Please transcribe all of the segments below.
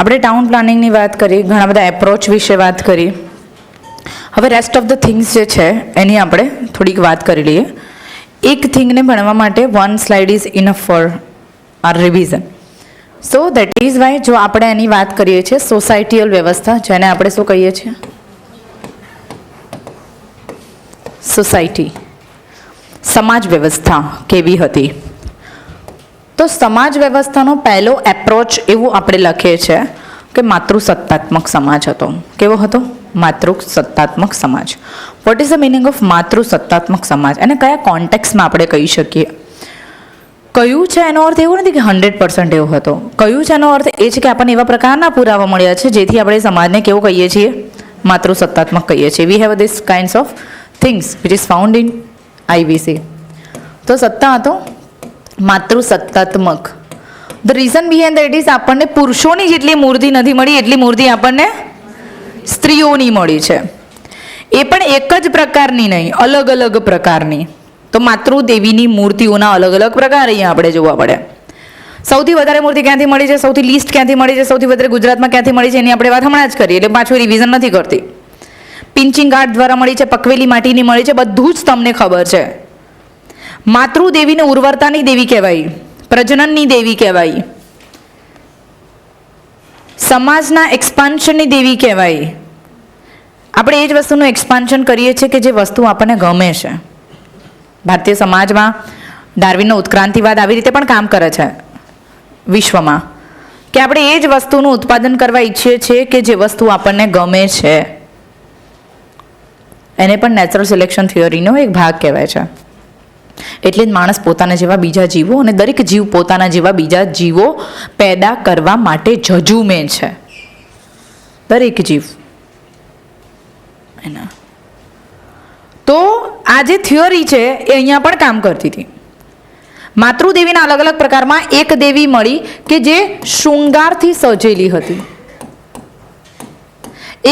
આપણે ટાઉન પ્લાનિંગની વાત કરી, ઘણા બધા એપ્રોચ વિશે વાત કરી. હવે રેસ્ટ ઓફ ધ થિંગ્સ જે છે એની આપણે થોડીક વાત કરી લઈએ. એક થિંગને ભણવા માટે 1 slide is enough for our revision. So that is why જો આપણે એની વાત કરીએ છીએ સોસાયટીયલ વ્યવસ્થા, જેને આપણે શું કહીએ છીએ? સોસાયટી, સમાજ વ્યવસ્થા કેવી હતી? તો સમાજ વ્યવસ્થાનો પહેલો એપ્રોચ એવું આપણે લખીએ છીએ કે માતૃસત્તાત્મક સમાજ હતો. કેવો હતો? માતૃસત્તાત્મક સમાજ. What is the meaning of માતૃસત્તાત્મક સમાજ? અને કયા કોન્ટેક્સમાં આપણે કહી શકીએ? કયું છે એનો અર્થ એવો નથી કે 100% એવો હતો. કયું છે એનો અર્થ એ છે કે આપણને એવા પ્રકારના પુરાવા મળ્યા છે જેથી આપણે સમાજને કેવું કહીએ છીએ? માતૃસત્તાત્મક કહીએ છીએ. We have this kinds of things which is found in IBC. તો સત્તા હતો માતૃસત્તાત્મક. The reason behind that is આપણને પુરુષોની જેટલી મૂર્તિ નથી મળી એટલી મૂર્તિ આપણને સ્ત્રીઓની મળી છે. એ પણ એક જ પ્રકારની નહીં, અલગ અલગ પ્રકારની. તો માતૃદેવીની મૂર્તિઓના અલગ અલગ પ્રકાર અહીંયા આપણે જોવા પડે. સૌથી વધારે મૂર્તિ ક્યાંથી મળી છે, સૌથી લીસ્ટ ક્યાંથી મળી છે, સૌથી વધારે ગુજરાતમાં ક્યાંથી મળી છે એની આપણે વાત હમણાં જ કરીએ, એટલે પાછું રિવિઝન નથી કરતી. પિંચિંગ આર્ટ દ્વારા મળી છે, પકવેલી માટીની મળી છે, બધું જ તમને ખબર છે. માતૃદેવીને ઉર્વરતાની દેવી કહેવાય, પ્રજનનની દેવી કહેવાય, સમાજના એક્સપાન્શનની દેવી કહેવાય. આપણે એ જ વસ્તુનું એક્સપાન્શન કરીએ છીએ કે જે વસ્તુ આપણને ગમે છે. ભારતીય સમાજમાં ડાર્વિનનો ઉત્ક્રાંતિવાદ આવી રીતે પણ કામ કરે છે વિશ્વમાં, કે આપણે એ જ વસ્તુનું ઉત્પાદન કરવા ઈચ્છીએ છીએ કે જે વસ્તુ આપણને ગમે છે. એને પણ નેચરલ સિલેક્શન થિયરીનો એક ભાગ કહેવાય છે. એટલે જ માણસ પોતાના જેવા બીજા જીવો અને દરેક જીવ પોતાના જેવા બીજા જીવો પેદા કરવા માટે ઝઝૂમે છે. દરેક જીવ એના. તો આ જે થિયરી છે એ અહીંયા પણ કામ કરતી હતી. માતૃદેવીના અલગ અલગ પ્રકારમાં એક દેવી મળી કે જે શૃંગારથી સજેલી હતી.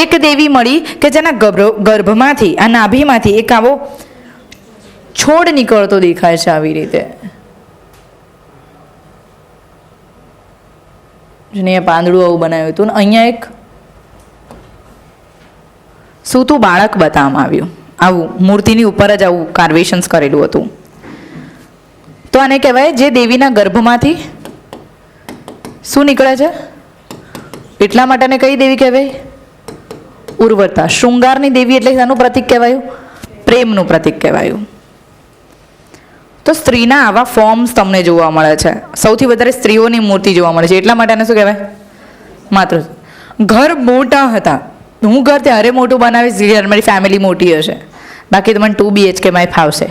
એક દેવી મળી કે જેના ગર્ભમાંથી, આ નાભીમાંથી એક આવો છોડ નીકળતો દેખાય છે આવી રીતે. જેને પાંદડું આવું બનાવ્યું હતું. અહીંયા એક સૂતું બાળક બતાવવામાં આવ્યું. આવું મૂર્તિની ઉપર જ આવું કાર્વેશન્સ કરેલું હતું. તો આને કહેવાય જે દેવીના ગર્ભમાંથી શું નીકળે છે એટલા માટે આને કઈ દેવી કહેવાય? ઉર્વરતા. શૃંગારની દેવી એટલે શાનું પ્રતીક કહેવાયું? પ્રેમનું પ્રતીક કહેવાયું. તો સ્ત્રીના આવા ફોર્મ્સ તમને જોવા મળે છે. સૌથી વધારે સ્ત્રીઓની મૂર્તિ જોવા મળે છે. એટલા માટે આને શું કહેવાય? માતૃ. ઘર મોટા હતા. હું ઘર ત્યારે મોટું બનાવીશ જ્યારે મારી ફેમિલી મોટી હશે. બાકી તો મને 2 BHK માં ફાવશે.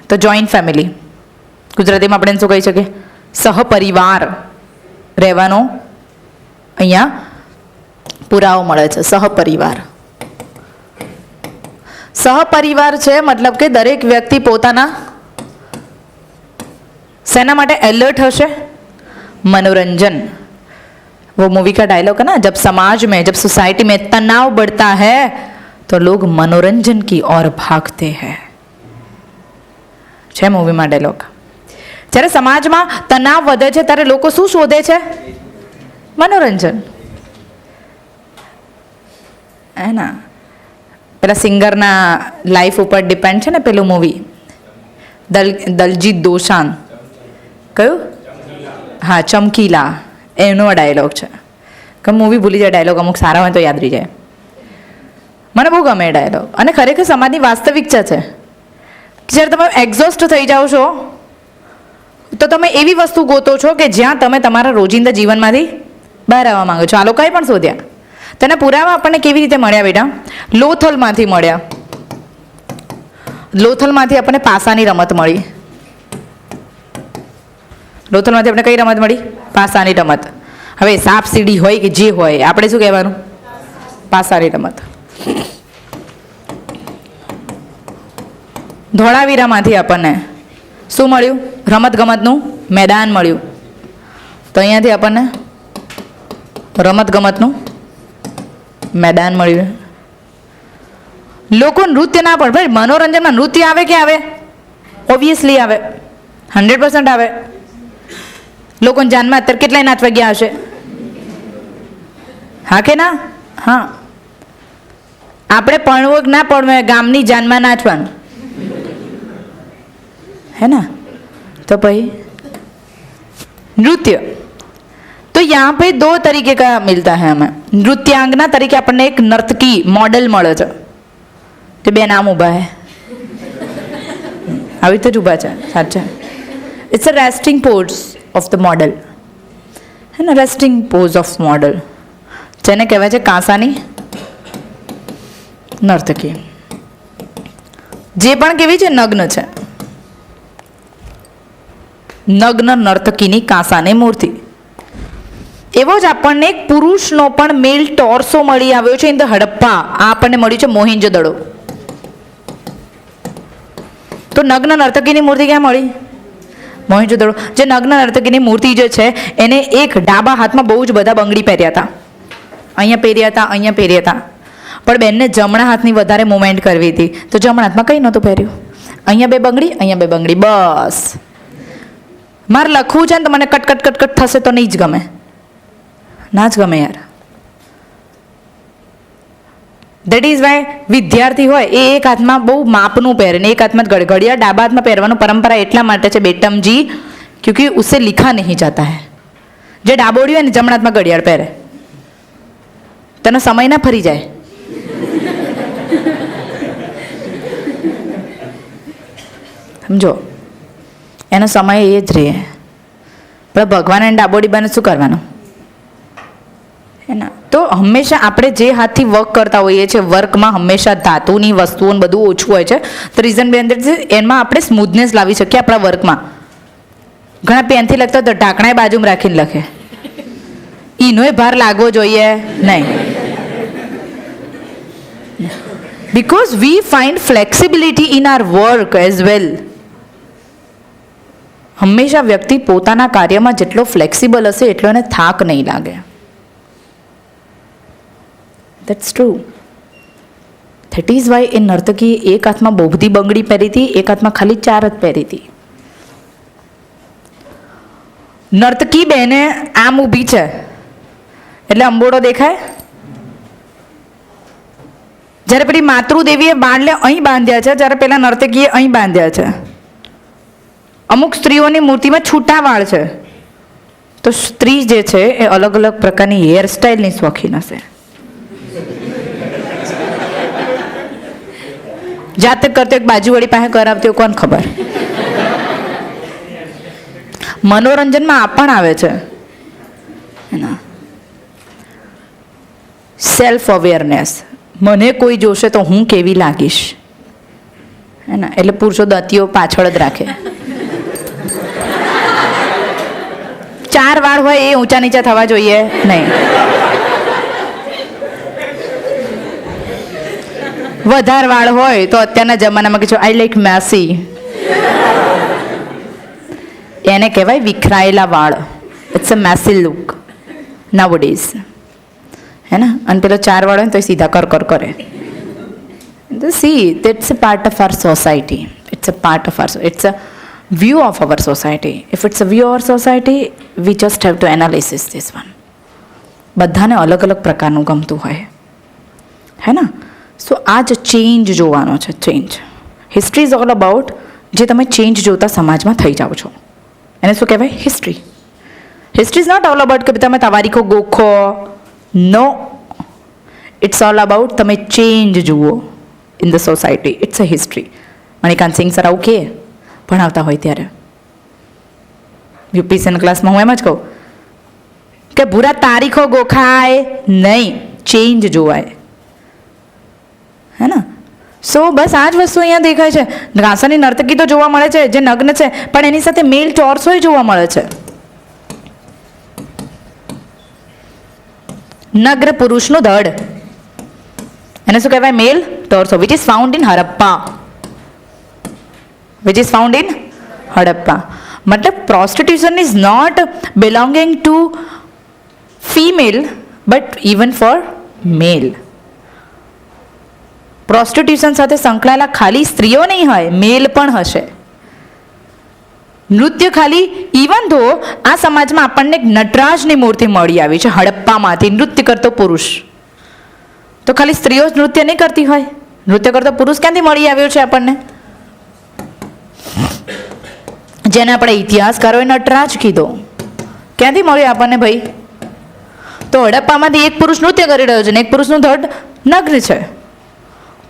તો જોઈન્ટ ફેમિલી, ગુજરાતીમાં આપણે શું કહી શકીએ? સહપરિવાર રહેવાનો અહીંયા પુરાવો મળે છે. સહપરિવાર. સહપરિવાર છે મતલબ કે દરેક વ્યક્તિ પોતાના સેના માટે એલર્ટ હશે? मनोरंजन. वो मूवी का डायलॉग है ना, जब समाज में, जब सोसाइटी में तनाव बढ़ता है तो लोग मनोरंजन की ओर भागते हैं. છે મૂવીમાં ડાયલોગ. જ્યારે સમાજમાં તણાવ વધે છે ત્યારે લોકો શું શોધે છે? મનોરંજન. હે ના, પેલા સિંગરના લાઈફ ઉપર ડિપેન્ડ છે ને પેલું મૂવી દલજીત દોસાંઝ. કયું? હા, ચમકીલા. એનો ડાયલોગ છે. કે મૂવી ભૂલી જાય, ડાયલોગ અમુક સારા હોય તો યાદ રહી જાય. મને બહુ ગમે ડાયલોગ. અને ખરેખર સમાજની વાસ્તવિકતા છે. જ્યારે તમે એક્ઝોસ્ટ થઈ જાઓ છો તો તમે એવી વસ્તુ ગોતો છો કે જ્યાં તમે તમારા રોજિંદા જીવનમાંથી બહાર આવવા માંગો છો. આ લોકોએ પણ શોધ્યા. તેના પુરાવા આપણને કેવી રીતે મળ્યા બેટા? લોથલમાંથી મળ્યા. લોથલમાંથી આપણને પાસાની રમત મળી. લોથલમાંથી આપણે કઈ રમત મળી? પાસાની રમત. હવે સાપ સીડી હોય કે જે હોય, આપણે શું કહેવાનું? પાસાની રમત. ધોળાવીરામાંથી આપણને શું મળ્યું? રમતગમતનું મેદાન મળ્યું. તો અહીંયાથી આપણને રમતગમતનું મેદાન મળ્યું. લોકો નૃત્ય ના પણ ભાઈ, મનોરંજનમાં નૃત્ય આવે કે આવે? ઓબ્વિયસલી આવે, 100% આવે. લોકોને જાનમાં અત્યારે કેટલાય નાચવા ગયા હશે? હા કે ના? હા. આપણે પડવું કે ના પડવું, ગામની જાનમાં નાચવાનું, है ना? तो भाई नृत्य, तो यहाँ पे दो तरीके का मिलता है हमें. नृत्यांगना तरीके अपन एक नर्तकी मॉडल મળે છે. તે બે નામ ઊભા હે, આવી રીતે જ ઊભા છે. સાચા. It's a resting pose of the model, હે ને? રેસ્ટિંગ પોઝ ઓફ મોડલ, જેને કહેવાય છે કાંસાની નર્તકી. જે પણ કેવી છે? નગ્ન છે. નગ્ન નર્તકીની કાંસાની મૂર્તિ. એવો જ આપણને એક પુરુષનો પણ મેલ ટોર્સો મળી આવ્યો છે ઇન ધ હડપ્પા. આ આપણને મળ્યું છે મોહેંજો-દડો. તો નગ્ન નર્તકીની મૂર્તિ ક્યાં મળી? મોહેંજો-દડો. જે નગ્ન નર્તકીની મૂર્તિ જે છે એને એક ડાબા હાથમાં બહુ જ બધા બંગડી પહેર્યા હતા. અહીંયા પહેર્યા હતા, અહીંયા પહેર્યા હતા. પણ બેનને જમણા હાથની વધારે મુવમેન્ટ કરવી હતી, તો જમણા હાથમાં કંઈ નહોતું પહેર્યું. અહીંયા બે બંગડી, અહીંયા બે બંગડી, બસ. મારે લખવું છે ને તો મને કટ કટ કટ કટ થશે તો નહીં જ ગમે, ના જ ગમે યાર. દેટ ઇઝ વાય વિદ્યાર્થી હોય એ એક હાથમાં બહુ માપનું પહેરે ને એક હાથમાં જ ઘડિયાળ ડાબા હાથમાં પહેરવાનું પરંપરા એટલા માટે છે બેટમજી, ક્યોંકि ઉસે લિખા નહીં જાતા હૈ. જે ડાબોડી હોય ને જમણા હાથમાં ઘડિયાળ પહેરે, તેનો સમય ના ફરી જાય. સમજો, એનો સમય એ જ રહે. પણ ભગવાન એને ડાબોડી બને શું કરવાનું? હે ને? તો હંમેશા આપણે જે હાથથી વર્ક કરતા હોઈએ છીએ, વર્કમાં હંમેશા ધાતુની વસ્તુઓ બધું ઓછું હોય છે. તો રીઝન બે અંદર એમાં આપણે સ્મૂથનેસ લાવી શકીએ આપણા વર્કમાં. ઘણા પેનથી લખતા તો ઢાંકણા બાજુમાં રાખીને લખે, એનોય ભાર લાગવો જોઈએ નહીં. Because we find flexibility in our work as well. હંમેશા વ્યક્તિ પોતાના કાર્યમાં જેટલો ફ્લેક્સિબલ હશે એટલો એને થાક નહીં લાગે. That's true. That is why એ નર્તકી એક હાથમાં બહુ બધી બંગડી પહેરી હતી, એક હાથમાં ખાલી 4 જ પહેરી હતી. નર્તકી બેને આમ ઊભી છે એટલે અંબોડો દેખાય. જ્યારે પેલી માતૃદેવીએ બાળને અહીં બાંધ્યા છે, જ્યારે પેલા નર્તકીએ અહીં બાંધ્યા છે. અમુક સ્ત્રીઓની મૂર્તિમાં છૂટા વાળ છે, તો સ્ત્રી જે છે એ અલગ અલગ પ્રકારની હેરસ્ટાઈલની શોખીન હશે. જાતે કરતો એક બાજુવાળી પાસે કરાવતી કોણ ખબર. મનોરંજનમાં આ પણ આવે છે, સેલ્ફ અવેરનેસ. મને કોઈ જોશે તો હું કેવી લાગીશ, હે ને? એટલે પુરુષો દતીઓ પાછળ જ રાખે. 4 વાળ હોય એ ઊંચા નીચા થવા જોઈએ નહીં. વધારે વાળ હોય તો અત્યારના જમાનામાં કે આઈ લાઈક મેસી, એને કહેવાય વિખરાયેલા વાળ. ઇટ્સ અ મેસી લુક નાઉડેઝ, હે ને? અને પેલો 4 વાળ હોય તો સીધા કર કર કરે. See, it's a part of our society. It's a part of our, it's a view of our society. If it's a view of our society, we just have to analyze this one. બધાને અલગ અલગ પ્રકારનું ગમતું હોય, હે ને? સો આ જ ચેન્જ જોવાનો છે. Change, history is all about જે તમે ચેન્જ જોતા સમાજમાં થઈ જાઓ છો એને શું કહેવાય? History. History is not all about કે તમે તારીખો ગોખો. નો, ઇટ્સ ઓલ અબાઉટ તમે ચેન્જ જુઓ in the society. It's a history. Manikant Singh sir આવું કે ભણાવતા હોય ત્યારે યુપીસીના ક્લાસમાં હું એમ જ કહું કે ભૂરા તારીખો ગોખાય નહીં, ચેન્જ જોવાય, હે ને? સો બસ આ જ વસ્તુ અહીંયા દેખાય છે. કાંસાની નર્તકી તો જોવા મળે છે જે નગ્ન છે, પણ એની સાથે મેલ ટોર્સોય જોવા મળે છે. નગ્ન પુરુષનું ધડ, એને શું કહેવાય? Male torso, which is found in Harappa. Which is found in Harappa. मतलब prostitution is not belonging to female but even for male. પ્રોસ્ટિટ્યુશન સાથે સંકળાયેલા ખાલી સ્ત્રીઓ નહીં હોય, મેલ પણ હશે. નૃત્ય ખાલી ઇવન ધો આ સમાજમાં આપણને એક નટરાજની મૂર્તિ મળી આવી છે હડપ્પામાંથી, નૃત્ય કરતો પુરુષ. તો ખાલી સ્ત્રીઓ જ નૃત્ય નહીં કરતી હોય, નૃત્ય કરતો પુરુષ ક્યાંથી મળી આવ્યો છે આપણને? જેને આપણે ઇતિહાસકારોએ નટરાજ કીધો, ક્યાંથી મળ્યો આપણને ભાઈ? તો હડપ્પામાંથી એક પુરુષ નૃત્ય કરી રહ્યો છે ને એક પુરુષનું ધડ નગ્ન છે.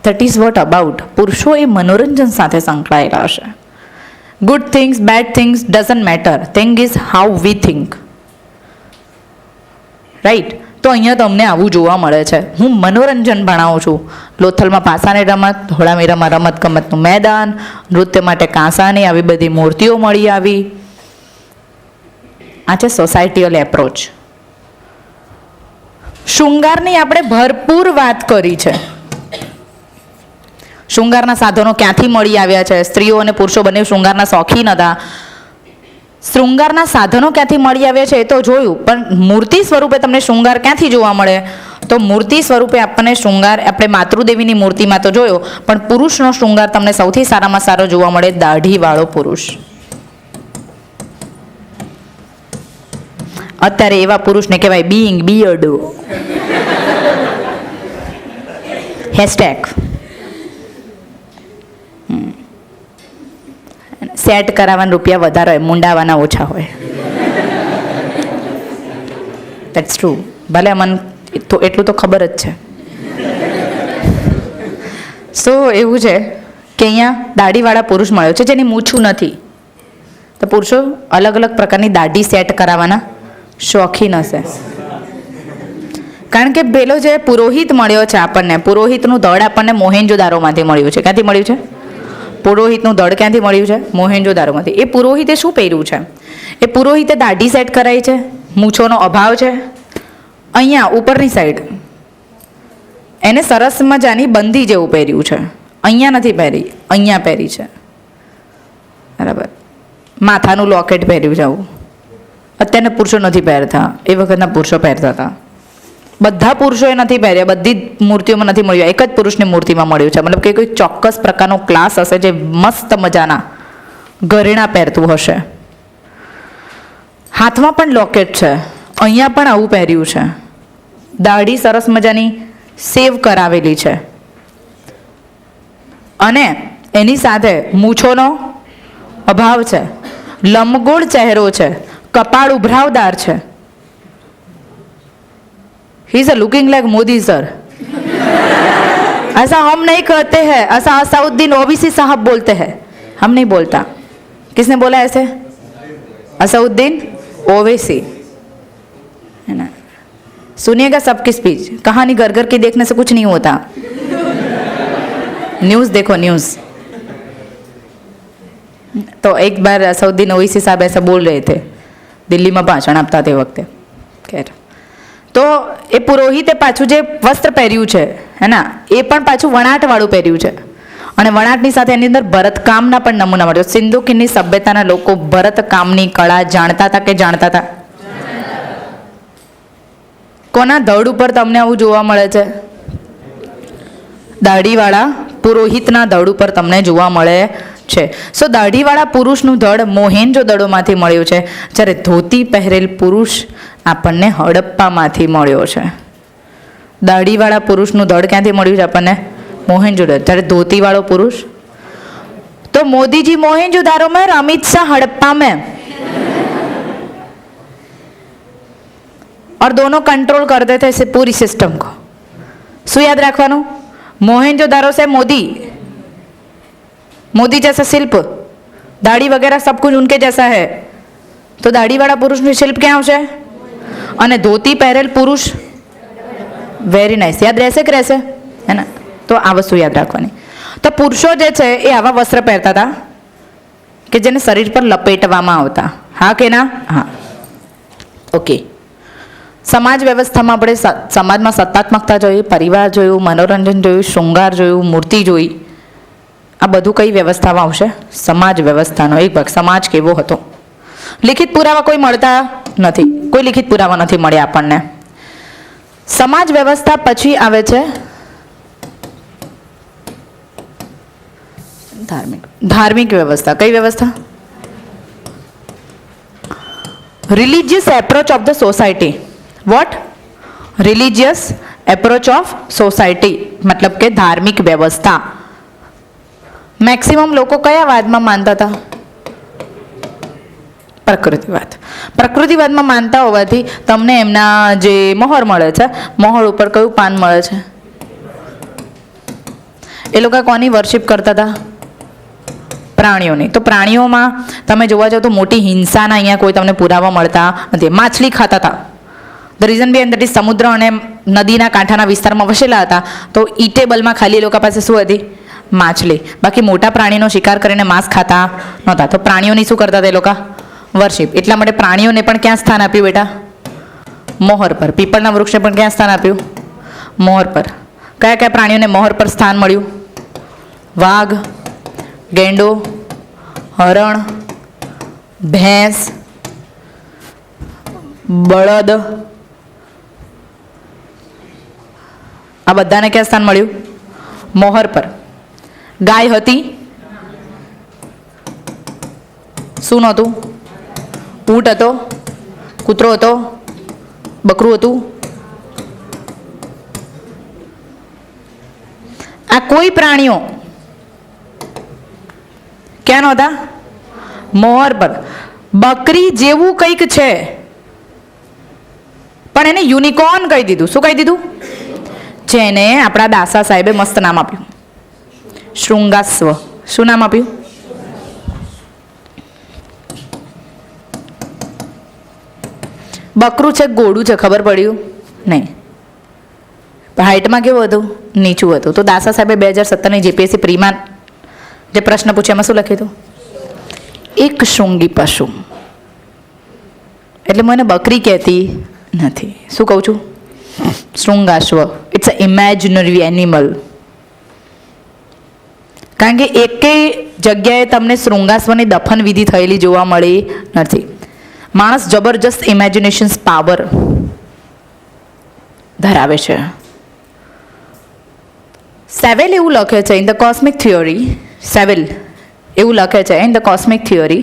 That is what about. પુરુષો એ મનોરંજન સાથે સંકળાયેલા હશે. Good things, bad things doesn't matter, thing is how we think. Right? તો અહીંયા તમને આવું જોવા મળે છે. હું મનોરંજન ભણાવું છું. લોથલમાં પાસાની રમત, ધોળાવીરામાં રમત ગમતનું મેદાન, નૃત્ય માટે કાંસાની આવી બધી મૂર્તિઓ મળી આવી. આ છે સોસાયટીઅલ એપ્રોચ. શૃંગારની આપણે ભરપૂર વાત કરી છે. શૃંગારના સાધનો ક્યાંથી મળી આવ્યા છે? સ્ત્રીઓ અને પુરુષો બંને શૃંગારના શોખીન હતા. શૃંગારના સાધનો ક્યાંથી મળી આવ્યા છે એ તો જોયું, પણ મૂર્તિ સ્વરૂપે તમને શૃંગાર ક્યાંથી જોવા મળે? તો મૂર્તિ સ્વરૂપે આપણને શૃંગાર આપણે માતૃદેવીની મૂર્તિમાં તો જોયો, પણ પુરુષનો શૃંગાર તમને સૌથી સારામાં સારો જોવા મળે દાઢીવાળો પુરુષ. અત્યારે એવા પુરુષને કહેવાય બીઈંગ બિયર્ડો. હેશટેગ સેટ કરાવવાના રૂપિયા વધારે હોય, મુંડાવાના ઓછા હોય. That's true. ભલે મને તો એટલું તો ખબર જ છે. સો એવું છે કે અહીંયા દાઢીવાળા પુરુષ મળ્યો છે જેની મૂછું નથી. તો પુરુષો અલગ અલગ પ્રકારની દાઢી સેટ કરાવવાના શોખીન હશે. કારણ કે પેલો જે પુરોહિત મળ્યો છે આપણને, પુરોહિતનું દળ આપણને મોહેન્જોદારોમાંથી મળ્યું છે. ક્યાંથી મળ્યું છે? પુરોહિતનું દળ ક્યાંથી મળ્યું છે? મોહેન્જોદારોમાંથી. એ પુરોહિતે શું પહેર્યું છે? એ પુરોહિતે દાઢી સેટ કરાઈ છે, મૂછોનો અભાવ છે. અહીંયા ઉપરની સાઈડ એને સરસ મજાની બંદી જેવું પહેર્યું છે. અહીંયા નથી પહેરી, અહીંયા પહેરી છે. બરાબર. માથાનું લોકેટ પહેર્યું છે આવું. અત્યારના પુરુષો નથી પહેરતા, એ વખતના પુરુષો પહેરતા હતા. બધા પુરુષોએ નથી પહેર્યા, બધી જ મૂર્તિઓમાં નથી મળ્યું, એક જ પુરુષની મૂર્તિમાં મળ્યું છે. મતલબ કે કોઈ ચોક્કસ પ્રકારનો ક્લાસ હશે જે મસ્ત મજાના ઘરેણા પહેરતું હશે. હાથમાં પણ લોકેટ છે, અહીંયા પણ આવું પહેર્યું છે. દાઢી સરસ મજાની સેવ કરાવેલી છે અને એની સાથે મૂછોનો અભાવ છે, લંબગોળ ચહેરો છે, કપાળ ઉભરાવદાર છે. He is looking like Modi sir. ऐसा हम नहीं कहते हैं, ऐसा असाउद्दीन ओवैसी साहब बोलते हैं, हम नहीं बोलता. किसने बोला ऐसे? असाउद्दीन ओवैसी, है ना? सुनिएगा सबकी स्पीच. कहानी घर घर की देखने से कुछ नहीं होता. न्यूज़ देखो, न्यूज़. तो एक बार असाउद्दीन ओवैसी साहब ऐसा बोल रहे थे दिल्ली में भाषण आपता ते वक्ते. खैर, તો એ પુરોહિતે પાછું જે વસ્ત્ર પહેર્યું છે હે ના, એ પણ પાછું વણાટવાળું પહેર્યું છે. અને વણાટની સાથે એની અંદર ભરતકામના પણ નમૂના મળ્યો. સિંધુ ખીણની સભ્યતાના લોકો ભરતકામની કળા જાણતા હતા કે જાણતા હતા? કોના ધડ ઉપર તમને આવું જોવા મળે છે? દાઢીવાળા પુરોહિતના ધડ ઉપર તમને જોવા મળે છે. સો દાઢીવાળા પુરુષનું ધડ મોહેન્જોદડોમાંથી મળ્યું છે, જ્યારે ધોતી પહેરેલ પુરુષ આપણને હડપ્પામાંથી મળ્યો છે. દાઢીવાળા પુરુષનું ધડ ક્યાંથી મળ્યું છે આપણને? મોહેન્જોદડો. જ્યારે ધોતીવાળો પુરુષ, તો મોદીજી મોહેન્જોદારો में, अमित शाह हड़प्पा में, और दोनों कंट्रोल करते थे इसे पूरी सिस्टम को. શું યાદ રાખવાનું? मोहनजोदारो से मोदी, मोदी जैसा शिल्प, दाढ़ी वगैरह सब कुछ उनके जैसा है. तो दाढ़ी वाला पुरुष નું શિલ્પ ક્યાં આવશે? અને ધોતી પહેરેલ પુરુષ, વેરી નાઇસ. યાદ રહેશે કે રહેશે? હે ને? તો આ વસ્તુ યાદ રાખવાની. તો પુરુષો જે છે એ આવા વસ્ત્ર પહેરતા હતા કે જેને શરીર પર લપેટવામાં આવતા. હા કે ના? હા. ઓકે. સમાજ વ્યવસ્થામાં આપણે સમાજમાં સત્તાત્મકતા જોઈ, પરિવાર જોયું, મનોરંજન જોયું, શૃંગાર જોયું, મૂર્તિ જોઈ. આ બધું કઈ વ્યવસ્થામાં આવશે? સમાજ વ્યવસ્થાનો એક ભાગ. સમાજ કેવો હતો? લિખિત પુરાવા કોઈ મળતા નથી, કોઈ લિખિત પુરાવા નથી મળ્યા આપણને. સમાજ વ્યવસ્થા પછી આવે છે ધાર્મિક વ્યવસ્થા. કઈ વ્યવસ્થા? Religious approach of the society. What? Religious approach of society મતલબ કે ધાર્મિક વ્યવસ્થા. મેક્સિમમ લોકો કયા વાદમાં માનતા હતા? પ્રકૃતિવાદ. પ્રકૃતિવાદમાં માનતા હોવાથી તમને એમના જે મોહર મળે છે, મોહર ઉપર કયું પાન મળે છે? એ લોકો કોની વર્શિપ કરતા હતા? પ્રાણીઓની. તો પ્રાણીઓમાં તમે જોવા જાઓ તો મોટી હિંસાના અહીંયા કોઈ તમને પુરાવા મળતા નથી. માછલી ખાતા હતા. The reason be that is સમુદ્ર અને નદીના કાંઠાના વિસ્તારમાં વસેલા હતા, તો ઈટેબલમાં ખાલી એ લોકો પાસે શું હતી? માછલી. બાકી મોટા પ્રાણીનો શિકાર કરીને માંસ ખાતા નહોતા. તો પ્રાણીઓની શું કરતા હતા એ લોકો? વર્શિપ. એટલા માટે પ્રાણીઓને પણ ક્યાં સ્થાન આપ્યું બેટા? મોહર પર. પીપળના વૃક્ષને પણ ક્યાં સ્થાન આપ્યું? મોહર પર. કયા કયા પ્રાણીઓને મોહર પર સ્થાન મળ્યું? વાઘ, ગેંડો, હરણ, ભેંસ, બળદ, આ બધાને ક્યાં સ્થાન મળ્યું? મોહર પર. ગાય હતી? શું નહોતું? ઊંટ હતો, કૂતરો હતો, બકરું હતું. આ કોઈ પ્રાણીઓ ક્યાં નહોતા? મોહર પર. બકરી જેવું કંઈક છે પણ એને યુનિકોર્ન કહી દીધું. શું કહી દીધું? જેને આપણા દાસા સાહેબે મસ્ત નામ આપ્યું, શૃંગાસ્વ. શું નામ આપ્યું? બકરું છે ઘોડું છે ખબર પડ્યું? નહીં. હાઇટમાં કેવું હતું? નીચું હતું. તો દાસા સાહેબે 2017ની જીપીએસસી પ્રીમાં જે પ્રશ્ન પૂછ્યો એમાં શું લખ્યું હતું? એક શૃંગી પશુ. એટલે મને બકરી કહેતી નથી. શું કહું છું? શૃંગાશ્વ. It's a imaginary animal. કારણ કે એકેય જગ્યાએ તમને શૃંગાશ્વની દફન વિધિ થયેલી જોવા મળી નથી. માણસ જબરજસ્ત ઇમેજિનેશન્સ પાવર ધરાવે છે. સેવેલ એવું લખે છે ઇન ધ કોસ્મિક થિયોરી, સેવેલ એવું લખે છે ઇન ધ કોસ્મિક થિયોરી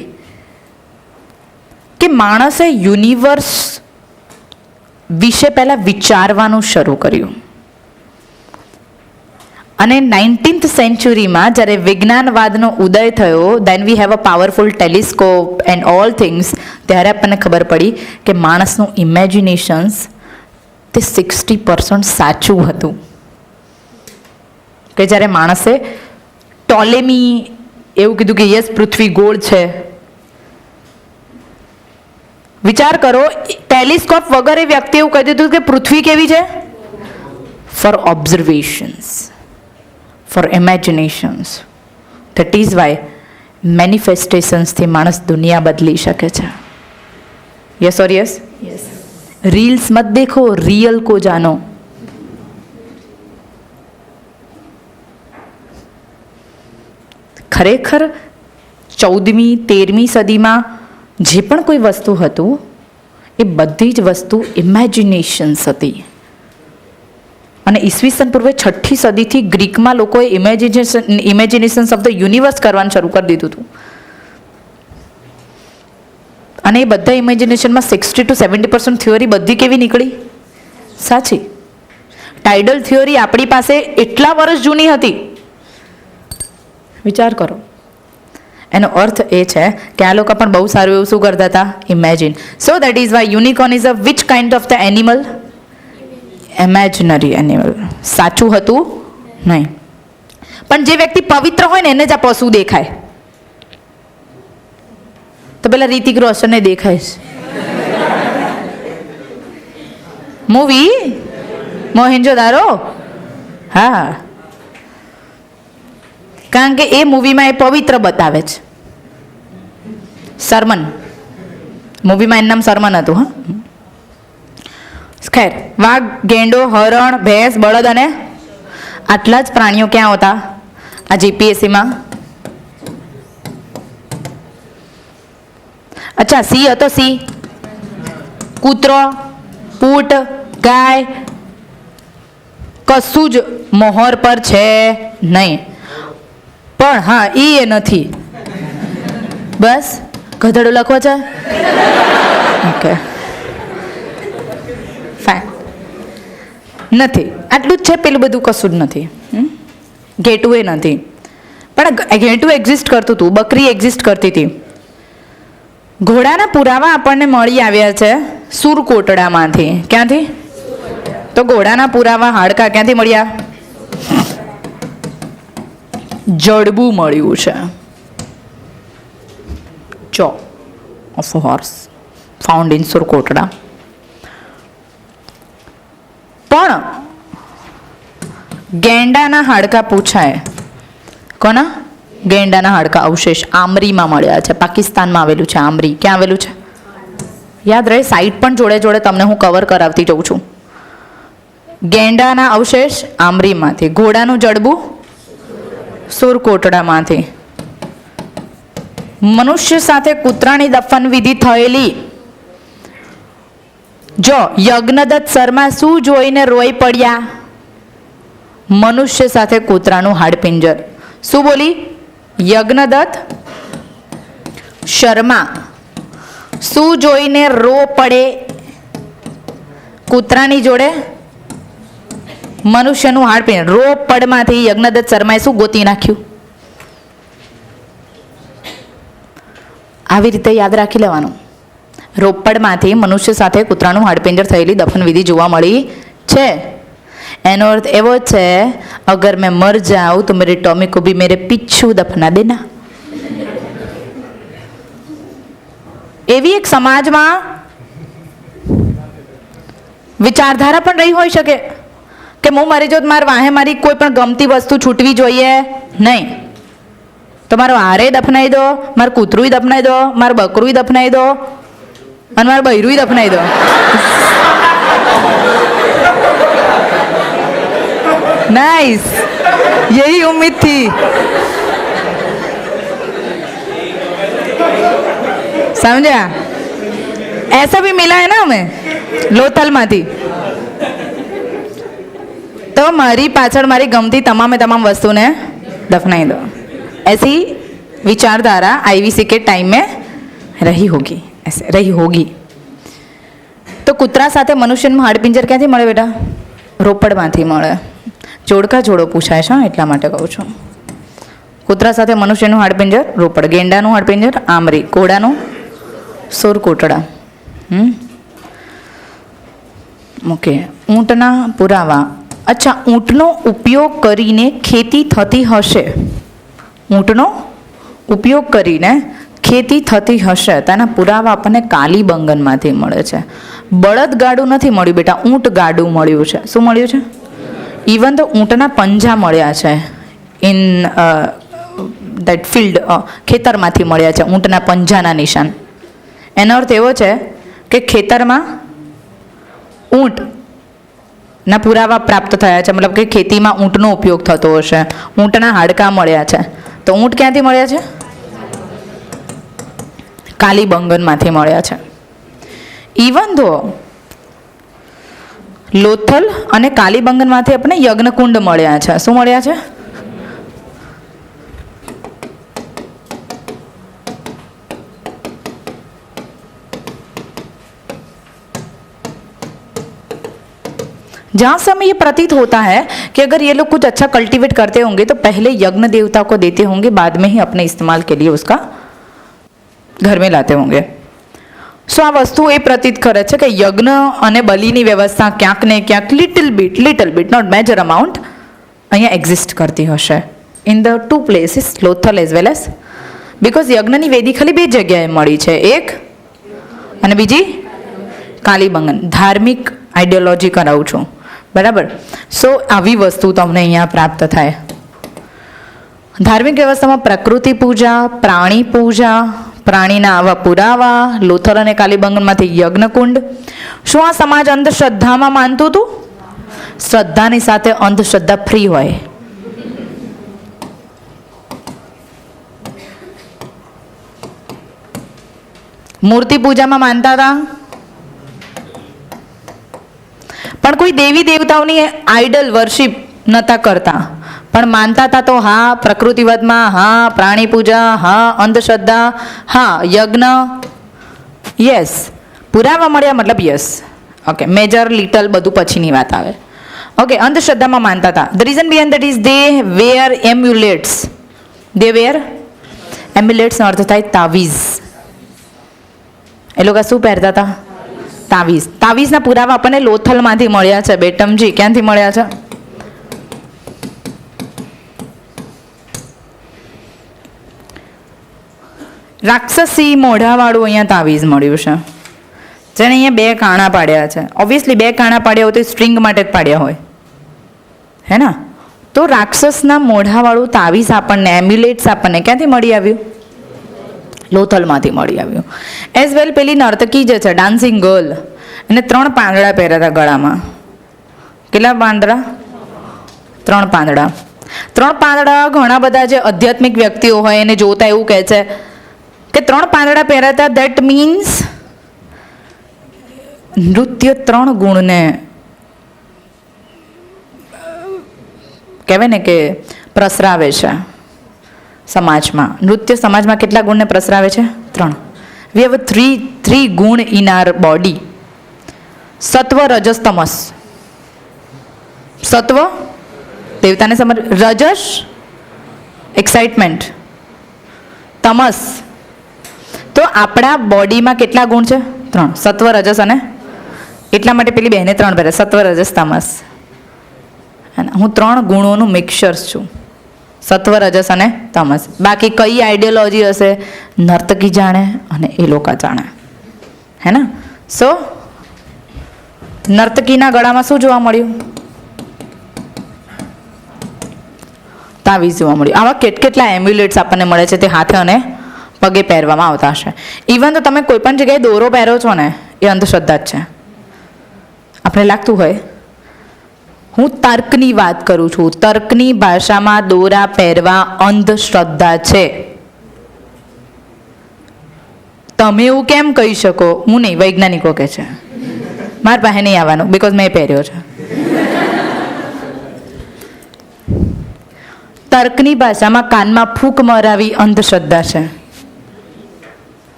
કે માણસે યુનિવર્સ વિશે પહેલાં વિચારવાનું શરૂ કર્યું અને 19th સેન્ચુરીમાં જ્યારે વિજ્ઞાનવાદનો ઉદય થયો, then we have a powerful telescope and all things, ત્યારે આપણને ખબર પડી કે માણસનું ઇમેજિનેશન્સ તે 60% સાચું હતું. કે જ્યારે માણસે ટોલેમી એવું કીધું કે યસ પૃથ્વી ગોળ છે. વિચાર કરો, ટેલિસ્કોપ વગર એ વ્યક્તિ એવું કહી દીધું કે પૃથ્વી કેવી છે? For observations, for imaginations. That is why મેનિફેસ્ટેશન્સથી માણસ દુનિયા બદલી શકે છે. Yes or yes? રીલ્સ મત દેખો, रियल को जानो. ખરેખર 14મી 13મી સદીમાં જે પણ કોઈ વસ્તુ હતું એ બધી જ વસ્તુ ઇમેજિનેશન્સ હતી. અને ઈસવીસન પૂર્વે 6ઠ્ઠી સદીથી ગ્રીકમાં લોકોએ ઇમેજિનેશન્સ ઓફ ધ યુનિવર્સ કરવાનું શરૂ કરી દીધું હતું. અને એ બધા ઇમેજિનેશનમાં 60 to 70% થિયોરી બધી કેવી નીકળી? સાચી. ટાઇડલ થિયોરી આપણી પાસે એટલા વર્ષ જૂની હતી. વિચાર કરો. એનો અર્થ એ છે કે આ લોકો પણ બહુ સારું એવું શું કરતા હતા? Imagine. So that is Y unicorn is a which kind of the animal? Imaginary animal. સાચું હતું નહીં. પણ જે વ્યક્તિ પવિત્ર હોય ને એને જ આ પશુ દેખાય. તો પેલા રિતિક રોશનને દેખાય છે. મૂવી મોહેન્જો-દારો. હા, કારણ કે એ મૂવીમાં એ પવિત્ર બતાવે છે. સરમન મૂવીમાં એનું નામ સરમન હતું. હા, ખેર, વાઘ, ગેંડો, હરણ, ભેંસ, બળદ અને આટલા જ પ્રાણીઓ ક્યાં હોતા આ જીપીએસસીમાં? અચ્છા, સિંહ હતો? સિંહ, કૂતરો, ઊંટ, ગાય કશું જ મોહર પર છે નહીં. પણ હા, એ નથી. બસ ગધેડો લખવો છે? ઓકે. Okay fine. નથી, આટલું જ છે. પેલું બધું કશું જ નથી. ઘેટું એ નથી, પણ ઘેટું એક્ઝિસ્ટ કરતું હતું. બકરી એક્ઝિસ્ટ કરતી હતી. ઘોડાના પુરાવા આપણને મળી આવ્યા છે સુરકોટડામાંથી. ક્યાંથી? તો ઘોડાના પુરાવા હાડકા ક્યાંથી મળ્યા? જડબું મળ્યું છે. jaw of a horse found in Surkotada. પણ ગેંડાના હાડકા પૂછાય. કોના? ગેંડાના હાડકા અવશેષ આમરીમાં મળ્યા છે. પાકિસ્તાનમાં આવેલું છે આમરી. ક્યાં આવેલું છે? યાદ રહે. સાઈટ પણ જોડે જોડે તમને હું કવર કરાવતી જઉં છું. ગેંડાના અવશેષ આમરીમાંથી. ઘોડાનું જડબું સુરકોટડામાંથી. મનુષ્ય સાથે કૂતરાની દફન વિધિ થયેલી. જો યજ્ઞદત્ત શર્મા શું જોઈને રોઈ પડ્યા? મનુષ્ય સાથે કૂતરાનું હાડપિંજર. શું બોલી? યજ્ઞદત્ત શર્મા શું જોઈને રો પડે? કૂતરાની જોડે મનુષ્યનું હાડપિંજર. રો પડમાંથી યજ્ઞદત્ત શર્માએ શું ગોતી નાખ્યું? આવી રીતે યાદ રાખી લેવાનું. રોપડમાંથી મનુષ્ય સાથે કૂતરાનું હાડપિંજર થયેલી દફન વિધિ જોવા મળી છે. એનો અર્થ એવો છે, અગર મેં મર જાઉં તો મેરે ટોમી કો ભી મેરે પીછું દફના દેના. એવી એક સમાજમાં વિચારધારા પણ રહી હોઈ શકે કે હું મરી જાઉં મારે વાહે મારી કોઈ પણ ગમતી વસ્તુ છૂટવી જોઈએ નહીં. તો મારો હારે દફનાઈ દો, મારું કૂતરું દફનાઈ દો, મારું બકરું દફનાઈ દો અને મારું બૈરું દફનાઈ દો. नाइस, यही उम्मीद थी. समझा? ऐसा भी मिला है ना हमें लोथल माथी. तो मारी पाछड़ मारी गमती तमाम वस्तुने दफनाई दो. ऐसी विचारधारा आईवीसी के टाइम में रही होगी. ऐसे रही होगी. तो કૂતરા સાથે મનુષ્યનું હાડપિંજર ક્યાંથી મળે બેટા? રોપડમાંથી મળે. જોડકા જોડો પૂછાય છે એટલા માટે કહું છું. કૂતરા સાથે મનુષ્યનું હાડપિંજર રોપડ. ગેંડાનું હાડપિંજર આમરી. ઘોડાનું સુરકોટડા. ઓકે. ઊંટના પુરાવા. અચ્છા, ઊંટનો ઉપયોગ કરીને ખેતી થતી હશે. ઊંટનો ઉપયોગ કરીને ખેતી થતી હશે તેના પુરાવા આપણને કાલીબંગનમાંથી મળે છે. બળદ ગાડું નથી મળ્યું બેટા, ઊંટ ગાડું મળ્યું છે. શું મળ્યું છે? ઇવન તો ઊંટના પંજા મળ્યા છે ઇન દેટ ફિલ્ડ. ખેતરમાંથી મળ્યા છે ઊંટના પંજાના નિશાન. એનો અર્થ એવો છે કે ખેતરમાં ઊંટના પુરાવા પ્રાપ્ત થયા છે. મતલબ કે ખેતીમાં ઊંટનો ઉપયોગ થતો હશે. ઊંટના હાડકાં મળ્યા છે. તો ઊંટ ક્યાંથી મળ્યા છે? કાલીબંગનમાંથી મળ્યા છે. ઇવન ધો લોથલ અને કાલીબંગનમાંથી આપણને યજ્ઞકુંડ મળ્યા છે. શું મળ્યા છે? जहाँ से हमें ये प्रतीत होता है कि अगर ये लोग कुछ अच्छा कल्टीवेट करते होंगे तो पहले यज्ञ देवता को देते होंगे, बाद में ही अपने इस्तेमाल के लिए उसका घर में लाते होंगे. સો આ વસ્તુ એ પ્રતીત કરે છે કે યજ્ઞ અને બલિની વ્યવસ્થા ક્યાંક ને ક્યાંક little bit not major amount અહીંયા એક્ઝિસ્ટ કરતી હશે in the two places, Lothal as well as. Because યજ્ઞની વેદી ખાલી બે જગ્યાએ મળી છે, એક અને બીજી કાલીબંગન. ધાર્મિક આઈડિયોલોજી કરાવું છું, બરાબર. સો આવી વસ્તુ તમને અહીંયા પ્રાપ્ત થાય. ધાર્મિક વ્યવસ્થામાં પ્રકૃતિ પૂજા, પ્રાણી પૂજા, પ્રાણીના આવા પુરાવા, લોથલ અને કાલીબંગનમાંથી યજ્ઞકુંડ. શું આ સમાજ અંધશ્રદ્ધામાં માનતું હતું? શ્રદ્ધાની સાથે અંધશ્રદ્ધા ફ્રી હોય. મૂર્તિ પૂજામાં માનતા હતા, પણ કોઈ દેવી દેવતાઓની આઈડલ વર્શિપ નતા કરતા, પણ માનતા હતા. તો હા પ્રકૃતિવાદમાં, હા પ્રાણી પૂજા, હા અંધશ્રદ્ધા, હા યજ્ઞ, યસ. પુરાવા મળ્યા મતલબ યસ. ઓકે, મેજર લિટલ બધું પછીની વાત આવે. ઓકે, અંધશ્રદ્ધામાં માનતા હતા. The reason behind that is they were amulets. They were એમ્યુલેટ્સનો અર્થ થાય તાવીઝ. એ લોકો શું પહેરતા હતા? તાવીઝ. તાવીઝના પુરાવા આપણને લોથલમાંથી મળ્યા છે. બેટમજી ક્યાંથી મળ્યા છે? રાક્ષસી મોઢાવાળું અહીંયા તાવીઝ મળ્યું છે, જેને અહીંયા 2 કાણા પાડ્યા છે. ઓબ્વિયસલી 2 કાણા પાડ્યા હોય તો સ્ટ્રિંગ માટે જ પાડ્યા હોય, હે ને? તો રાક્ષસના મોઢાવાળું તાવીઝ આપણને, એમ્યુલેટ્સ આપણને ક્યાંથી મળી આવ્યું? લોથલમાંથી મળી આવ્યું. એઝ વેલ પેલી નર્તકી જે છે, ડાન્સિંગ ગર્લ, એને 3 પાંદડા પહેર્યા હતા ગળામાં. કેટલા પાંદડા? 3 પાંદડા. 3 પાંદડા ઘણા બધા જે આધ્યાત્મિક વ્યક્તિઓ હોય એને જોતા એવું કહે છે કે 3 પાંદડા પહેરાતા દેટ મીન્સ નૃત્ય 3 ગુણને કહેવાય ને કે પ્રસરાવે છે સમાજમાં. નૃત્ય સમાજમાં કેટલા ગુણને પ્રસરાવે છે? 3. વી have 3 guna in our body. Sattva, rajas, tamas. Sattva દેવતાને સમર, રજસ એક્સાઇટમેન્ટ, તમસ. તો આપણા બોડીમાં કેટલા ગુણ છે? 3. સત્વ, રજસ અને એટલા માટે પેલી બહેને 3 પહેરે, સત્વ, રજસ, તમસ. હું 3 ગુણોનું મિક્સર છું, સત્વ, રજસ અને તમસ. બાકી કઈ આઈડિયોલોજી હશે નર્તકી જાણે અને એ લોકો જાણે, હે ને? સો નર્તકીના ગળામાં શું જોવા મળ્યું? તાવીઝ જોવા મળ્યું. આવા કેટલા એમ્યુલેટ્સ આપણને મળે છે તે હાથે અને પગે પહેરવામાં આવતા હશે. ઇવન તો તમે કોઈ પણ જગ્યાએ દોરો પહેરો છો ને, એ અંધશ્રદ્ધા જ છે. આપણે લાગતું હોય, હું તર્કની વાત કરું છું. તર્કની ભાષામાં દોરા પહેરવા અંધશ્રદ્ધા છે. તમે એવું કેમ કહી શકો? હું નહીં, વૈજ્ઞાનિકો કહે છે. મારા પાસે નહીં આવવાનું, બિકોઝ મેં પહેર્યો છે. તર્કની ભાષામાં કાનમાં ફૂંક મરાવી અંધશ્રદ્ધા છે.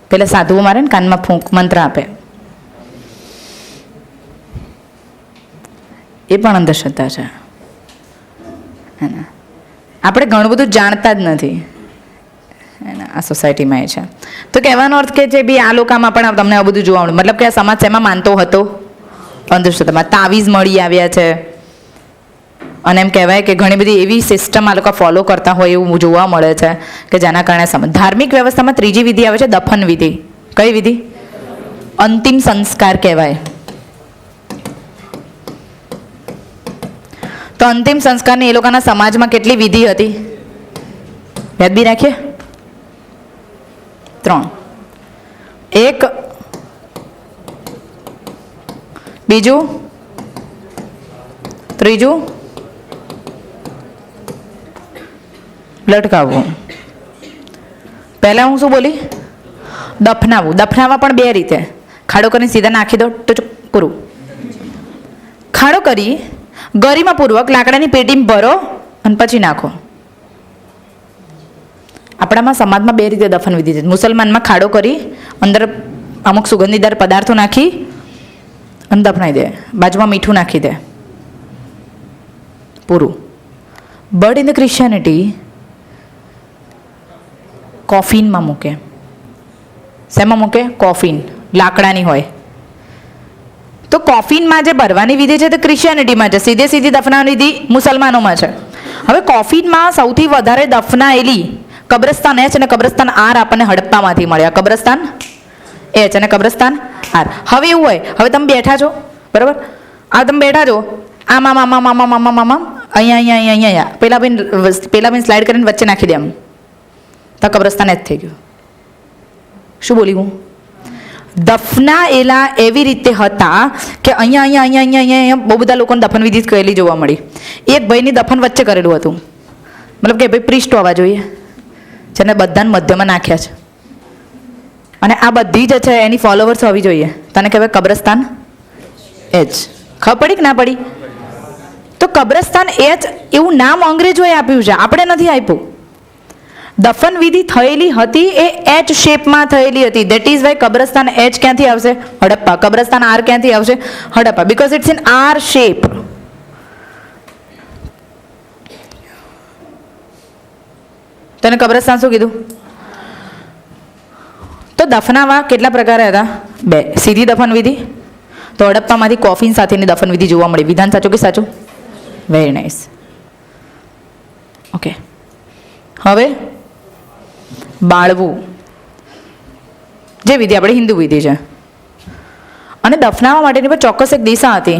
પેલા સાધુઓ મારે ને કાનમાં ફૂંક, મંત્ર આપે, એ પણ અંધશ્રદ્ધા છે. આપણે ઘણું બધું જાણતા જ નથી આ સોસાયટીમાં. એ છે તો કહેવાનો અર્થ કે જે બી આ લોકોમાં પણ તમને આ બધું જોવા મળ્યું. મતલબ કે આ સમાજ શેમાં માનતો હતો? અંધશ્રદ્ધામાં. તાવીઝ મળી આવ્યા છે અને એમ કહેવાય કે ઘણી બધી એવી સિસ્ટમ આ લોકો ફોલો કરતા હોય એવું જોવા મળે છે કે જેના કારણે ધાર્મિક વ્યવસ્થામાં 3જી વિધિ આવે છે, દફન વિધિ. કઈ વિધિ? અંતિમ સંસ્કાર કહેવાય. તો અંતિમ સંસ્કારની એ લોકોના સમાજમાં કેટલી વિધિ હતી? યાદ બી રાખીએ. 3. એક, બીજું, ત્રીજું લટકાવવું. પહેલા હું શું બોલી? દફનાવવું. દફનાવવા પણ 2 રીતે. ખાડો કરીને સીધા નાખી દો તો પૂરું. ખાડો કરી ગરિમાપૂર્વક લાકડાની પેટીમાં ભરો અને પછી નાખો. આપણામાં સમાજમાં 2 રીતે દફન વિધિ છે. મુસલમાનમાં ખાડો કરી અંદર અમુક સુગંધીદાર પદાર્થો નાખી અને દફનાઈ દે, બાજુમાં મીઠું નાખી દે, પૂરું. બટ ઇન ધ ક્રિશ્ચિયનિટી કોફીનમાં મૂકે. શેમાં મૂકે? કોફીન. લાકડાની હોય. તો કોફીનમાં જે ભરવાની વિધિ છે તે ક્રિશ્ચિયનિટીમાં છે, સીધી દફનાવવાની વિધિ મુસલમાનોમાં છે. હવે કોફીનમાં સૌથી વધારે દફનાયેલી કબ્રસ્તાન એચ અને કબ્રસ્તાન આર આપણને હડપ્પામાંથી મળ્યા. કબ્રસ્તાન એચ અને કબ્રસ્તાન આર. હવે એવું હોય, હવે તમે બેઠા છો, બરાબર? આ તમે બેઠા છો, આમ આમ આમ આમ આમ આમ આમ આમ અહીંયા અહીંયા અહીંયા અહીંયા પેલા બેન સ્લાઇડ કરીને વચ્ચે નાખી દે, આમ તો કબ્રસ્તાન જ થઈ ગયું. શું બોલી હું? દફનાયેલા એવી રીતે હતા કે અહીંયા અહીંયા અહીંયા અહીંયા અહીંયા બહુ બધા લોકોને દફન વિધિ કરેલી જોવા મળી. એક ભાઈની દફન વચ્ચે કરેલું હતું. મતલબ કે ભાઈ પ્રિસ્ટ હોવા જોઈએ, જેને બધાને મધ્યમાં નાખ્યા છે. અને આ બધી જ છે એની ફોલોવર્સ હોવી જોઈએ. તને કહેવાય કબ્રસ્તાન એચ. ખબર પડી કે ના પડી? તો કબ્રસ્તાન એચ એવું નામ અંગ્રેજોએ આપ્યું છે, આપણે નથી આપ્યું. દફન વિધિ થયેલી હતી એ એચ શેપમાં થયેલી હતી. ધેટ ઇઝ વાય કબ્રસ્તાન એચ ક્યાંથી આવશે? હડપ્પા. કબ્રસ્તાન આર ક્યાંથી આવશે? Harappa. Because it's in R shape. તને કબ્રસ્તાન શું કીધું? તો દફનાવા કેટલા પ્રકારે હતા? 2. સીધી દફન વિધિ. તો હડપ્પામાંથી કોફિન સાથેની દફન વિધિ જોવા મળી. વિધાન સાચું કે સાચું? Very nice. ઓકે, હવે બાળવું જે વિધિ આપણે હિન્દુ વિધિ છે, અને દફનાવવા માટેની પણ ચોક્કસ એક દિશા હતી.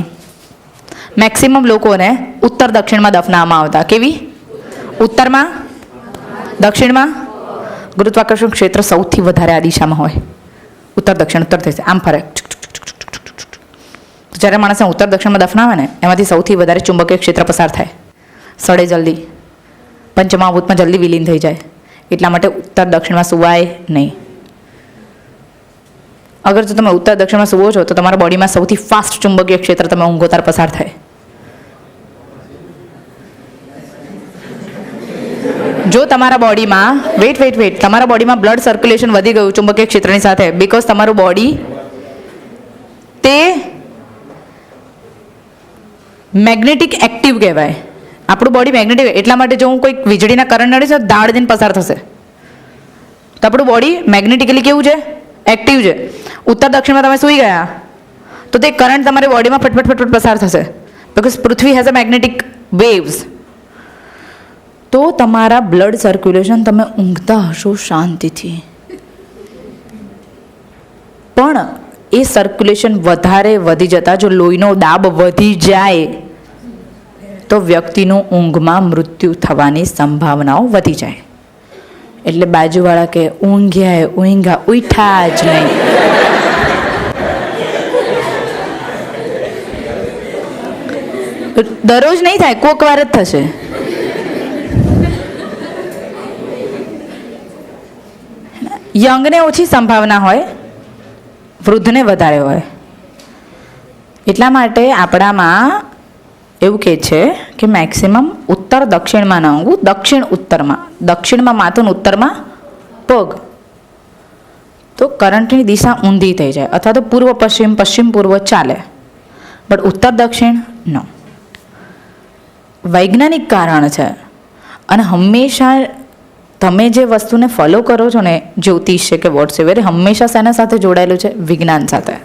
મેક્સિમમ લોકોને ઉત્તર દક્ષિણમાં દફનાવવામાં આવતા. કેવી? ઉત્તરમાં, દક્ષિણમાં. ગુરુત્વાકર્ષણ ક્ષેત્ર સૌથી વધારે આ દિશામાં હોય. ઉત્તર દક્ષિણ, ઉત્તર થશે આમ ફરે. જ્યારે માણસને ઉત્તર દક્ષિણમાં દફનાવે ને એમાંથી સૌથી વધારે ચુંબકીય ક્ષેત્ર પસાર થાય. સડે જલ્દી, પંચમહાભૂતમાં જલ્દી વિલીન થઈ જાય. એટલા માટે ઉત્તર દક્ષિણમાં સુવાય નહીં. અગર જો તમે ઉત્તર દક્ષિણમાં સુવો છો તો તમારા બોડીમાં સૌથી ફાસ્ટ ચુંબકીય ક્ષેત્ર તમે ઊંઘો તાર પસાર થાય. જો તમારા બોડીમાં વેઇટ તમારા બોડીમાં બ્લડ સર્ક્યુલેશન વધી ગયું ચુંબકીય ક્ષેત્રની સાથે, બીકોઝ તમારું બોડી તે મેગ્નેટિક એક્ટિવ કહેવાય. આપણું બોડી મેગ્નેટિક, એટલા માટે જો હું કોઈ વીજળીના કરંટ નડીશ તો દાડ દઈને પસાર થશે. તો આપણું બોડી મેગ્નેટિકલી કેવું છે? એક્ટિવ છે. ઉત્તર દક્ષિણમાં તમે સૂઈ ગયા તો તે કરંટ તમારી બોડીમાં ફટફટ પસાર થશે, because Prithvi has a magnetic waves. તો તમારા બ્લડ સર્ક્યુલેશન તમે ઊંઘતા હશો શાંતિથી, પણ એ સર્ક્યુલેશન વધારે વધી જતા જો લોહીનો દાબ વધી જાય તો વ્યક્તિનું ઊંઘમાં મૃત્યુ થવાની સંભાવનાઓ વધી જાય. એટલે બાજુવાળા કે ઊંઘ્યા ઊંઘા ઉઠા જ નહીં. દરરોજ નહીં થાય, કોક વાર જ થશે. યંગને ઓછી સંભાવના હોય, વૃદ્ધને વધારે હોય. એટલા માટે આપણામાં એવું કહે છે કે મેક્સિમમ ઉત્તર દક્ષિણમાં ન ઊંઘવું, દક્ષિણ ઉત્તરમાં. દક્ષિણમાં માથું, ઉત્તરમાં પગ. તો કરંટની દિશા ઊંધી થઈ જાય. અથવા તો પૂર્વ પશ્ચિમ, પશ્ચિમ પૂર્વ ચાલે, બટ ઉત્તર દક્ષિણ ન. વૈજ્ઞાનિક કારણ છે. અને હંમેશા તમે જે વસ્તુને ફોલો કરો છો ને, જ્યોતિષ છે કે વોટ્સએવર, હંમેશા શેના સાથે જોડાયેલું છે? વિજ્ઞાન સાથે.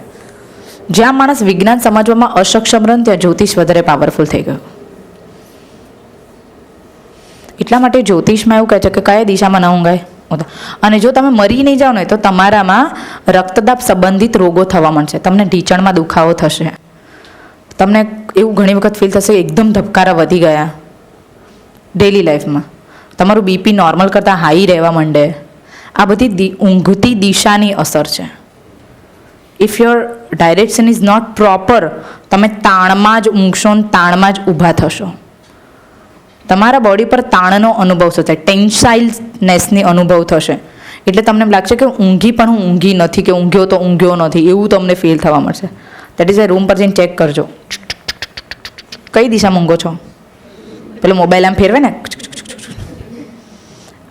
જ્યાં માણસ વિજ્ઞાન સમજવામાં અસક્ષમ રહે ત્યાં જ્યોતિષ વધારે પાવરફુલ થઈ ગયું. એટલા માટે જ્યોતિષમાં એવું કહે છે કે કયા દિશામાં ન ઊંઘાય. અને જો તમે મરી નહીં જાઓ ને તો તમારામાં રક્તદાબ સંબંધિત રોગો થવા માંડશે. તમને ઢીંચણમાં દુખાવો થશે. તમને એવું ઘણી વખત ફીલ થશે એકદમ ધબકારા વધી ગયા ડેલી લાઈફમાં. તમારું બીપી નોર્મલ કરતાં હાઈ રહેવા માંડે. આ બધી ઊંઘતી દિશાની અસર છે. If your direction is not proper, તમે તાણમાં જ ઊંઘશો ને તાણમાં જ ઊભા થશો. તમારા બોડી પર તાણનો અનુભવ થશે, ટેન્સાઇલનેસની અનુભવ થશે. એટલે તમને એમ લાગશે કે ઊંઘી પણ હું ઊંઘી નથી, કે ઊંઘ્યો તો ઊંઘ્યો નથી, એવું તમને ફીલ થવા મળશે. દેટ ઇઝ એ રૂમ પર જઈને ચેક કરજો કઈ દિશામાં ઊંઘો છો. પેલો મોબાઈલ આમ ફેરવે ને.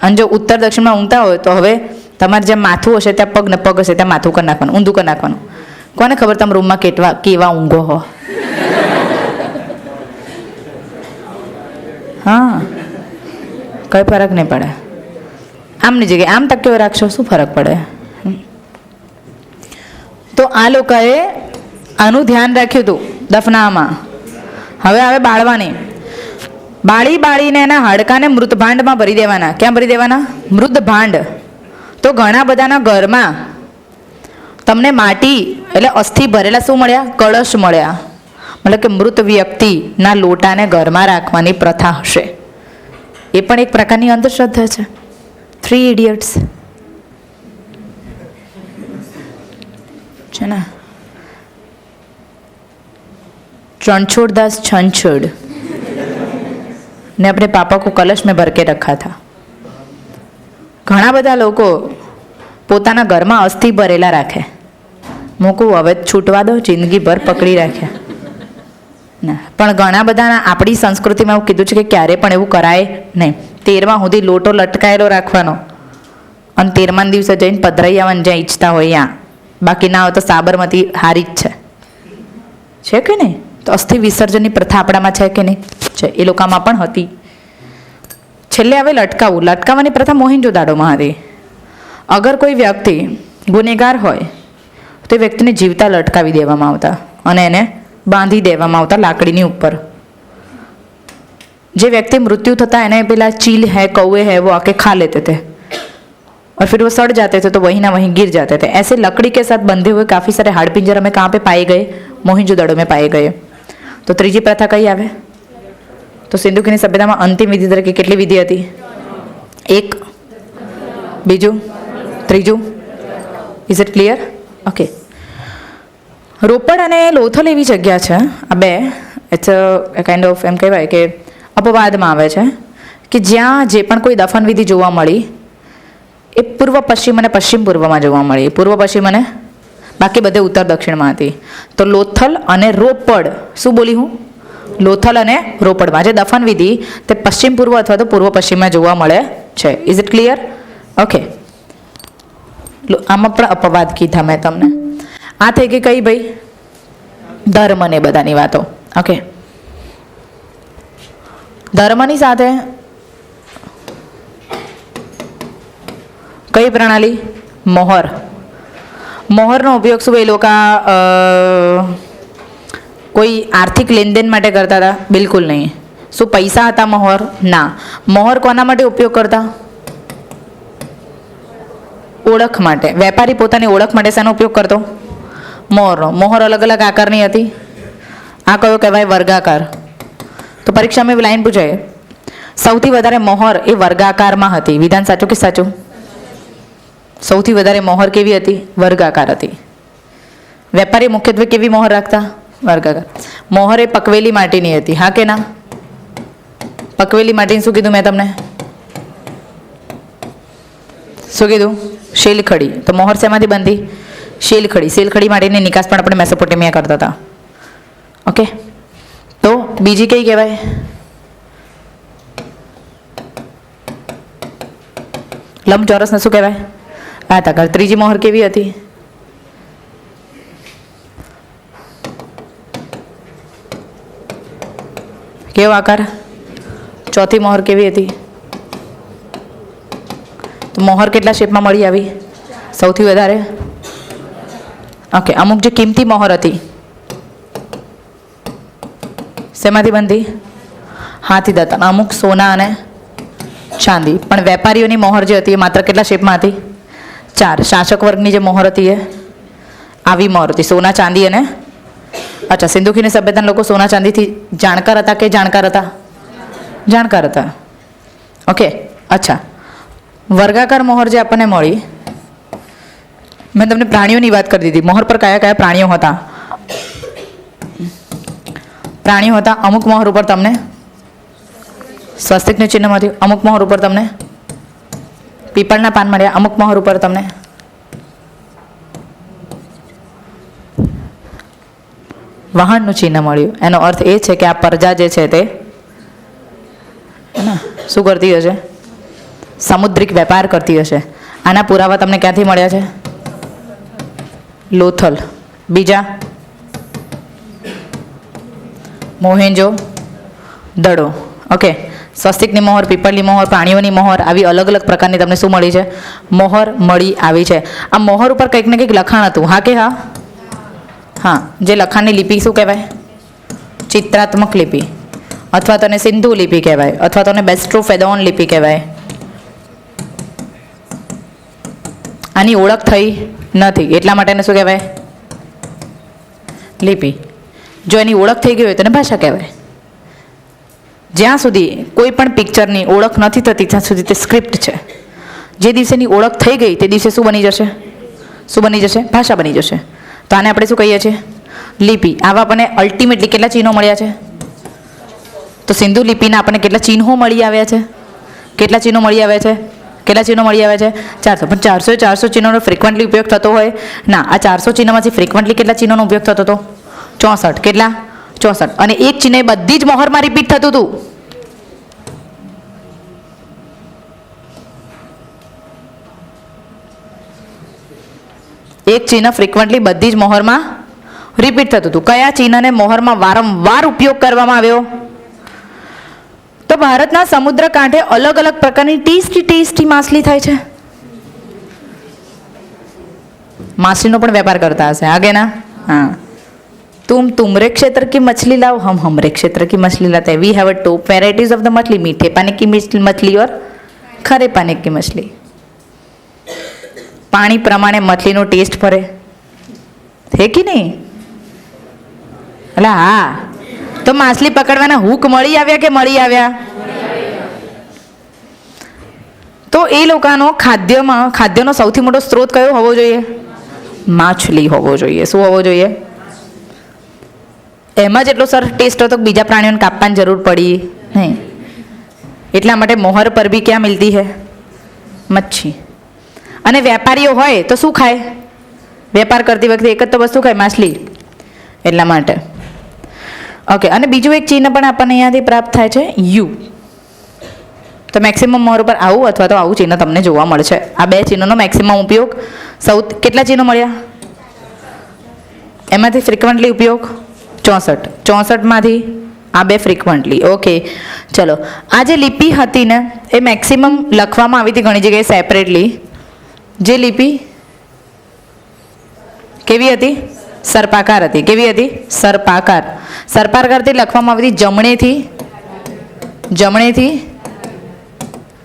અને જો ઉત્તર દક્ષિણમાં ઊંઘતા હોય તો હવે તમારે જેમ માથું હશે ત્યાં પગ ને પગ હશે ત્યાં માથું કરી નાખવાનું, ઊંધું કરી નાખવાનું. કોને ખબર તમે રૂમમાં કેવા ઊંઘો હો? હા, કઈ ફરક નહીં પડે. આમની જગ્યાએ આમ ટક્યો રાખશો, શું ફરક પડે? તો આ લોકોએ આનું ધ્યાન રાખ્યું હતું દફનામાં. હવે આવે બાળવાની. બાળીને એના હાડકાને મૃત ભાંડમાં ભરી દેવાના. ક્યાં ભરી દેવાના? મૃત ભાંડ. તો ઘણા બધાના ઘરમાં તમને માટી એટલે અસ્થિ ભરેલા શું મળ્યા? કળશ મળ્યા. મતલબ કે મૃત વ્યક્તિના લોટાને ઘરમાં રાખવાની પ્રથા હશે. એ પણ એક પ્રકારની અંધશ્રદ્ધા છે. 3 ઇડિયટ્સ છે ને. रणछोड़दास छंछोड़ ने अपने पापा को कलश में भर के रखा था. ઘણા બધા લોકો પોતાના ઘરમાં અસ્થિ ભરેલા રાખે. મૂકું હવે છૂટવા દો, જિંદગીભર પકડી રાખ્યા ના. પણ ઘણા બધાના આપણી સંસ્કૃતિમાં એવું કીધું છે કે ક્યારે પણ એવું કરાય નહીં. 13મા સુધી લોટો લટકાયેલો રાખવાનો અને 13મા દિવસે જઈને પધરાઈ આવવાનું જ્યાં ઈચ્છતા હોય ત્યાં. બાકી ના હોય તો સાબરમતી હારી જ છે કે નહીં? તો અસ્થિ વિસર્જનની પ્રથા આપણામાં છે કે નહીં? છે. એ લોકોમાં પણ હતી. છેલ્લે હવે લટકાવવું. લટકાવવાની પ્રથા મોહેંજો-દાડોમાં હતી. અગર કોઈ વ્યક્તિ ગુનેગાર હોય તો એ વ્યક્તિને જીવતા લટકાવી દેવામાં આવતા અને એને બાંધી દેવામાં આવતા લાકડીની ઉપર. જે व्यक्ति मृत्यु થતા એને પેલા चील है कौवे है वो आके खा लेते थे और फिर वो सड़ जाते थे तो वहीं ना वहीं गिर जाते थे. ऐसे लकड़ी के साथ बंधे हुए काफ़ी सारे हाड़ पिंजर हमें कहाँ पे पाए गए? मोहिंजोदड़ो में पाए गए. तो ત્રીજી પ્રથા કઈ આવે? તો સિંધુ ખીણની સભ્યતામાં અંતિમ વિધિ તરીકે કેટલી વિધિ હતી? એક, બીજું, ત્રીજું. Is it clear? ઓકે. રોપડ અને લોથલ એવી જગ્યા છે, આ બે ઇટ્સ અ કાઇન્ડ ઓફ એમ કહેવાય કે અપવાદમાં આવે છે કે જ્યાં જે પણ કોઈ દફન વિધિ જોવા મળી એ પૂર્વ પશ્ચિમ અને પશ્ચિમ પૂર્વમાં જોવા મળી. પૂર્વ પશ્ચિમ અને બાકી બધે ઉત્તર દક્ષિણમાં હતી. તો લોથલ અને રોપડ, શું બોલી હું? લોથલ અને રોપડમાં જે દફન વિધિ તે પશ્ચિમ પૂર્વ અથવા તો પૂર્વ પશ્ચિમમાં જોવા મળે છે. Is it clear? ઓકે. આમાં પણ અપવાદ કીધા મેં તમને. આ થઈ ગઈ કઈ ભાઈ? ધર્મ ને બધાની વાતો. ઓકે. ધર્મની સાથે કઈ પ્રણાલી? મોહર. મોહરનો ઉપયોગ શું? એ લોકો કોઈ આર્થિક લેનદેન માટે કરતા હતા? બિલકુલ નહીં. શું પૈસા હતા મોહર? ના. મોહર કોના માટે ઉપયોગ કરતા? ઓળખ માટે. વેપારી પોતાની ઓળખ માટે શેનો ઉપયોગ કરતો? મોહરનો. મોહર અલગ અલગ આકારની હતી. આ કયો કહેવાય? વર્ગાકાર. તો પરીક્ષામાં એવી લાઈન પૂછાય, સૌથી વધારે મોહર એ વર્ગાકારમાં હતી. વિધાન સાચું કે સાચું? સૌથી વધારે મોહર કેવી હતી? વર્ગાકાર હતી. વેપારી મુખ્યત્વે કેવી મોહર રાખતા? વર્ગાકાર. મોહર એ પકવેલી માટીની હતી. હા કે ના? પકવેલી માટીની શું કીધું મેં તમને? શું કીધું? શેલખડી. તો મોહર શેમાંથી બનતી? શેલખડી. શેલખડી માટીની નિકાસ પણ આપણે મેસોપોટેમિયા કરતા હતા. ઓકે. તો બીજી કઈ કહેવાય? લંબચોરસને શું કહેવાય? આયતાકાર. ત્રીજી મોહર કેવી હતી? કેવો આકાર? ચોથી મોહર કેવી હતી? તો મોહર કેટલા શેપમાં મળી આવી? સૌથી વધારે? ઓકે. અમુક જે કિંમતી મોહર હતી શેમાંથી બનતી? હાથી દાંતા. અમુક સોના અને ચાંદી. પણ વેપારીઓની મોહર જે હતી એ માત્ર કેટલા શેપમાં હતી? 4. શાસક વર્ગની જે મોહર હતી એ આવી મોહર હતી, સોના ચાંદી અને અચ્છા. સિંધુ ખીણની સભ્યતાના લોકો સોના ચાંદીથી જાણકાર હતા કે જાણકાર હતા? જાણકાર હતા. ઓકે. અચ્છા. વર્ગાકાર મોહર જે આપણને મળી, મેં તમને પ્રાણીઓની વાત કરી દીધી. મોહર પર કયા કયા પ્રાણીઓ હતા? પ્રાણીઓ હતા. અમુક મોહર ઉપર તમને સ્વસ્તિકનું ચિહ્ન મળ્યું, અમુક મોહર ઉપર તમને પીપળના પાન મળ્યા, અમુક મોહર ઉપર તમને વાહનનું ચિહ્ન મળ્યું. એનો અર્થ એ છે કે આ પ્રજા જે છે તે શું કરતી હશે? સામુદ્રિક વેપાર કરતી હશે. આના પુરાવા તમને ક્યાંથી મળ્યા છે? લોથલ. બીજા? મોહેંજો દડો. ઓકે. સ્વસ્તિકની મોહર, પીપળની મોહર, પ્રાણીઓની મોહર, આવી અલગ અલગ પ્રકારની તમને શું મળી છે? મોહર મળી આવી છે. આ મોહર ઉપર કંઈક ને કંઈક લખાણ હતું. હા કે હા? હા. જે લખાણની લિપિ શું કહેવાય? ચિત્રાત્મક લિપિ, અથવા તો સિંધુ લિપિ કહેવાય, અથવા તો બેસ્ટ્રોફેડોન લિપિ કહેવાય. આની ઓળખ થઈ નથી એટલા માટે એને શું કહેવાય? લિપિ. જો એની ઓળખ થઈ ગઈ હોય તો એને ભાષા કહેવાય. જ્યાં સુધી કોઈ પણ પિક્ચરની ઓળખ નથી થતી ત્યાં સુધી તે સ્ક્રિપ્ટ છે. જે દિવસેની ઓળખ થઈ ગઈ તે દિવસે શું બની જશે? શું બની જશે? ભાષા બની જશે. તો આને આપણે શું કહીએ છીએ? લિપિ. આવા આપણને અલ્ટિમેટલી કેટલા ચિહ્નો મળ્યા છે? તો સિંધુ લિપિના આપણને કેટલા ચિહ્નો મળી આવ્યા છે? કેટલા ચિહ્નો મળી આવ્યા છે? કેટલા ચિહ્નો મળી આવ્યા છે? 400. પણ 400 ચિહ્નોનો ફ્રિકવન્ટલી ઉપયોગ થતો હોય? ના. આ 400 ચિહ્નોમાંથી ફ્રિકવન્ટલી કેટલા ચિહ્નોનો ઉપયોગ થતો હતો? 64. કેટલા? 64. અને એક ચિહ્ન બધી જ મોહરમાં રિપીટ થતું હતું. એક ચિહ્ન ફ્રિકવન્ટલી બધી જ મોહરમાં રિપીટ થતું હતું. કયા ચિહ્નને મોહરમાં વારંવાર ઉપયોગ કરવામાં આવ્યો? તો ભારતના સમુદ્ર કાંઠે અલગ અલગ પ્રકારની ટેસ્ટી ટેસ્ટી માછલી થાય છે. माछली પણ વેપાર કરતા હશે आगे ना. हाँ, तुम तुम्हारे क्षेत्र की मछली लाओ, हम हमारे क्षेत्र की मछली लाते हैं. We have two varieties of the मछली, मीठे पानी की मछली और खारे पानी की मछली. पानी प्रमाणे मछली नो टेस्ट फरे है कि नहीं? अला हाँ, तो माछली पकड़वाना हुक मળી આવ્યા કે મળી આવ્યા? તો એ લોકોનો ખાદ્યનો સૌથી મોટો સ્ત્રોત કયો હોવો જોઈએ? માછલી હોવો જોઈએ. શું હોવો જોઈએ? એમાં જેટલો સર ટેસ્ટ હતો બીજા પ્રાણીઓને કાપવાની જરૂર પડી નહીં. એટલા માટે મોહર પર બી ક્યાં મિલતી હે? મચ્છી. અને વેપારીઓ હોય તો શું ખાય? વેપાર કરતી વખતે એક જ તો વસ્તુ ખાય, માછલી. એટલા માટે ઓકે. અને બીજું એક ચિહ્ન પણ આપણને અહીંયાથી પ્રાપ્ત થાય છે, યુ. તો મેક્સિમમ મોહર ઉપર આવું અથવા તો આવું ચિહ્ન તમને જોવા મળશે. આ બે ચિહ્નોનો મેક્સિમમ ઉપયોગ કેટલા ચિહ્નો મળ્યા? એમાંથી ફ્રિકવન્ટલી ઉપયોગ 64. 64માંથી આ બે ફ્રિકવન્ટલી. ઓકે, ચલો. આ જે લિપિ હતી ને એ મેક્સિમમ લખવામાં આવી હતી ઘણી જગ્યાએ સેપરેટલી. જે લિપિ કેવી હતી? સર્પાકાર હતી. કેવી હતી? સર્પાકાર. સર્પાકારથી લખવામાં આવી હતી જમણેથી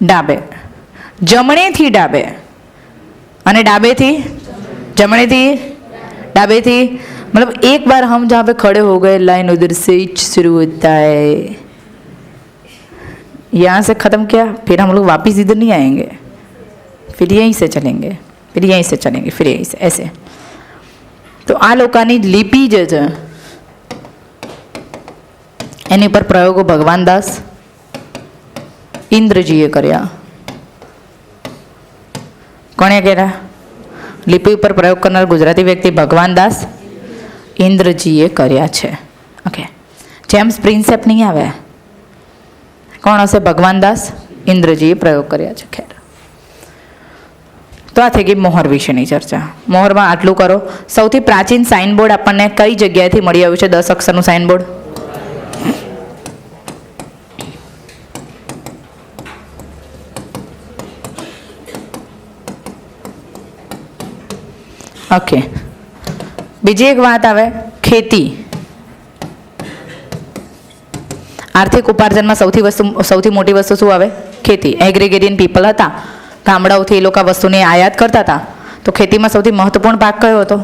ડાબે, જમણેથી ડાબે અને ડાબેથી જમણેથી ડાबेથી. मतलब एक बार हम जहाँ पे खड़े हो गए लाइन उधर से शुरू होता है, यहाँ से ख़त्म किया फिर हम लोग वापस इधर नहीं आएंगे, फिर यहीं से चलेंगे, फिर यहीं से चलेंगे, फिर यहीं से ऐसे. तो आ लोकानी लिपि जे છે એની પર પ્રયોગો ભગવાન દાસ ઇન્દ્રજીએ કર્યા. કોણે કર્યા? લિપિ ઉપર પ્રયોગ કરનાર ગુજરાતી વ્યક્તિ ભગવાન દાસ ઇન્દ્રજીએ કર્યા છે. ઓકે, જેમ્સ પ્રિન્સેપ નહીં આવે. કોણ હશે? ભગવાન દાસ ઇન્દ્રજીએ પ્રયોગ કર્યા છે. ખેર, તો આ થઈ ગઈ મોહર વિશેની ચર્ચા. મોહરમાં આટલું કરો. સૌથી પ્રાચીન સાઇનબોર્ડ આપણને કઈ જગ્યાએથી મળી આવ્યું છે? 10 અક્ષરનું સાઇનબોર્ડ. ઓકે, બીજી એક વાત આવે, ખેતી. આર્થિક ઉપાર્જનમાં સૌથી મોટી વસ્તુ શું આવે? ખેતી. એગ્રીગેરિયન પીપલ હતા, ગામડાઓથી એ લોકો વસ્તુની આયાત કરતા હતા. તો ખેતીમાં સૌથી મહત્વપૂર્ણ પાક કયો હતો?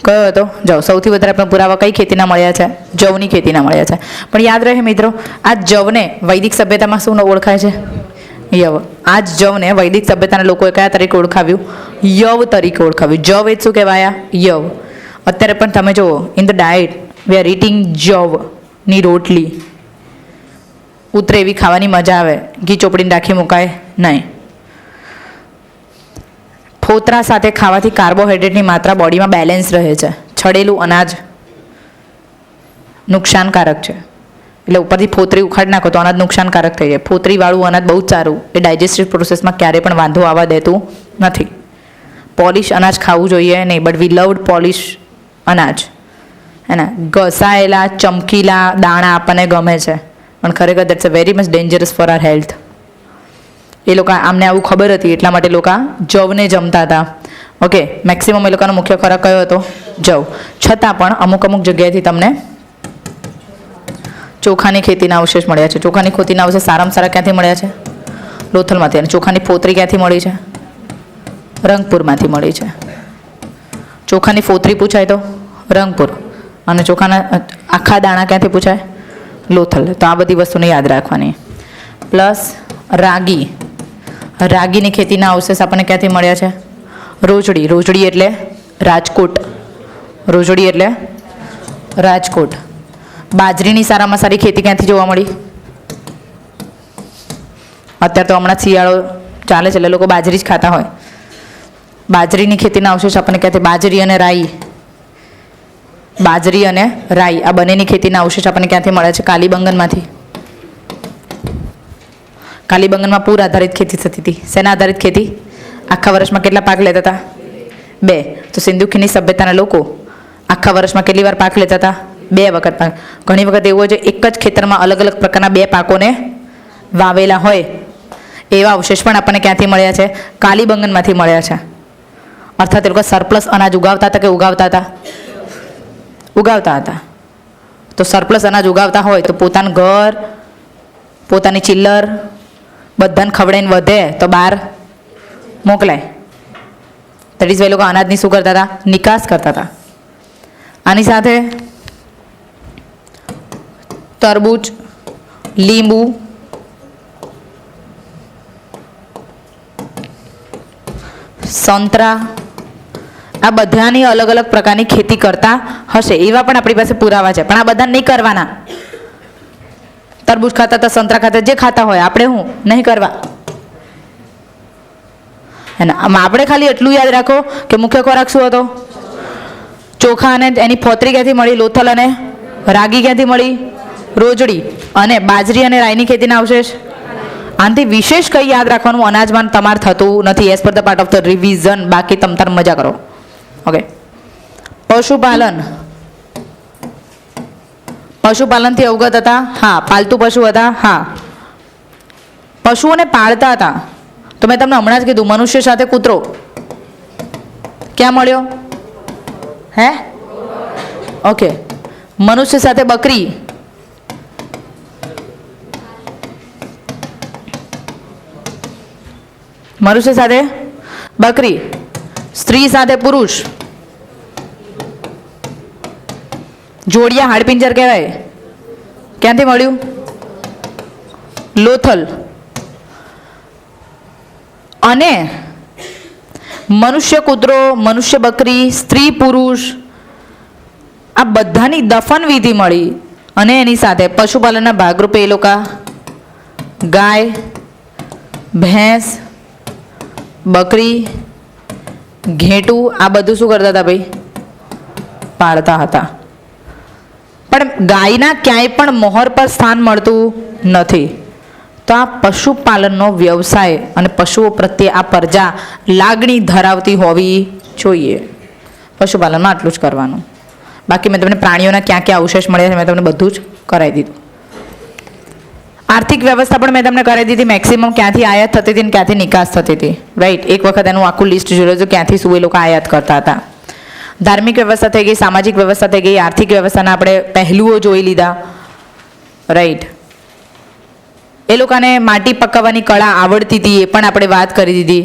કયો હતો? જવ. સૌથી વધારે આપણે પુરાવા કઈ ખેતીના મળ્યા છે? જવની ખેતીના મળ્યા છે. પણ યાદ રહે મિત્રો, આ જવને વૈદિક સભ્યતામાં શું ઓળખાય છે? યવ. આ જ જવને વૈદિક સભ્યતાના લોકોએ કયા તરીકે ઓળખાવ્યું? યવ તરીકે ઓળખાવ્યું. જવ એ શું કહેવાયા? યવ. અત્યારે પણ તમે જુઓ, in the diet we are eating જવની રોટલી. ઉતરે એવી ખાવાની મજા આવે, ઘી ચોપડીને રાખી મુકાય નહીં. ફોતરા સાથે ખાવાથી કાર્બોહાઈડ્રેટની માત્રા બોડીમાં બેલેન્સ રહે છે. છડેલું અનાજ નુકસાનકારક છે, એટલે ઉપરથી ફોતરી ઉખાડી નાખો તો અનાજ નુકસાનકારક થઈ જાય. ફોતરીવાળું અનાજ બહુ જ સારું, એ ડાયજેસ્ટિવ પ્રોસેસમાં ક્યારેય પણ વાંધો આવવા દેતું નથી. પોલિશ અનાજ ખાવું જોઈએ નહીં, બટ વી લવડ પોલિશ અનાજ. હે ને? ઘસાયેલા ચમકીલા દાણા આપણને ગમે છે, પણ ખરેખર that's a very much dangerous for our health. એ લોકો આમને આવું ખબર હતી એટલા માટે લોકો જવને જમતા હતા. ઓકે, મેક્સિમમ એ લોકોનો મુખ્ય ખોરાક કયો હતો? જવ. છતાં પણ અમુક જગ્યાએથી તમને ચોખાની ખેતીના અવશેષ મળ્યા છે. ચોખાની ખેતીના અવશેષ સારામાં સારા ક્યાંથી મળ્યા છે? લોથલમાંથી. અને ચોખાની ફોતરી ક્યાંથી મળી છે? રંગપુરમાંથી મળી છે. ચોખાની ફોતરી પૂછાય તો રંગપુર, અને ચોખાના આખા દાણા ક્યાંથી પૂછાય? લોથલ. તો આ બધી વસ્તુને યાદ રાખવાની. પ્લસ રાગી. રાગીની ખેતીના અવશેષ આપણને ક્યાંથી મળ્યા છે? રોજડી. રોજડી એટલે રાજકોટ. રોજડી એટલે રાજકોટ. બાજરીની સારામાં સારી ખેતી ક્યાંથી જોવા મળી? અત્યારે તો હમણાં શિયાળો ચાલે છે એટલે લોકો બાજરી જ ખાતા હોય. બાજરીની ખેતીના અવશેષ આપણને ક્યાંથી? બાજરી અને રાઈ. બાજરી અને રાઈ આ બંનેની ખેતીના અવશેષ આપણને ક્યાંથી મળે છે? કાલીબંગનમાંથી. કાલીબંગનમાં પૂર આધારિત ખેતી થતી હતી. શેના આધારિત ખેતી? આખા વર્ષમાં કેટલા પાક લેતા હતા? 2. તો સિંધુ ખીણની સભ્યતાના લોકો આખા વર્ષમાં કેટલી વાર પાક લેતા હતા? 2 વખત પાક. ઘણી વખત એવું હોય છે એક જ ખેતરમાં અલગ અલગ પ્રકારના 2 પાકોને વાવેલા હોય. એવા અવશેષ પણ આપણને ક્યાંથી મળ્યા છે? કાલીબંગનમાંથી મળ્યા છે. અર્થાત એ લોકો સરપ્લસ અનાજ ઉગાવતા હતા કે ઉગાવતા હતા? ઉગાવતા હતા. તો સરપ્લસ અનાજ ઉગાવતા હોય તો પોતાનું ઘર, પોતાની ચિલ્લર બધાને ખવડાવીને વધે તો બહાર મોકલાય. દેટ ઇઝ એ લોકો અનાજની શું કરતા હતા? નિકાસ કરતા હતા. આની સાથે તરબૂચ, લીંબુ, સંતરા આ બધાની અલગ અલગ પ્રકારની ખેતી કરતા હશે એવા પણ આપણી પાસે પુરાવા છે. પણ આ બધા નહીં કરવાના. તરબૂચ ખાતા હતા, સંતરા ખાતા, જે ખાતા હોય આપણે હું નહીં કરવા. આપણે ખાલી એટલું યાદ રાખો કે મુખ્ય ખોરાક શું હતો? ચોખા અને એની ફોતરી ક્યાંથી મળી? લોથલ અને રાગી ક્યાંથી મળી? રોજડી. અને બાજરી અને રાઈની ખેતીના અવશેષ. આનાથી વિશેષ કંઈ યાદ રાખવાનું અનાજમાં તમારે થતું નથી. As per the part of the revision. બાકી તમે તાર મજા કરો. ઓકે. પશુપાલન. પશુપાલનથી અવગત હતા? હા. પાલતુ પશુ હતા? હા. પશુઓને પાળતા હતા. તો મેં તમને હમણાં જ કીધું મનુષ્ય સાથે કૂતરો ક્યાં મળ્યો? હે? ઓકે. મનુષ્ય સાથે બકરી, મનુષ્ય સાથે બકરી, સ્ત્રી સાથે પુરુષ, જોડિયા હાડપિંજર કહેવાય. ક્યાંથી મળ્યું? લોથલ. અને મનુષ્ય કૂતરો, મનુષ્ય બકરી, સ્ત્રી પુરુષ આ બધાની દફન વિધિ મળી. અને એની સાથે પશુપાલનના ભાગરૂપે એ લોકો ગાય, ભેંસ, બકરી, ઘેટું આ બધું શું કરતા હતા ભાઈ? પાળતા હતા. પણ ગાયના ક્યાંય પણ મોહર પર સ્થાન મળતું નથી. તો આ પશુપાલનનો વ્યવસાય અને પશુઓ પ્રત્યે આ પ્રજા લાગણી ધરાવતી હોવી જોઈએ. પશુપાલનમાં આટલું જ કરવાનું. બાકી મેં તમને પ્રાણીઓના ક્યાં ક્યાં અવશેષ મળ્યા છે મેં તમને બધું જ કરાવી દીધું. આર્થિક વ્યવસ્થા પણ મેં તમને કરાવી દીધી. મેક્સિમમ ક્યાંથી આયાત થતી હતી અને ક્યાંથી નિકાસ થતી હતી. રાઈટ. એક વખત એનું આખું લિસ્ટ જોયું હતું ક્યાંથી શું એ લોકો આયાત કરતા હતા. ધાર્મિક વ્યવસ્થા થઈ ગઈ, સામાજિક વ્યવસ્થા થઈ ગઈ, આર્થિક વ્યવસ્થાના આપણે પહેલુઓ જોઈ લીધા. રાઈટ. એ લોકોને માટી પકાવવાની કળા આવડતી હતી એ પણ આપણે વાત કરી દીધી.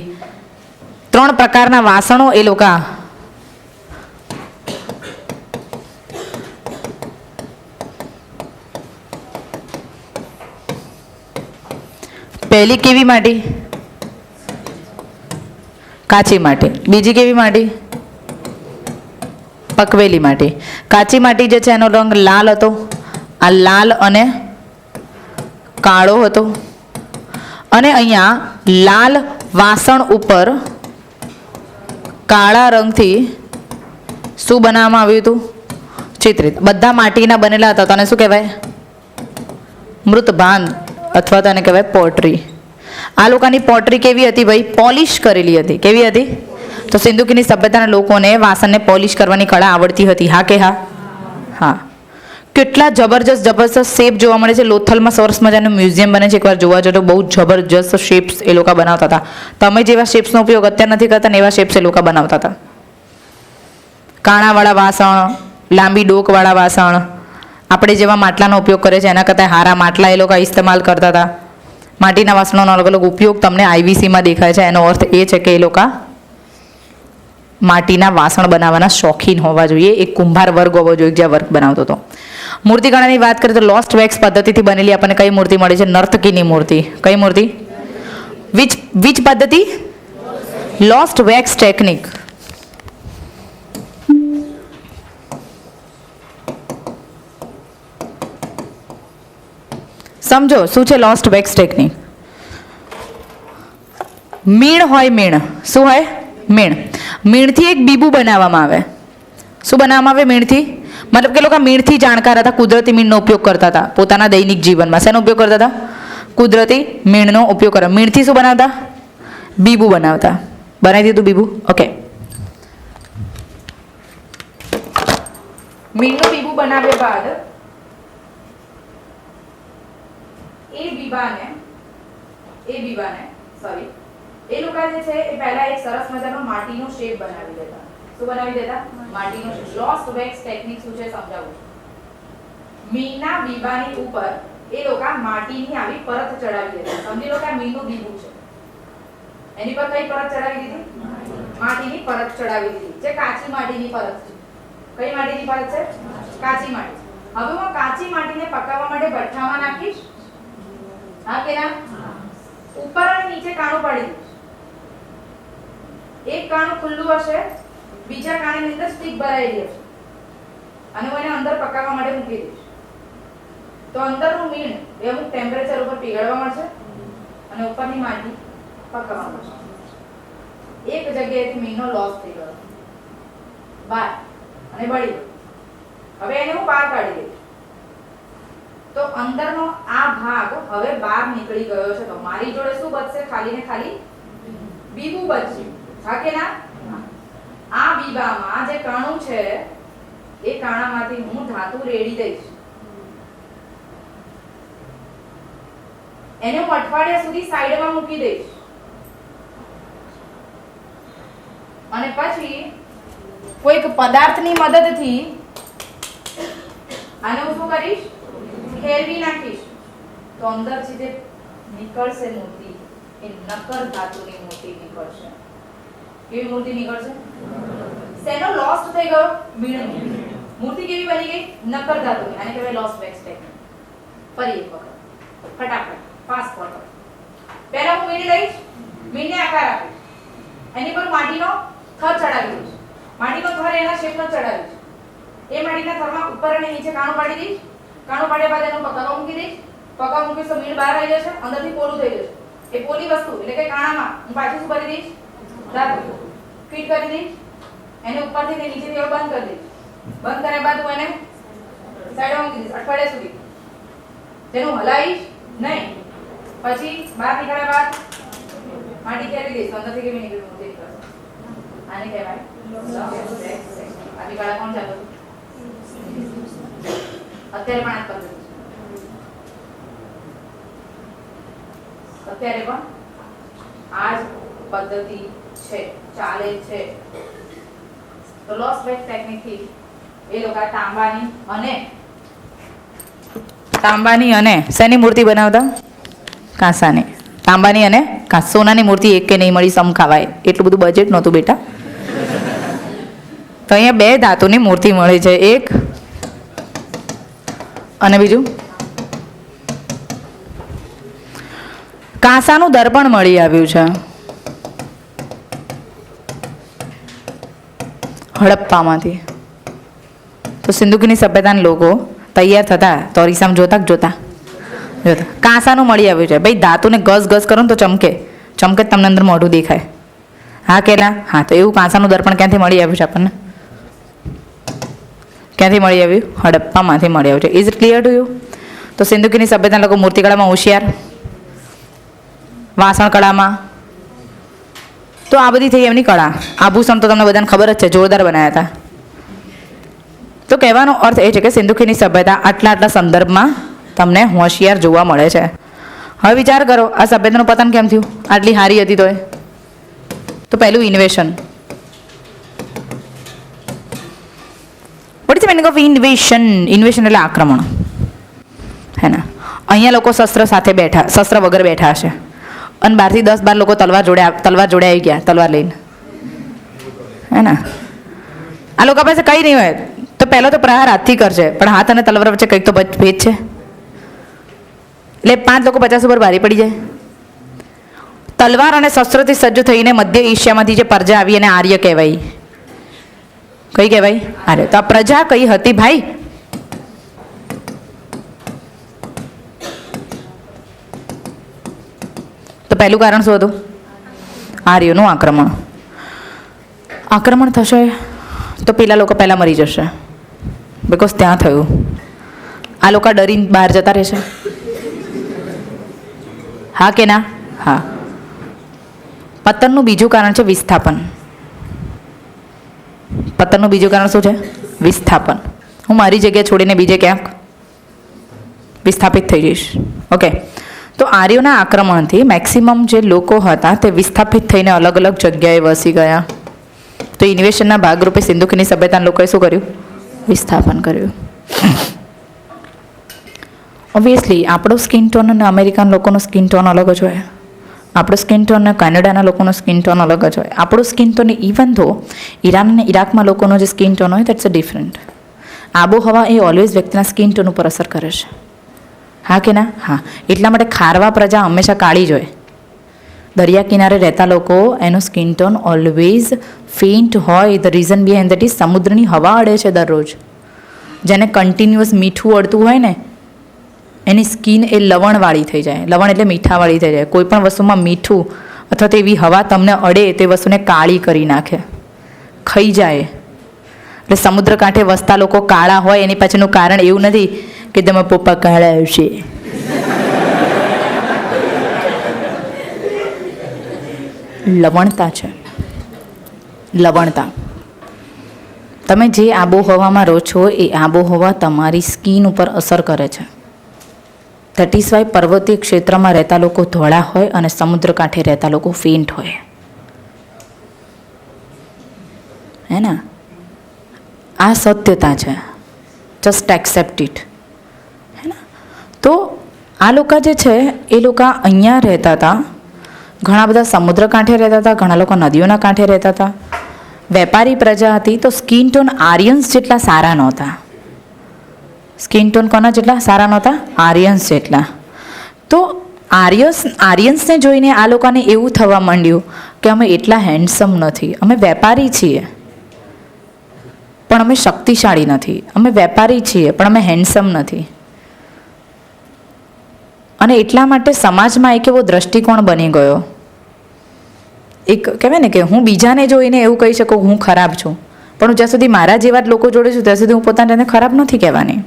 3 પ્રકારના વાસણો એ લોકો પહેલી કેવી માટી? કાચી માટી. બીજી કેવી માટી? પકવેલી માટી. કાચી માટી જે છે એનો રંગ લાલ હતો. આ લાલ અને કાળો હતો. અને અહીંયા લાલ વાસણ ઉપર કાળા રંગથી શું બનાવવામાં આવ્યું હતું? ચિત્રિત. બધા માટીના બનેલા હતા. તને શું કહેવાય? મૃતભાંડ અથવા તો એને કહેવાય પોટ્રી. આ લોકોની પોટ્રી કેવી હતી ભાઈ? પોલિશ કરેલી હતી. કેવી હતી? તો સિંધુ ખીણની સભ્યતાના લોકોને વાસણને પોલિશ કરવાની કળા આવડતી હતી. હા કે હા? હા. કેટલા જબરજસ્ત શેપ જોવા મળે છે. લોથલમાં સરસ મજાનું મ્યુઝિયમ બને છે. એકવાર જોવા જતો. બહુ જબરજસ્ત શેપ્સ એ લોકો બનાવતા હતા. તમે જેવા શેપ્સનો ઉપયોગ અત્યારે નથી કરતા ને એવા શેપ્સ એ લોકો બનાવતા હતા. કાણાવાળા વાસણ, લાંબી ડોકવાળા વાસણ, આપણે જેવા માટલાનો ઉપયોગ કરે છે એના કરતાં હારા માટલા એ લોકો ઇસ્તેમાલ કરતા હતા. માટીના વાસણોનો અલગ અલગ ઉપયોગ તમને આઈવીસીમાં દેખાય છે. એનો અર્થ એ છે કે એ લોકો માટીના વાસણ બનાવવાના શોખીન હોવા જોઈએ. એક કુંભાર વર્ગ હોવો જોઈએ જે વર્ગ બનાવતો હતો. મૂર્તિકળાની વાત કરીએ તો લોસ્ટ વેક્સ પદ્ધતિથી બનેલી આપણને કઈ મૂર્તિ મળી છે? નર્તકીની મૂર્તિ. કઈ મૂર્તિ? વિચ પદ્ધતિ? Lost wax technique. સમજો શું છે લોસ્ટ વેક્સ ટેકનિક? મીણ હોય, મીણ. શું હોય? મીણ. મીણથી એક બીબું બનાવવામાં આવે. શું બનાવવામાં આવે મીણથી? મતલબ કે લોકો મીણથી જાણકાર હતા. કુદરતી મીણનો ઉપયોગ કરતા હતા પોતાના દૈનિક જીવનમાં. શેનો ઉપયોગ કરતા હતા? કુદરતી મીણનો ઉપયોગ કરો. મીણથી શું બનાવતા? બીબું બનાવતા. બનાવી દીધું બીબું? ઓકે. મીણનું બીબું બનાવ્યા બાદ એ લોકો જે છે એ પહેલા એક સરસ મજાનો માટીનો શેપ બનાવી દેતા. શું બનાવી દેતા? માટીનો શેપ. લોસ્ટ વેક્સ ટેકનિક શું છે સમજાવું છું. મીણના બીબાની ઉપર એ લોકો માટીની આવી પરત ચડાવી દેતા. સમજી લો કે આ મીણનું બીબું છે, એની પર કઈ પરત ચડાવી દીધી? માટીની પરત ચડાવી દીધી, જે કાચી માટીની પરત છે. કઈ માટીની પરત છે? કાચી માટી. હવે હું કાચી માટીને પકાવવા માટે ભઠ્ઠામાં નાખીશ. હા કે ના? ઉપર અને નીચે કાણું પાડી દઈશ. એક કાણું ખુલ્લું હશે, બીજા કાણાની અંદર સ્ટીક ભરાયેલી હશે, અને હું એને અંદર પકાવવા માટે મૂકી દઈશ. તો અંદરનું મીણ એ અમુક ટેમ્પરેચર ઉપર પીગળવા મળશે અને ઉપરની માટી પકાવવા મળશે. એક જગ્યાએથી મીણનો લોસ થઈ ગયો, બહાર અને બળી ગયો. હવે એને હું બહાર કાઢી દઈશ. તો અંદરનો આ ભાગ હવે બહાર નીકળી ગયો છે. તો મારી જોડે શું બચશે? ખાલી ને ખાલી બીબું બચશે. હા કે ના? આ બીબામાં જે કણું છે એ કાણામાંથી હું ધાતુ રેડી દઈશ. એને હું અઠવાડિયા સુધી સાઈડમાં મૂકી દઈશ. અને પછી કોઈક પદાર્થની મદદથી આને હું શું કરીશ? ફેરવી નાખીશ. તો અંદરથી જે નીકળશે મૂર્તિ એ નક્કર ધાતુની મૂર્તિ નીકળશે. કેવી મૂર્તિ નીકળશે? શેનો લોસ્ટ થઈ ગયો? મીણની. મૂર્તિ કેવી બની ગઈ? નક્કર ધાતુની. આને કહેવાય લોસ્ટ વેક્સ ટેકનિક. ફરી એક વખત ફટાફટ ફાસ્ટ ફોરવર્ડ. પહેલા હું મીણ લઈશ, મીણને આકાર આપીશ, એની પર માટીનો થર ચડાવી દઈશ. માટીનો થર એના શેપનો ચડાવીશ. એ માટીના થરમાં ઉપર અને નીચે કાણું પાડી દઈશ. કાણું પાડ્યા બાદ એનો પકાવા મૂકી દઈશ. પકાવા મૂકીશ તો મીણ બહાર આવી જશે, અંદરથી પોલું થઈ જશે. એ પોલી વસ્તુ એટલે કે કાણામાં હું પાછું શું કરી દઈશ? ધાતુ ફિટ કરી દઈશ. એને ઉપરથી ને નીચેથી હવે બંધ કરી દઈશ. બંધ કર્યા બાદ હું એને સાઈડમાં મૂકી દઈશ અઠવાડિયા સુધી. તેનું હલાવીશ નહીં. પછી બહાર નીકળ્યા બાદ માટી ફેરવી દઈશ. અંદરથી કેવી નીકળી મૂર્તિ નીકળશે. આને કહેવાય આની કાળા કોણ ચાલુ? અત્યારે પણ આ પદ્ધતિ છે. અત્યારે પણ આ જ પદ્ધતિ છે, ચાલે છે. તો લોસ્ટ વેક્સ ટેકનિક થી એ લોકો તાંબાની અને શેની મૂર્તિ બનાવતા? કાંસાની. તાંબાની અને સોનાની મૂર્તિ એક કે નહીં મળી સમ ખાવાય એટલું બધું બજેટ નહોતું બેટા. તો અહીંયા બે ધાતુની મૂર્તિ મળી છે, એક અને બીજું કાંસાનું દર્પણ મળી આવ્યું છે હડપ્પામાંથી. તો સિંધુકીની સભ્યતાના લોકો તૈયાર થતા તો અરીસામાં જોતા જોતા કાંસાનું મળી આવ્યું છે. ભાઈ ધાતુને ઘસ ઘસ કરો ને તો ચમકે ચમકે તમને અંદર મોઢું દેખાય. હા કે ના? હા. તો એવું કાંસાનું દર્પણ ક્યાંથી મળી આવ્યું છે આપણને? ક્યાંથી મળી આવ્યું? હડપ્પામાંથી મળી આવ્યું છે. Is it clear to you? તો સિંધુકીની સભ્યતાના લોકો મૂર્તિકળામાં હોશિયાર, વાસણ કળામાં. તો આ બધી થઈ એમની કળા. આભૂષણ તો તમને બધાને ખબર જ છે, જોરદાર બનાવ્યા હતા. તો કહેવાનો અર્થ એ છે કે સિંધુકીની સભ્યતા આટલા આટલા સંદર્ભમાં તમને હોશિયાર જોવા મળે છે. હવે વિચાર કરો આ સભ્યતાનું પતન કેમ થયું? આટલી સારી હતી તોય. તો પહેલું invasion. What is the meaning of invasion? Invasion એટલે આક્રમણ, હે ને? અહીંયા લોકો શસ્ત્ર સાથે બેઠા, શસ્ત્ર વગર બેઠા હશે, અને 12 થી 10 લોકો તલવાર જોડે આવી ગયા, તલવાર લઈને, હે ને? આ લોકો પાસે કંઈ નહીં હોય તો પહેલો તો પ્રહાર હાથથી કરશે, પણ હાથ અને તલવાર વચ્ચે કંઈક તો ભેદ છે. એટલે 5 લોકો 50 ઉપર ભારી પડી જાય. તલવાર અને શસ્ત્રથી સજ્જ થઈને મધ્ય એશિયામાંથી જે પ્રજા આવી એને આર્ય કહેવાય. કઈ કહેવાય? આર્ય. તો આ પ્રજા કઈ હતી ભાઈ? તો પહેલું કારણ શું હતું? આર્યોનું આક્રમણ. આક્રમણ થશે તો પેલા લોકો પહેલાં મરી જશે, બિકોઝ ત્યાં થયું. આ લોકો ડરીને બહાર જતા રહેશે. હા કે ના? હા. પતનનું બીજું કારણ છે વિસ્થાપન. પતનનું બીજું કારણ શું છે? વિસ્થાપન. હું મારી જગ્યાએ છોડીને બીજે ક્યાંક વિસ્થાપિત થઈ જઈશ. ઓકે. તો આર્યોના આક્રમણથી મેક્સિમમ જે લોકો હતા તે વિસ્થાપિત થઈને અલગ અલગ જગ્યાએ વસી ગયા. તો ઇન્વેશનના ભાગરૂપે સિંધુ ખીણની સભ્યતાના લોકોએ શું કર્યું? વિસ્થાપન કર્યું. ઓબ્વિયસલી આપણો સ્કિન ટોન અને અમેરિકન લોકોનો સ્કિન ટોન અલગ જ હોય. આપણો સ્કિન ટોન અને કેનેડાના લોકોનો સ્કિન ટોન અલગ જ હોય. આપણું સ્કિન ટોન ઇવન ધો ઈરાન અને ઇરાકમાં લોકોનો જે સ્કિન ટોન હોય દેટ્સ અ ડિફરન્ટ. આબોહવા એ ઓલવેઝ વ્યક્તિના સ્કિન ટોન ઉપર અસર કરે છે. હા કે ના? હા. એટલા માટે ખારવા પ્રજા હંમેશા કાળી જ હોય. દરિયા કિનારે રહેતા લોકો એનો સ્કિન ટોન ઓલવેઝ ફેન્ટ હોય. The reason behind that is સમુદ્રની હવા અડે છે દરરોજ. જેને કન્ટિન્યુઅસ મીઠું અડતું હોય ને એની સ્કિન એ લવણવાળી થઈ જાય. લવણ એટલે મીઠાવાળી થઈ જાય. કોઈ પણ વસ્તુમાં મીઠું અથવા તો એવી હવા તમને અડે તે વસ્તુને કાળી કરી નાખે, ખાઈ જાય. એટલે સમુદ્ર કાંઠે વસતા લોકો કાળા હોય એની પાછળનું કારણ એવું નથી કે તમે પપ્પા કાળા આવશે. લવણતા છે. લવણતા. તમે જે આબોહવામાં રહો છો એ આબોહવા તમારી સ્કિન ઉપર અસર કરે છે. દેટ ઇઝ વાય પર્વતીય ક્ષેત્રમાં રહેતા લોકો ધોળા હોય અને સમુદ્ર કાંઠે રહેતા લોકો ફેન્ટ હોય. હે ને? આ સત્યતા છે. Just accept it. હે ને? તો આ લોકો જે છે એ લોકો અહીંયા રહેતા હતા. ઘણા બધા સમુદ્ર કાંઠે રહેતા હતા, ઘણા લોકો નદીઓના કાંઠે રહેતા હતા. વેપારી પ્રજા હતી. તો સ્કિન ટોન આર્યન્સ જેટલા સારા નહોતા. સ્કિન ટોન કોના જેટલા સારા નહોતા? આર્યન્સ જેટલા. તો આર્યન્સને જોઈને આ લોકોને એવું થવા માંડ્યું કે અમે એટલા હેન્ડસમ નથી. અમે વેપારી છીએ પણ અમે શક્તિશાળી નથી. અમે વેપારી છીએ પણ અમે હેન્ડસમ નથી. અને એટલા માટે સમાજમાં એક એવો દ્રષ્ટિકોણ બની ગયો. એક કહેવાય ને કે હું બીજાને જોઈને એવું કહી શકું હું ખરાબ છું, પણ જ્યાં સુધી મારા જેવા જ લોકો જોડે છું ત્યાં સુધી હું પોતાને ખરાબ નથી કહેવાની.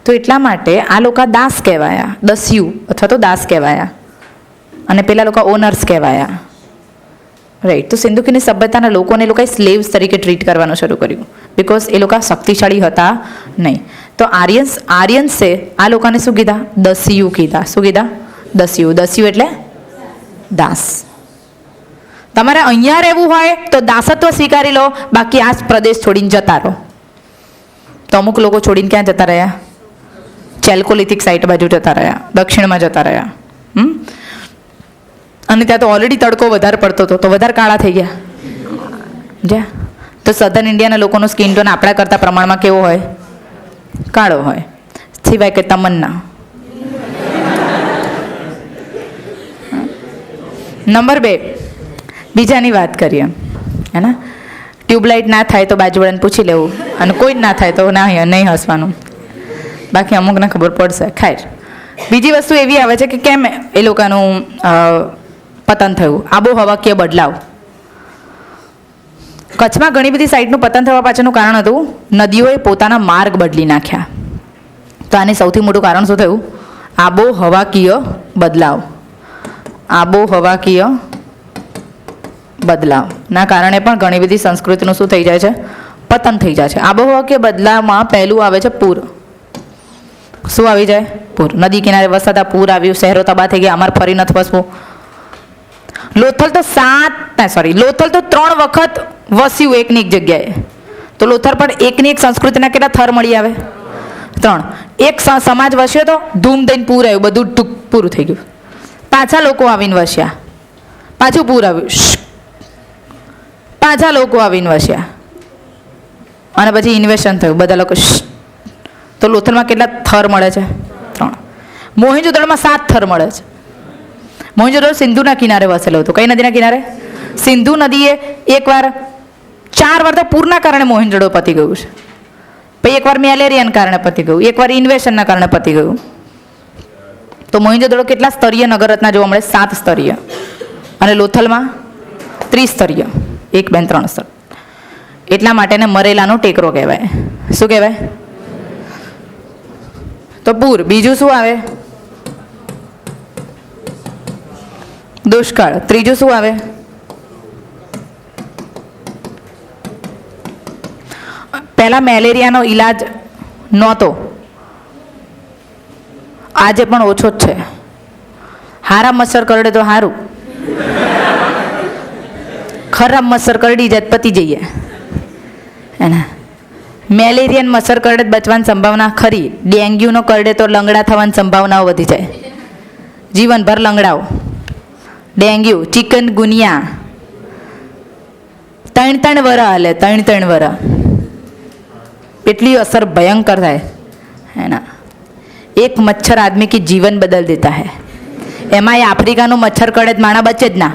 તો એટલા માટે આ લોકો દાસ કહેવાયા, દસ્યુ અથવા તો દાસ કહેવાયા, અને પેલા લોકો ઓનર્સ કહેવાયા. રાઈટ. તો સિંધુ ખીણની સભ્યતાના લોકોને લોકોએ સ્લેવ્સ તરીકે ટ્રીટ કરવાનું શરૂ કર્યું બિકોઝ એ લોકો શક્તિશાળી હતા નહીં. તો આર્યન્સે આ લોકોને શું કીધા? દસ્યુ કીધા. શું કીધા? દસ્યુ. દસ્યુ એટલે દાસ. તમારે અહીંયા રહેવું હોય તો દાસત્વ સ્વીકારી લો, બાકી આ જ પ્રદેશ છોડીને જતા રહો. તો અમુક લોકો છોડીને ક્યાં જતા રહ્યા? ચેલ્કોલિથિક સાઇટ બાજુ જતા રહ્યા, દક્ષિણમાં જતા રહ્યા. અને ત્યાં તો ઓલરેડી તડકો વધારે પડતો હતો તો વધારે કાળા થઈ ગયા. જ્યાં તો સધર્ન ઇન્ડિયાના લોકોનો સ્કિન ટોન આપણા કરતા પ્રમાણમાં કેવો હોય? કાળો હોય. સિવાય કે તમન્ના. નંબર 2, બીજાની વાત કરીએ. હે ને? ટ્યુબલાઇટ ના થાય તો બાજુવાળાને પૂછી લેવું, અને કોઈ જ ના થાય તો નહીં હસવાનું, બાકી અમુકને ખબર પડશે. ખૈર, બીજી વસ્તુ એવી આવે છે કે કેમ એ લોકોનું પતન થયું. આબોહવા કે બદલાવ. કચ્છમાં ઘણી બધી સાઇટનું પતન થવા પાછળનું કારણ હતું નદીઓએ પોતાના માર્ગ બદલી નાખ્યા. તો આની સૌથી મોટું કારણ શું થયું? આબોહવાકીય બદલાવ. આબોહવાકીય બદલાવના કારણે પણ ઘણી બધી સંસ્કૃતિનું શું થઈ જાય છે? પતન થઈ જાય છે. આબોહવાકીય બદલાવમાં પહેલું આવે છે પૂર. શું આવી જાય? પૂર. નદી કિનારે વસતા પૂર આવ્યું, શહેરો તબાહ થઈ ગયા, અમારે ફરી નથી વસવું. લોથલ તો 3 વખત વસ્યું એકની એક જગ્યાએ. તો લોથલ પણ એકની એક સંસ્કૃતિના કેટલા થર મળી આવે? 3. એક સમાજ વસ્યો તો ધૂમ દઈને પૂર આવ્યું, બધું પૂરું થઈ ગયું. પાછા લોકો આવીને વસ્યા, પાછું પૂર આવ્યું, પાછા લોકો આવીને વસ્યા, અને પછી ઇન્વેસ્શન થયું, બધા લોકો. તો લોથલમાં કેટલા થર મળે છે? 3. મોહેંજો-દડોમાં 7 થર મળે છે. મોહેંજો-દડો સિંધુના કિનારે વસેલો હતો. કઈ નદીના કિનારે? સિંધુ નદીએ 4 વાર તો પૂરના કારણે મોહેંજો-દડો પતી ગયું છે. પછી એકવાર મેલેરિયાના કારણે પતી ગયું, એકવાર ઇન્વેશનના કારણે પતી ગયું. તો મોહેંજો-દડો કેટલા સ્તરીય નગરરચના જોવા મળે? 7 સ્તરીય. અને લોથલમાં 3 સ્તરીય. 1, 2, 3 સ્તર. એટલા માટે એને મરેલાનો ટેકરો કહેવાય. શું કહેવાય? તો પૂર. બીજું શું આવે? દુષ્કાળ. ત્રીજું શું આવે? પહેલા મેલેરિયાનો ઈલાજ નહોતો, આજે પણ ઓછો જ છે. હારા મચ્છર કરડે તો સારું, ખરાબ મચ્છર કરડી જાય પતી જઈએ એના. મેલેરિયન મચ્છર કરડે બચવાની સંભાવના ખરી, ડેન્ગ્યુનો કરડે તો લંગડા થવાની સંભાવનાઓ વધી જાય, જીવનભર લંગડાઓ. ડેન્ગ્યુ, ચિકન ગુનિયા 3 વરસ હાલે, 3 વરસ. એટલી અસર ભયંકર થાય है ना. एक मच्छर आदमी की जीवन बदल देता है. એમાં એ આફ્રિકાનું મચ્છર કરડે માણા બચે જ ના.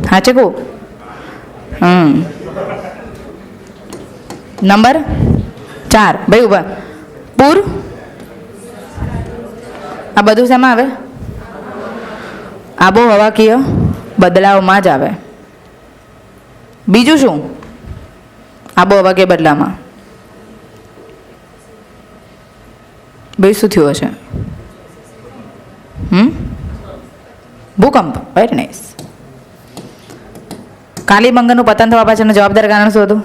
હા છે કહું. નંબર 4 ભાઈ ઉભા. પૂર, આ બધું શેમાં આવે? આબોહવાકીય બદલાવમાં જ આવે. બીજું શું આબોહવાકીય બદલાવમાં? ભાઈ શું થયું હશે? ભૂકંપ. Very nice. કાલીબંગનનું પતન થવા પાછળનું જવાબદાર કારણ શું હતું?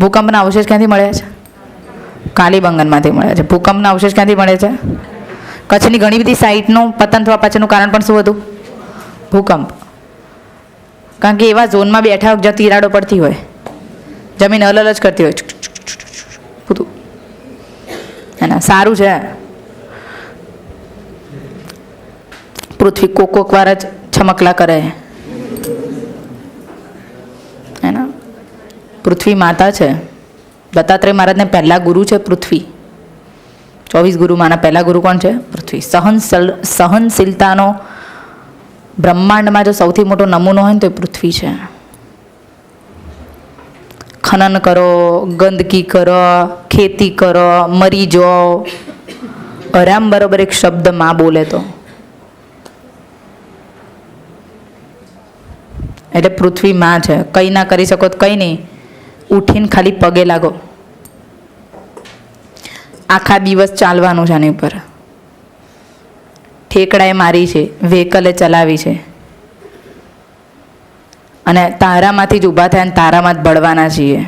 ભૂકંપના અવશેષ ક્યાંથી મળ્યા છે? કાલીબંગનમાંથી મળ્યા છે. ભૂકંપના અવશેષ ક્યાંથી મળે છે? કચ્છની ઘણી બધી સાઇટનું પતન થવા પાછળનું કારણ પણ શું હતું? ભૂકંપ. કારણ કે એવા ઝોનમાં બેઠા જ્યાં તિરાડો પડતી હોય, જમીન અલલ જ કરતી હોય બધું. એના સારું છે. પૃથ્વી કોક વાર જ છમકલા કરે એના. પૃથ્વી માતા છે. દત્તાત્રેય મહારાજને પહેલા ગુરુ છે પૃથ્વી. 24 ગુરુમાંના પહેલા ગુરુ કોણ છે? પૃથ્વી. સહનશીલતાનો બ્રહ્માંડમાં જો સૌથી મોટો નમૂનો હોય ને તો એ પૃથ્વી છે. ખનન કરો, ગંદકી કરો, ખેતી કરો, મરી જાઓ, આરામ બરોબર એક શબ્દ માં બોલે તો. એટલે પૃથ્વી માં છે. કંઈ ના કરી શકો તો કંઈ નહીં, ઉઠીને ખાલી પગે લાગો. આખા દિવસ ચાલવાનું છે આની ઉપર. ઠેકડાએ મારી છે, વ્હીકલે ચલાવી છે, અને તારામાંથી જ ઊભા થયા અને તારામાં જ બળવાના છીએ.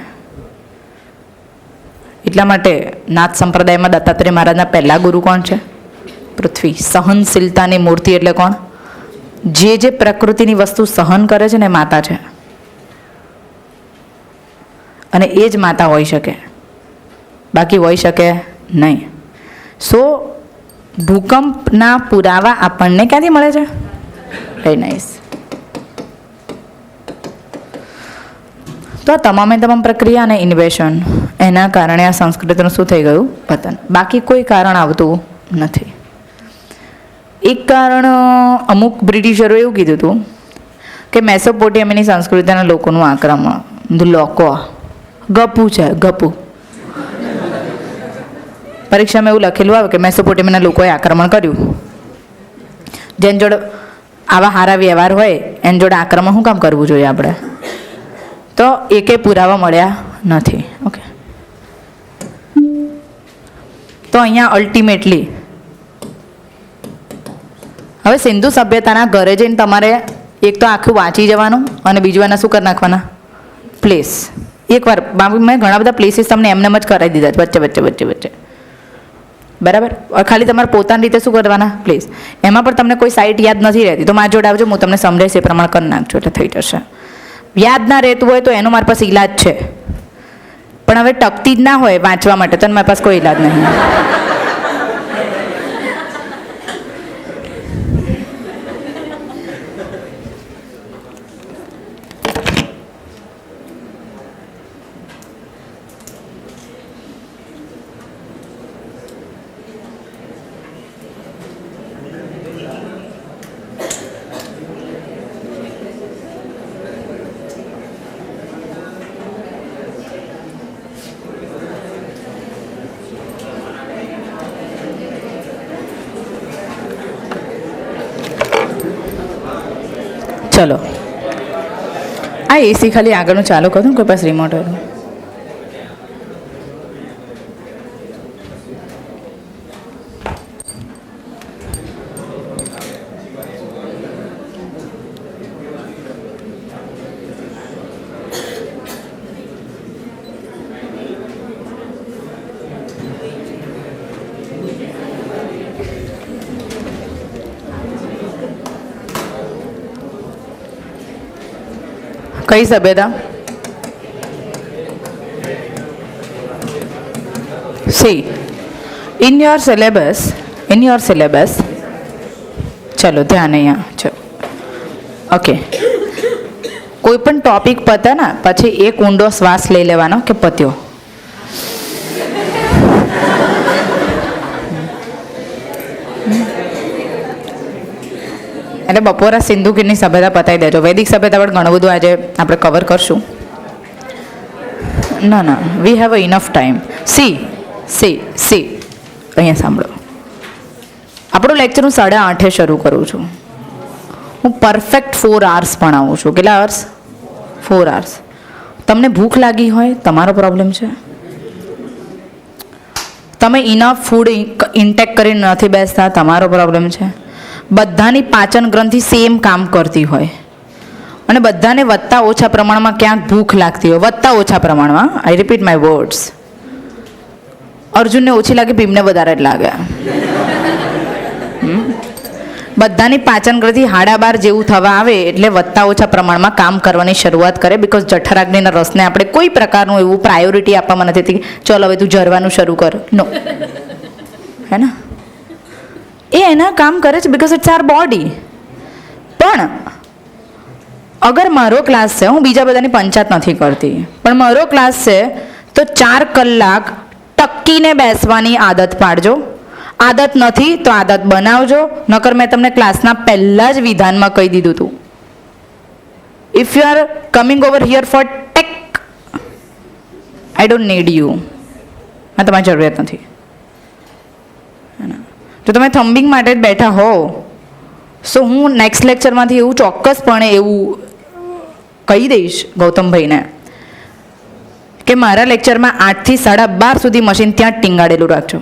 એટલા માટે નાથ સંપ્રદાયમાં દત્તાત્રેય મહારાજના પહેલા ગુરુ કોણ છે? પૃથ્વી. સહનશીલતાની મૂર્તિ એટલે કોણ? જે પ્રકૃતિની વસ્તુ સહન કરે છે ને એ માતા છે, અને એ જ માતા હોઈ શકે, બાકી હોઈ શકે નહીં. સો ભૂકંપના પુરાવા આપણને ક્યાંથી મળે છે? Very nice. તો આ તમામે તમામ પ્રક્રિયા અને ઇન્વેશન એના કારણે આ સંસ્કૃતિનું શું થઈ ગયું? પતન. બાકી કોઈ કારણ આવતું નથી. એક કારણ અમુક બ્રિટિશરોએ એવું કીધું હતું કે મેસોપોટેમિયાની સંસ્કૃતિના લોકોનું આક્રમણ. લોકો ગપુ છે, ગપુ. પરીક્ષામાં એવું લખેલું આવે કે મેસોપોટેમિયાના લોકોએ આક્રમણ કર્યું. જેની જોડે આવા સારા વ્યવહાર હોય એની જોડે આક્રમણ શું કામ કરવું જોઈએ આપણે? તો એકે પુરાવા મળ્યા નથી. ઓકે. તો અહીંયા અલ્ટિમેટલી હવે સિંધુ સભ્યતાના ઘરે જઈને તમારે એક તો આખું વાંચી જવાનું, અને બીજું એના શું કરી નાખવાના? પ્લેસ. એકવાર મેં ઘણા બધા પ્લેસીસ તમને એમને જ કરાવી દીધા છે વચ્ચે વચ્ચે વચ્ચે વચ્ચે. બરાબર. ખાલી તમારે પોતાની રીતે શું કરવાના? પ્લેસ. એમાં પણ તમને કોઈ સાઇટ યાદ નથી રહેતી તો મારી જોડે આવજો, હું તમને સમજાવીશ, એ પ્રમાણે કરી નાખજો એટલે થઈ જશે. યાદ ના રહેતું હોય તો એનો મારી પાસે ઈલાજ છે, પણ હવે ટકતી જ ના હોય વાંચવા માટે તો મારી પાસે કોઈ ઈલાજ નહીં. ચલો, આ એસી ખાલી આગળનું ચાલુ કરું કે બસ રિમોટ હોય? કઈ સભ્યતા? સી ઇન યોર સિલેબસ ચલો ધ્યાન અહીંયા ચલો ઓકે, કોઈ પણ ટોપિક પતે ને પછી એક ઊંડો શ્વાસ લઈ લેવાનો કે પત્યો. એટલે બપોરા સિંધુ કીરની સભ્યતા પતાવી દેજો. વૈદિક સભ્યતા પણ ઘણું બધું આજે આપણે કવર કરશું. ના we have enough time. C અહીંયા સાંભળો, આપણું લેક્ચર હું 8:30 શરૂ કરું છું. હું પરફેક્ટ 4 hours ભણાવું છું. કેટલા અવર્સ? 4 hours. તમને ભૂખ લાગી હોય તમારો પ્રોબ્લેમ છે, તમે ઇનફ ફૂડ ઇન્ટેક કરીને નથી બેસતા તમારો પ્રોબ્લેમ છે. બધાની પાચન ગ્રંથિ સેમ કામ કરતી હોય અને બધાને વધતા ઓછા પ્રમાણમાં ક્યાંક ભૂખ લાગતી હોય, વધતા ઓછા પ્રમાણમાં. આઈ રિપીટ માય વર્ડ્સ. અર્જુનને ઓછી લાગે, ભીમને વધારે જ લાગે. બધાની પાચન ગ્રંથિ 12:30 જેવું થવા આવે એટલે વધતા ઓછા પ્રમાણમાં કામ કરવાની શરૂઆત કરે. બીકોઝ જઠરાગ્નિના રસને આપણે કોઈ પ્રકારનું એવું પ્રાયોરિટી આપવામાં નથી કે ચલો હવે તું જરવાનું શરૂ કર. નો, હે ને, એ એના કામ કરે છે બીકોઝ ઇટ્સ આર બોડી. પણ અગર મારો ક્લાસ છે, હું બીજા બધાની પંચાયત નથી કરતી, પણ મારો ક્લાસ છે તો 4 કલાક ટકીને બેસવાની આદત પાડજો. આદત નથી તો આદત બનાવજો. નકર મેં તમને ક્લાસના પહેલાં જ વિધાનમાં કહી દીધું હતું, if you are coming over here for tech, I don't need you. આ તમારી જરૂરિયાત નથી. જો તમે થમ્બિંગ માટે જ બેઠા હો, સો હું નેક્સ્ટ લેક્ચરમાંથી એવું ચોક્કસપણે એવું કહી દઈશ ગૌતમભાઈને કે મારા લેક્ચરમાં 8 થી 12:30 સુધી મશીન ત્યાં જ ટીંગાડેલું રાખજો.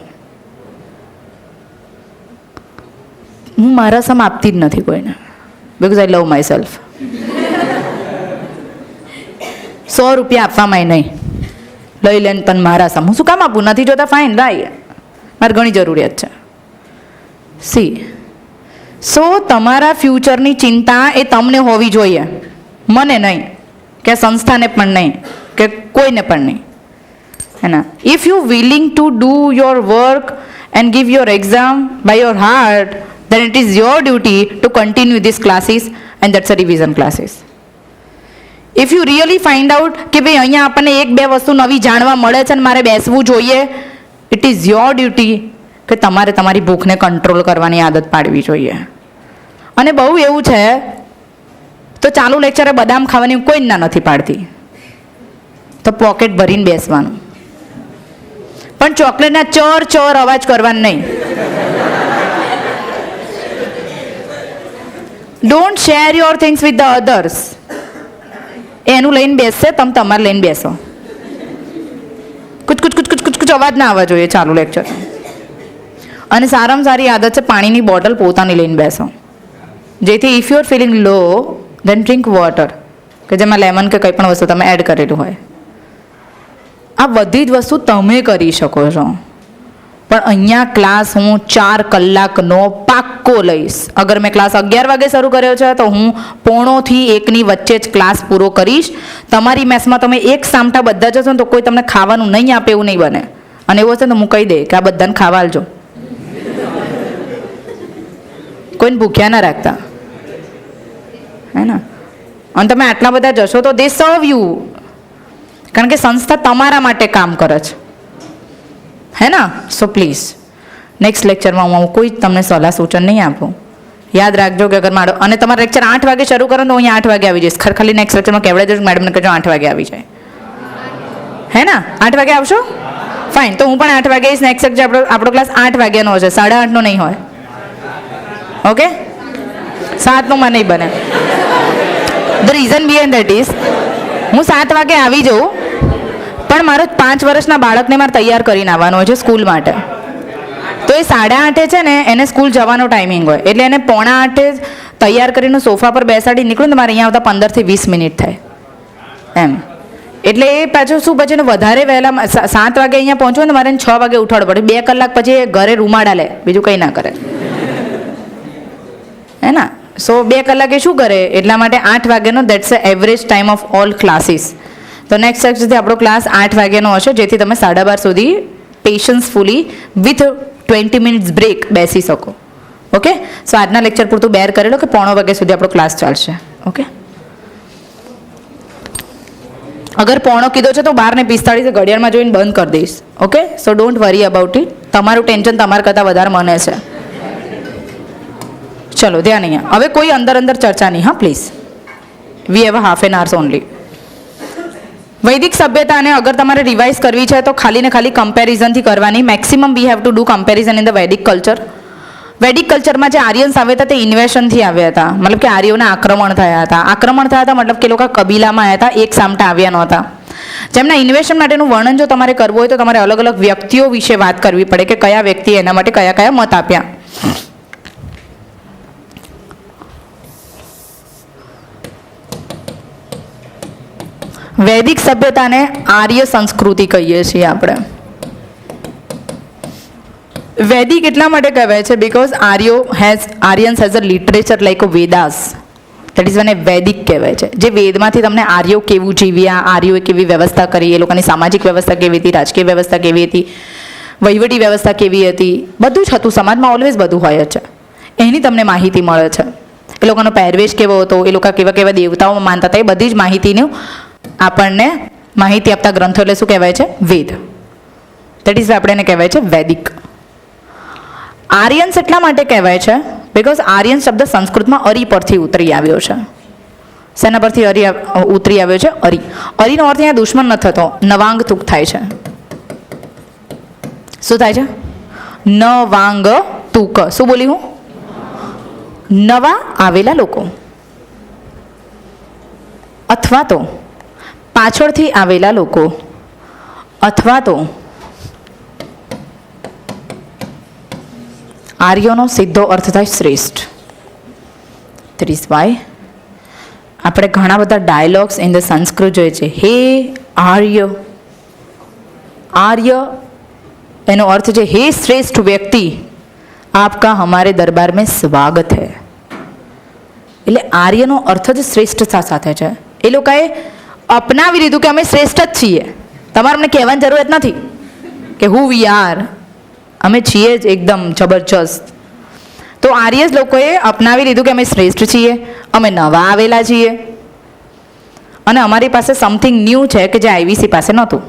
હું મારા સમ આપતી જ નથી કોઈને, because I love my self. 100 રૂપિયા આપવામાં નહીં, લઈ લેને તને મારા સમ. હું શું કામ આપું? નથી જોતા? ફાઇન, લાય, મારે ઘણી જરૂરિયાત છે. સી સો તમારા ફ્યુચરની ચિંતા એ તમને હોવી જોઈએ, મને નહીં, કે સંસ્થાને પણ નહીં, કે કોઈને પણ નહીં. હે ને? If you willing to do your work and give your exam by your heart, then it is your duty to continue these classes, and that's a revision classes. If you really find out કે ભાઈ અહીંયા આપણને 1-2 વસ્તુ નવી જાણવા મળે છે અને મારે બેસવું જોઈએ, it is your duty કે તમારે તમારી ભૂખને કંટ્રોલ કરવાની આદત પાડવી જોઈએ. અને બહુ એવું છે તો ચાલુ લેક્ચરે બદામ ખાવાની કોઈ ના નથી પાડતી, તો પોકેટ ભરીને બેસવાનું, પણ ચોકલેટના ચર અવાજ કરવાનું નહીં. Don't share your things with the others. એનું લઈને બેસશે, તમે તમારે લઈને બેસો. કુચ અવાજ ના આવવા જોઈએ ચાલુ લેક્ચર. અને સારામાં સારી આદત છે પાણીની બોટલ પોતાની લઈને બેસો, જેથી if you are feeling low then drink water, કે જેમાં લેમન કે કંઈ પણ વસ્તુ તમે એડ કરેલું હોય. આ બધી જ વસ્તુ તમે કરી શકો છો, પણ અહીંયા ક્લાસ હું 4 કલાકનો પાક્કો લઈશ. અગર મેં ક્લાસ 11 વાગે શરૂ કર્યો છે તો હું 12:30 થી 1ની વચ્ચે જ ક્લાસ પૂરો કરીશ. તમારી મેસમાં તમે એક સામટા બધા જશો ને તો કોઈ તમને ખાવાનું નહીં આપે એવું નહીં બને. અને એવું હશે તો હું કહી દે કે આ બધાને ખાવા આલજો, કોઈને ભૂખ્યા ના રાખતા, હે ને. અને તમે આટલા બધા જશો તો દે સર્વ યુ, કારણ કે સંસ્થા તમારા માટે કામ કરે છે, હે ને. સો પ્લીઝ નેક્સ્ટ લેક્ચરમાં હું કોઈ તમને સલાહ સૂચન નહીં આપું. યાદ રાખજો કે અગર મારો અને તમારા લેક્ચર 8 વાગે શરૂ કરો તો હું અહીંયા 8 વાગે આવી જઈશ. ખાલી નેક્સ્ટ લેક્ચરમાં કહેવડાવી દઈશ, મેડમને કહેજો 8 વાગે આવી જાય, હે ને. 8 વાગે આવશો? ફાઇન, તો હું પણ 8 વાગે આવીશ. નેક્સ્ટ લેક્ચર આપણો ક્લાસ 8 વાગ્યાનો હશે, 8:30નો નહીં હોય. ઓકે, 7નો માં નહીં બને. The reason behind that is હું 7 વાગે આવી જાઉં, પણ મારો 5 વર્ષના બાળકને મારે તૈયાર કરીને આવવાનો હોય છે સ્કૂલ માટે. તો એ 8:30 છે ને, એને સ્કૂલ જવાનો ટાઈમિંગ હોય, એટલે એને 7:45 તૈયાર કરીને સોફા પર બેસાડી નીકળું તો મારે અહીંયા આવતા 15 થી 20 મિનિટ થાય એમ. એટલે એ પાછું શું, પછી વધારે વહેલા 7 વાગે અહીંયા પહોંચો ને મારે 6 વાગે ઉઠાડવું પડે. 2 કલાક પછી ઘરે રૂમાડા લે, બીજું કંઈ ના કરે, હે ને. સો 2 કલાકે શું કરે, એટલા માટે 8 વાગ્યાનો that's a average time of all classes. તો નેક્સ્ટ સેક્શનથી આપણો ક્લાસ 8 વાગ્યાનો હશે, જેથી તમે 12:30 સુધી પેશન્સફુલી વિથ 20 મિનિટ્સ બ્રેક બેસી શકો. ઓકે, સો આજના લેક્ચર પૂરતું બેર કરી લો કે 9:15 વાગ્યા સુધી આપણો ક્લાસ ચાલશે. ઓકે, અગર 9:15 કીધો છે તો 12:45 ઘડિયાળમાં જોઈને બંધ કરી દઈશ. Okay, so don't worry about it. તમારું ટેન્શન તમારા કરતાં વધારે મને છે. ચલો ધ્યાન અહીંયા. હવે કોઈ અંદર ચર્ચા નહીં, હા please. We have half an hours only. વૈદિક સભ્યતાને અગર તમારે રિવાઇઝ કરવી છે તો ખાલી ને ખાલી કમ્પેરિઝનથી કરવાની. Maximum we have to do comparison in the વૈદિક કલ્ચર. વૈદિક કલ્ચરમાં જે આર્યન્સ આવ્યા હતા તે ઇન્વેશનથી આવ્યા હતા, મતલબ કે આર્યોના આક્રમણ થયા હતા. આક્રમણ થયા હતા મતલબ કે લોકો કબીલામાં આવ્યા હતા, એક સામટા આવ્યા નહોતા. જેમના ઇન્વેશન માટેનું વર્ણન જો તમારે કરવું હોય તો તમારે અલગ અલગ વ્યક્તિઓ વિશે વાત કરવી પડે કે કયા વ્યક્તિએ એના માટે કયા કયા મત આપ્યા. વૈદિક સભ્યતાને આર્ય સંસ્કૃતિ કહીએ છીએ આપણે. વૈદિક એટલા માટે કહેવાય છે because Aryans has a literature like a Vedas. That is one એ વૈદિક કહેવાય છે. જે વેદમાંથી તમને આર્યો કેવું જીવ્યા, આર્યોએ કેવી વ્યવસ્થા કરી, એ લોકોની સામાજિક વ્યવસ્થા કેવી હતી, રાજકીય વ્યવસ્થા કેવી હતી, વહીવટી વ્યવસ્થા કેવી હતી, બધું જ હતું. સમાજમાં ઓલવેઝ બધું હોય જ છે, એની તમને માહિતી મળે છે. એ લોકોનો પહેરવેશ કેવો હતો, એ લોકો કેવા કેવા દેવતાઓ માનતા હતા, એ બધી જ માહિતીનું આપણને માહિતી આપતા ગ્રંથો એટલે શું કહેવાય છે? વેદ. દેટ ઇઝ આપણે એને કહેવાય છે વૈદિક. આર્યન્સ એટલા માટે કહેવાય છે બિકોઝ આર્યન શબ્દ સંસ્કૃતમાં અરી પરથી ઉતરી આવ્યો છે. શેના પરથી ઉતરી આવ્યો છે? અરી. અરીનો અર્થ અહીંયા દુશ્મન નથી થતો, નવાંગ તુક થાય છે. શું થાય છે? નવાંગ તુક. શું બોલી હું? નવા આવેલા લોકો, અથવા તો પાછળથી આવેલા લોકો, અથવા તો આર્યોનો સીધો અર્થ થાય શ્રેષ્ઠ. ધેટ ઇઝ વાય આપણે ઘણા બધા ડાયલોગ્સ ઇન ધ સંસ્કૃત જોઈએ છે. હે આર્ય. આર્ય એનો અર્થ છે હે શ્રેષ્ઠ વ્યક્તિ, આપકા હમારે દરબાર મેં સ્વાગત હૈ. એટલે આર્યનો અર્થ જ શ્રેષ્ઠતા સાથે છે. એ લોકોએ અપનાવી લીધું કે અમે શ્રેષ્ઠ જ છીએ. તમારે અમને કહેવાની જરૂરત નથી કે હુ વી આર, અમે છીએ જ એકદમ જબરજસ્ત. તો આર્યસ લોકોએ અપનાવી લીધું કે અમે શ્રેષ્ઠ છીએ, અમે નવા આવેલા છીએ અને અમારી પાસે સમથિંગ ન્યૂ છે કે જે આઈવીસી પાસે નહોતું.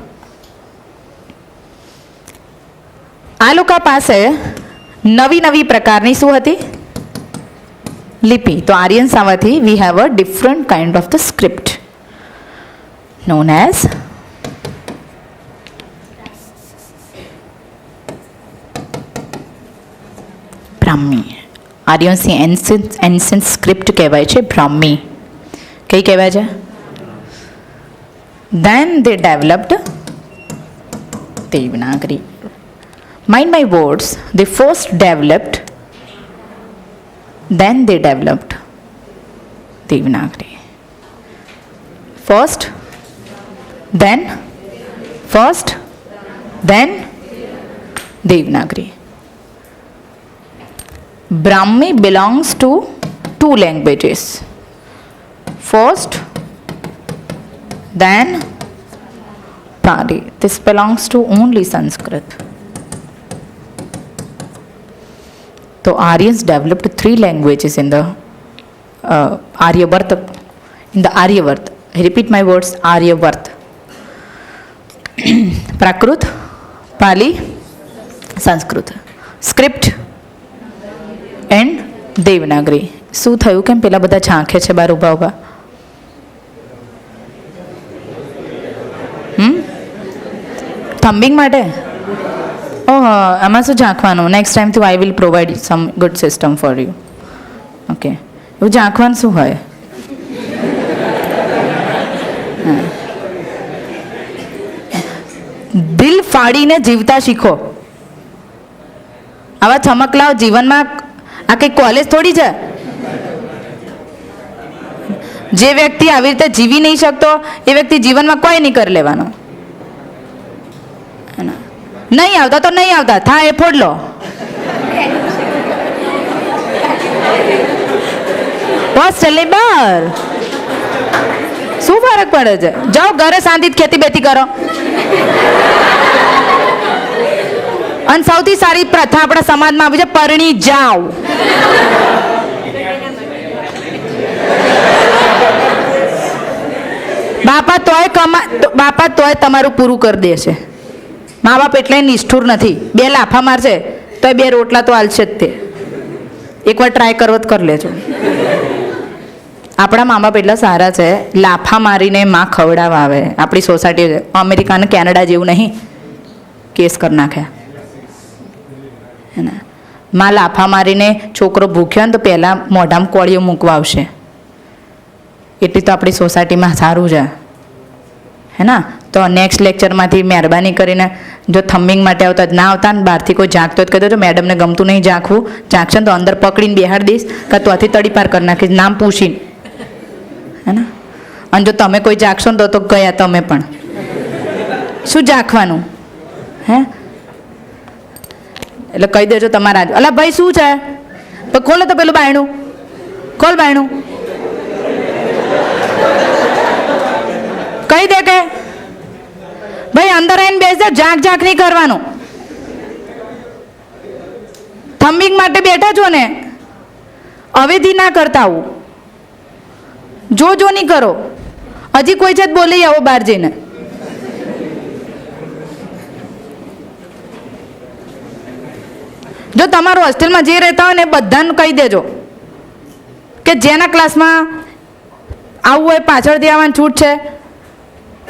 આ લોકો પાસે નવી નવી પ્રકારની શું હતી? લિપિ. તો આર્યન્સ આવવાથી we have a different kind of the script known as Brahmi. આર્યન્સની એન્શન્ટ સ્ક્રિપ્ટ કહેવાય છે બ્રાહ્મી. કઈ કહેવાય છે? Then they developed Devanagari. Mind my words, they first developed, then they developed Devanagari. First, then Devanagari. Brahmi belongs to two languages. First, then Pali. This belongs to only Sanskrit. So Aryans developed three languages in the Aryabharta. In the Aryabharta. I repeat my words, Aryabharta. Prakrit, Pali, Sanskrit. Script and Devanagari. શું થયું? કેમ પેલા બધા ઝાંખે છે બાર ઊભા ઊભા? થમ્બિંગ માટે? ઓહ, આમાં શું ઝાંખવાનું? નેક્સ્ટ ટાઈમથી I will provide sum good system for you. Okay, એવું ઝાંખવાનું શું હોય? દિલ ફાડીને જીવતા શીખો. આવા ચમકલાઓ જીવનમાં આ કંઈ કોલેજ થોડી છે. જે વ્યક્તિ આવી રીતે જીવી નહીં શકતો એ વ્યક્તિ જીવનમાં કોઈ નહીં કરી લેવાનો. નહીં આવતા તો નહીં આવતા, થાય એ ફોડ લો. હોસ્ટેલની બહાર. શું ફરક પડે છે? જાઓ ઘરે શાંતિથી ખેતી બેતી કરો. અને સૌથી સારી પ્રથા આપણા સમાજમાં આવી છે, પરણી જાઓ. બાપા તોય તમારું પૂરું કરી દેશે. મા બાપ એટલે નિષ્ઠુર નથી. 2 લાફા મારશે તો 2 રોટલા તો હાલશે જ તે. એકવાર ટ્રાય કરવો જ કરી લેજો. આપણા મા બાપ એટલા સારા છે, લાફા મારીને માં ખવડાવવા આવે. આપણી સોસાયટી અમેરિકા અને કેનેડા જેવું નહીં, કેસ કરી નાખે. માં લાફા મારીને છોકરો ભૂખ્યો ને તો પહેલાં મોઢામાં કોળીઓ મૂકવા આવશે. એટલી તો આપણી સોસાયટીમાં સારું છે, હે ના? તો નેક્સ્ટ લેક્ચરમાંથી મહેરબાની કરીને જો થમ્બિંગ માટે આવતા જ ના આવતા ને બહારથી કોઈ ઝાંકતો જ કહી દેજો, મેડમને ગમતું નહીં ઝાંકવું. ઝાંકશે ને તો અંદર પકડીને બેહાડી દઈશ કે ત્યાંથી તડીપાર કરી નાખીશ, નામ પૂછીને, હે ને? અને જો તમે કોઈ ઝાંકશો ને તો ગયા તમે પણ. શું ઝાંકવાનું, હે? એટલે કહી દેજો તમારા જ. અલા ભાઈ શું છે? તો ખોલો તો પેલું બાયણું, ખોલ બાયણું. કહી દે કે ભાઈ અંદર આવીને બેસી જા, ઝાંક ઝાંક નહીં કરવાનું. થમ્બિંગ માટે બેઠા છો ને, અવેધી ના કરતા આવું. જો નહીં કરો. હજી કોઈ છે બોલી આવો બહાર જઈને. જો તમારું હોસ્ટેલમાં જે રહેતા હોય ને એ બધાને કહી દેજો કે જેના ક્લાસમાં આવું હોય પાછળથી આવવાની છૂટ છે,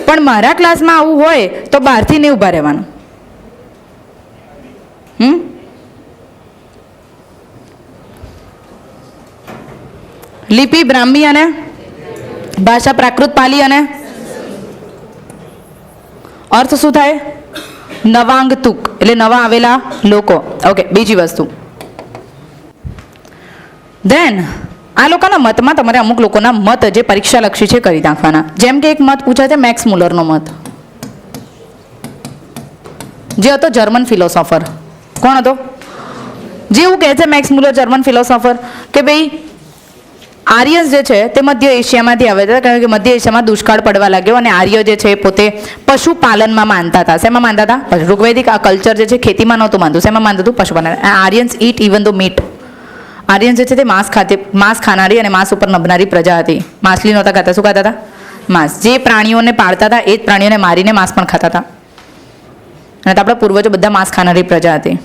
પણ મારા ક્લાસમાં આવું હોય તો બહારથી નહીં ઊભા રહેવાનું. લિપિ બ્રાહ્મી અને ભાષા પ્રાકૃત પાલી અને અર્થ શું થાય? નવાંગતુક, એટલે નવા આવેલા લોકો. ઓકે, બીજી વસ્તુ. ધેન આ લોકોના મતમાં તમારે અમુક લોકોના મત જે પરીક્ષાલક્ષી છે કરી નાખવાના. જેમ કે એક મત પૂછાય છે મેક્સ મુલરનો મત, જે હતો જર્મન ફિલોસોફર. કોણ હતો? જે એવું કહે છે મેક્સ મુલર જર્મન ફિલોસોફર કે ભાઈ આર્યન્સ જે છે તે મધ્ય એશિયામાંથી આવે છે, કારણ કે મધ્ય એશિયામાં દુષ્કાળ પડવા લાગ્યો અને આર્ય જે છે પોતે પશુપાલનમાં માનતા હતા. શેમાં માનતા હતા? ઋગ્વૈદિક આ કલ્ચર જે છે ખેતીમાં નહોતું માનતું. શેમાં માનતું હતું? પશુપાલન. આર્યન્સ ઈટ ઇવન ધો મીટ. આર્યન્સ જે છે તે માંસ ખાનારી અને માંસ ઉપર નભનારી પ્રજા હતી. માછલી નહોતા ખાતા. શું ખાતા હતા? માંસ. જે પ્રાણીઓને પાળતા હતા એ જ પ્રાણીઓને મારીને માંસ પણ ખાતા હતા. અને આપણા પૂર્વજો બધા માંસ ખાનારી પ્રજા હતી.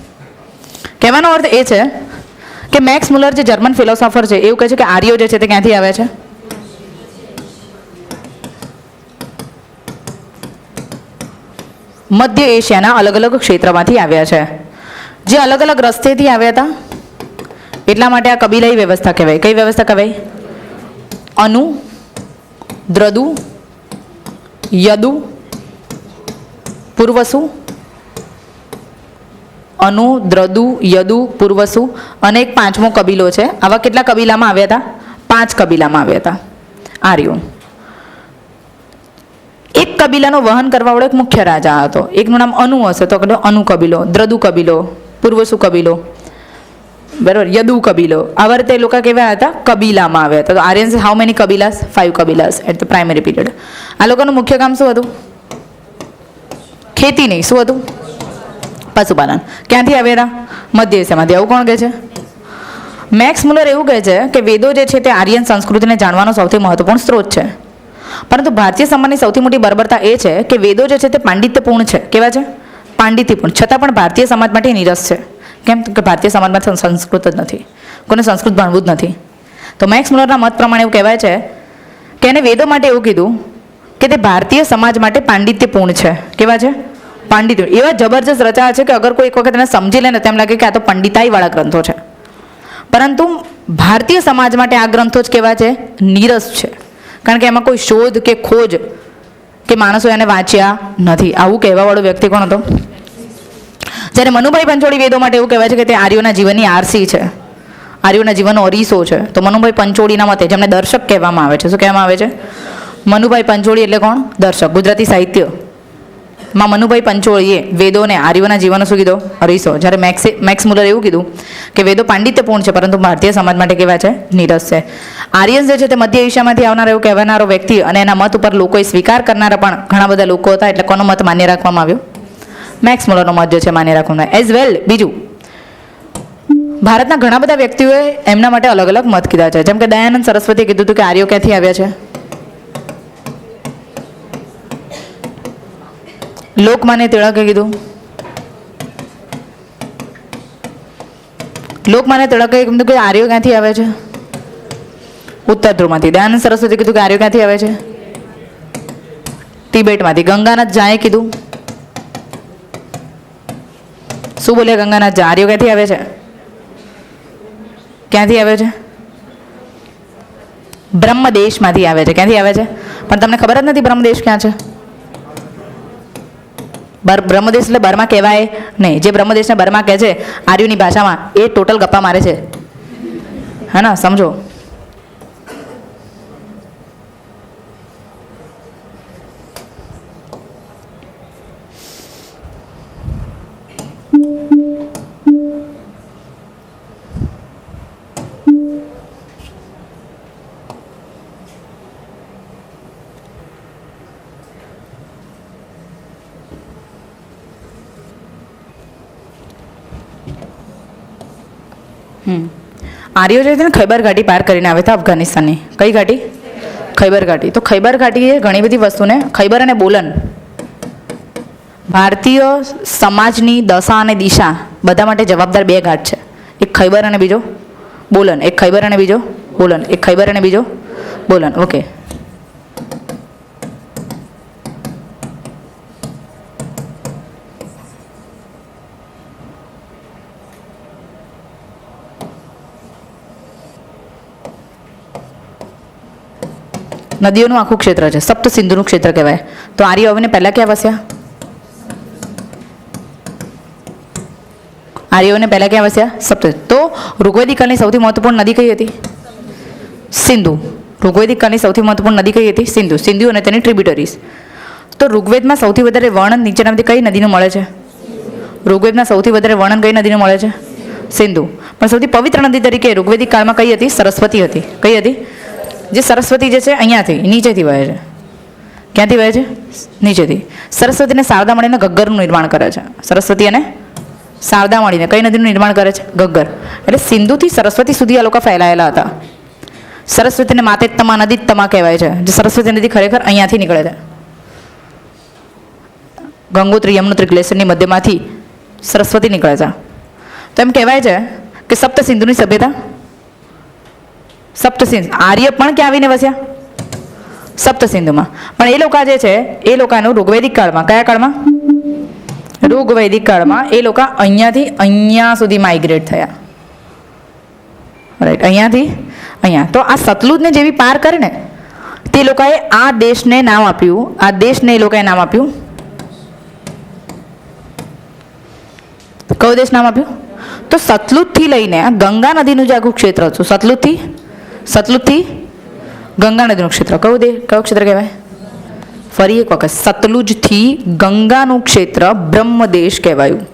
કહેવાનો અર્થ એ છે કે મેક્સ મુલર જે જર્મન ફિલોસોફર છે એવું કહે છે કે આર્યો જે છે તે ક્યાંથી આવે છે? મધ્ય એશિયાના અલગ અલગ ક્ષેત્રમાંથી આવ્યા છે. જે અલગ અલગ રસ્તેથી આવ્યા હતા એટલા માટે આ કબીલાઈ વ્યવસ્થા કહેવાય. કઈ વ્યવસ્થા કહેવાય? અનુ, દ્રદુ, યદુ, પૂર્વસુ. અનુ, દ્રદુ, યદુ, પૂર્વસુ અને એક 5મો કબીલો છે. આવા કેટલા કબીલામાં આવ્યા હતા? 5 કબીલામાં આવ્યા હતા આર્યો. એક કબીલાનો વહન કરવાવાળો એક મુખ્ય રાજા હતો. એકનું નામ અનુ હશે તો અનુ કબીલો, દ્રદુ કબીલો, પૂર્વસુ કબીલો, બરાબર, યદુ કબીલો. આવા રીતે લોકો કેવા હતા? કબીલામાં આવ્યા હતા. તો આર્યન્સ હાઉ મેની કબીલાસ? 5 કબીલાસ એટ ધ પ્રાઇમરી પીરિયડ. આ લોકોનું મુખ્ય કામ શું હતું? ખેતી નહીં. શું હતું? પશુપાલન. ક્યાંથી આવ્યા હતા? મધ્ય એશિયામાંથી. આવું કોણ કહે છે? મેક્સ મુલર એવું કહે છે કે વેદો જે છે તે આર્યન સંસ્કૃતિને જાણવાનો સૌથી મહત્વપૂર્ણ સ્ત્રોત છે. પરંતુ ભારતીય સમાજની સૌથી મોટી બર્બરતા એ છે કે વેદો જે છે તે પાંડિત્યપૂર્ણ છે. કેવા છે? પાંડિત્યપૂર્ણ. છતાં પણ ભારતીય સમાજ માટે નિરસ છે. કેમ? કે ભારતીય સમાજમાં સંસ્કૃત જ નથી, કોઈને સંસ્કૃત ભણવું જ નથી. તો મેક્સ મુલરના મત પ્રમાણે એવું કહેવાય છે કે એને વેદો માટે એવું કીધું કે તે ભારતીય સમાજ માટે પાંડિત્યપૂર્ણ છે. કેવા છે? પાંડિત્ય. એવા જબરજસ્ત રચા છે કે અગર કોઈ એક વખત એને સમજી લે ને તેમ લાગે કે આ તો પંડિતાઈવાળા ગ્રંથો છે. પરંતુ ભારતીય સમાજ માટે આ ગ્રંથો જ કેવા છે? નીરસ છે. કારણ કે એમાં કોઈ શોધ કે ખોજ કે માણસો એને વાંચ્યા નથી. આવું કહેવાવાળો વ્યક્તિ કોણ હતો? જ્યારે મનુભાઈ પંચોળી વેદો માટે એવું કહેવાય છે કે તે આર્યોના જીવનની આરસી છે, આર્યોના જીવનનો અરીસો છે. તો મનુભાઈ પંચોળીના મતે, જેમને દર્શક કહેવામાં આવે છે, શું કહેવામાં આવે છે? મનુભાઈ પંચોળી એટલે કોણ? દર્શક. ગુજરાતી સાહિત્ય માં મનુભાઈ પંચોળીએ વેદોને આર્યોના જીવનનો શું કીધો? અરીસો. જ્યારે મેક્સ મુલર એવું કીધું કે વેદો પાંડિત્યપૂર્ણ છે પરંતુ ભારતીય સમાજ માટે કેવા છે? નીરસ છે. આર્યન્સ જે છે તે મધ્ય એશિયામાંથી આવનારો એવું કહેવાનારો વ્યક્તિ અને એના મત ઉપર લોકોએ સ્વીકાર કરનારા પણ ઘણા બધા લોકો હતા. એટલે કોનો મત માન્ય રાખવામાં આવ્યો? મેક્સ મુલરનો મત જે છે માન્ય રાખવામાં એઝ વેલ. બીજું, ભારતના ઘણા બધા વ્યક્તિઓએ એમના માટે અલગ અલગ મત કીધા છે. જેમ કે દયાનંદ સરસ્વતીએ કીધું હતું કે આર્યો ક્યાંથી આવ્યા છે. લોકમાન્ય તિલકે કીધું. લોકમાન્ય તિલકે કીધું કે આર્યો ક્યાંથી આવે છે? ઉત્તર ધ્રુવમાંથી. દયાનંદ સરસ્વતી કીધું કે આર્યો ક્યાંથી આવે છે? તિબેટમાંથી. ગંગાનાથ ઝાએ કીધું. શું બોલ્યા ગંગાનાથ ઝા? આર્યો ક્યાંથી આવે છે? ક્યાંથી આવે છે? બ્રહ્મદેશમાંથી આવે છે. ક્યાંથી આવે છે? પણ તમને ખબર જ નથી બ્રહ્મદેશ ક્યાં છે. બ્રહ્મદેશ એટલે બર્મા કહેવાય નહીં. જે બ્રહ્મદેશને બર્મા કહે છે આર્યોની ભાષામાં, એ ટોટલ ગપ્પા મારે છે. હા ના, સમજો. આર્યો જે છે ને ખૈબર ઘાટી પાર કરીને આવે હતા અફઘાનિસ્તાનની. કઈ ઘાટી? ખૈબર ઘાટી. તો ખૈબર ઘાટીએ ઘણી બધી વસ્તુને, ખૈબર અને બોલન, ભારતીય સમાજની દશા અને દિશા બધા માટે જવાબદાર બે ઘાટ છે. એક ખૈબર અને બીજો બોલન. એક ખૈબર અને બીજો બોલન. એક ખૈબર અને બીજો બોલન. ઓકે. નદીઓનું આખું ક્ષેત્ર છે, સપ્ત સિંધુનું ક્ષેત્ર કહેવાય. તો આર્યો આવીને પહેલા ક્યાં વસ્યા? આર્યોને પહેલા ક્યાં વસ્યા? સપ્ત. તો ઋગ્વૈદિક કાળની સૌથી મહત્વપૂર્ણ નદી કઈ હતી? સિંધુ. ઋગ્વૈદિક કાળની સૌથી મહત્વપૂર્ણ નદી કઈ હતી? સિંધુ. સિંધુ અને તેની ટ્રિબ્યુટરીઝ. તો ઋગ્વેદમાં સૌથી વધારે વર્ણન નીચેનામાંથી કઈ નદીનું મળે છે? ઋગ્વેદમાં સૌથી વધારે વર્ણન કઈ નદીનું મળે છે? સિંધુ. પણ સૌથી પવિત્ર નદી તરીકે ઋગ્વૈદિક કાળમાં કઈ હતી? સરસ્વતી હતી. કઈ હતી? જે સરસ્વતી જે છે અહીંયાથી નીચેથી વહે છે. ક્યાંથી વહે છે? નીચેથી. સરસ્વતી અને શારદા મળીને ઘગ્ગરનું નિર્માણ કરે છે. સરસ્વતી અને શારદા મળીને કઈ નદીનું નિર્માણ કરે છે? ઘગ્ગર. એટલે સિંધુથી સરસ્વતી સુધી આ લોકો ફેલાયેલા હતા. સરસ્વતીને માતેત્તમા નદીત્તમા કહેવાય છે. જે સરસ્વતી નદી ખરેખર અહીંયાથી નીકળે છે. ગંગોત્રી યમનોત્રી ગ્લેશિયરની મધ્યમાંથી સરસ્વતી નીકળે છે. તો એમ કહેવાય છે કે સપ્ત સિંધુની સભ્યતા, સપ્તસિંધુ. આર્ય પણ ક્યાં આવીને વસ્યા? સપ્તસિંધુમાં. પણ એ લોકો જે છે એ લોકોનું ઋગ્વૈદિક કાળમાં, કયા કાળમાં? ઋગ્વૈદિક કાળમાં એ લોકો અહીંયાથી અહીંયા સુધી માઇગ્રેટ થયા. રાઈટ. અહીંયાથી અહીંયા. તો આ સતલુજને જેવી પાર કરે ને તે લોકોએ આ દેશને નામ આપ્યું, આ દેશને એ લોકોએ નામ આપ્યું, કયો દેશ નામ આપ્યું? તો સતલુજથી લઈને ગંગા નદીનું જે આખું ક્ષેત્ર હતું, સતલુજથી ગંગા નદીનું ક્ષેત્ર કયું ક્ષેત્ર કહેવાય? ફરી એક વખત, સતલુજથી ગંગાનું ક્ષેત્ર બ્રહ્મદેશ કહેવાયું.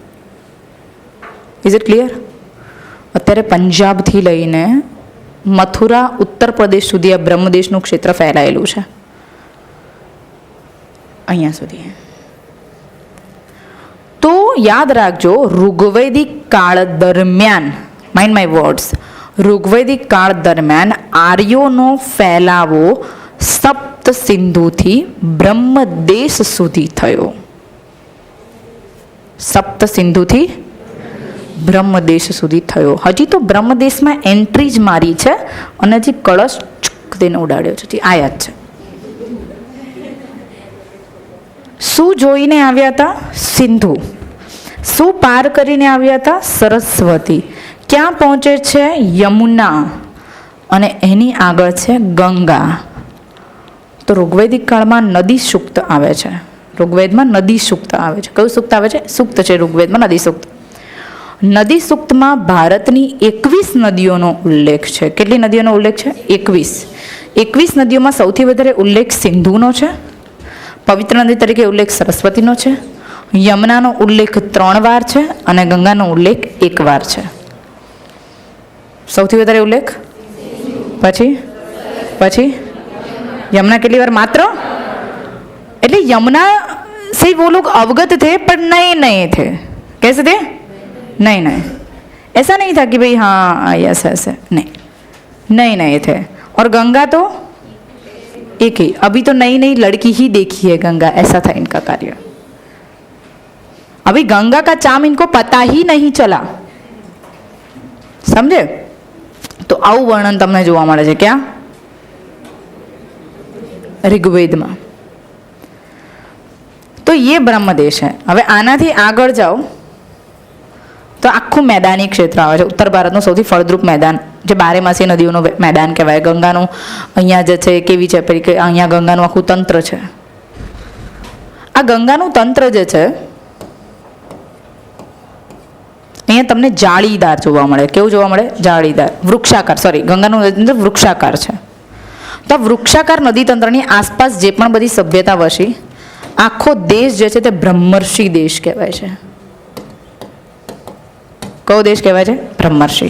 Is it clear? અત્યારે પંજાબથી લઈને મથુરા ઉત્તર પ્રદેશ સુધી આ બ્રહ્મદેશનું ક્ષેત્ર ફેલાયેલું છે, અહીંયા સુધી. તો યાદ રાખજો, ઋગ્વૈદિક કાળ દરમિયાન, માઇન્ડ માય વર્ડ્સ, ઋગ્વૈદિક કાળ દરમિયાન આર્યોનો ફેલાવો સપ્ત સિંધુથી બ્રહ્મદેશ સુધી થયો. સપ્ત સિંધુથી બ્રહ્મદેશ સુધી થયો. હજી તો બ્રહ્મદેશમાં એન્ટ્રી જ મારી છે અને હજી કળશ તેને ઉડાડ્યો છે. આ યાદ છે. શું જોઈને આવ્યા હતા? સિંધુ. શું પાર કરીને આવ્યા હતા? સરસ્વતી. ક્યાં પહોંચે છે? યમુના. અને એની આગળ છે ગંગા. તો ઋગ્વૈદિક કાળમાં નદી સૂક્ત આવે છે. ઋગ્વેદમાં નદી સૂક્ત આવે છે. કયું સૂક્ત આવે છે? સૂક્ત છે ઋગ્વેદમાં, નદી સૂક્ત. નદી સૂક્તમાં ભારતની 21 નદીઓનો ઉલ્લેખ છે. કેટલી નદીઓનો ઉલ્લેખ છે? 21. 21 નદીઓમાં સૌથી વધારે ઉલ્લેખ સિંધુનો છે. પવિત્ર નદી તરીકે ઉલ્લેખ સરસ્વતીનો છે. યમુનાનો ઉલ્લેખ 3 વાર છે અને ગંગાનો ઉલ્લેખ 1 વાર છે. સૌથી વધારે ઉલ્લેખ પછી यमुना कितनी बार मात्र એટલે यमुना से वो लोग अवगत थे पर नए नए थे. कैसे थे? नए नए. ऐसा नहीं था कि भाई हाँ यस ऐसे नहीं, नए नए थे. और गंगा तो एक ही, अभी तो नई नई लड़की ही देखी है गंगा, ऐसा था इनका कार्य. अभी गंगा का चाम इनको पता ही नहीं चला. समझे? तो આવું વર્ણન તમને જોવા મળે છે ક્યાં? ऋग्वेदમાં. તો ये બ્રહ્મદેશ है. હવે આનાથી આગળ જાઓ તો આખું મેદાની ક્ષેત્ર આવે છે. ઉત્તર ભારતનું સૌથી ફળદ્રુપ મેદાન, જે બારેમાસી નદીઓનું મેદાન કહેવાય. ગંગાનું અહીંયા જે છે કેવી છે, કે અહીંયા ગંગાનું આખું તંત્ર છે. આ ગંગાનું તંત્ર જે છે અહીંયા તમને જાળીદાર જોવા મળે. કેવું જોવા મળે? જાળીદાર, વૃક્ષાકાર. સોરી, ગંગાનું નદીતંત્ર વૃક્ષાકાર છે. તો વૃક્ષાકાર નદીતંત્રની આસપાસ જે પણ બધી સભ્યતા વસી, આખો દેશ જે છે તે બ્રહ્મર્ષિ દેશ કહેવાય છે. કયો દેશ કહેવાય છે? બ્રહ્મર્ષિ.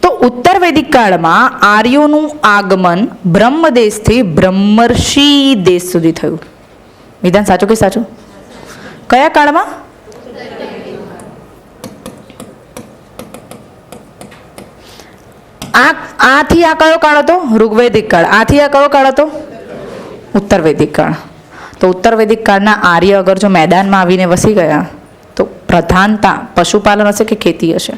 તો ઉત્તર વૈદિક કાળમાં આર્યોનું આગમન બ્રહ્મદેશથી બ્રહ્મર્ષિ દેશ સુધી થયું. વિધાન સાચું કે સાચું? કયા કાળમાં? આથી આ કયો કાળ હતો? ઋગ્વૈદિક કાળ. આથી આ કયો કાળ હતો? ઉત્તર વૈદિક કાળ. તો ઉત્તર વૈદિક કાળના આર્ય અગર જો મેદાનમાં આવીને વસી ગયા તો પ્રધાનતા પશુપાલન હશે કે ખેતી હશે?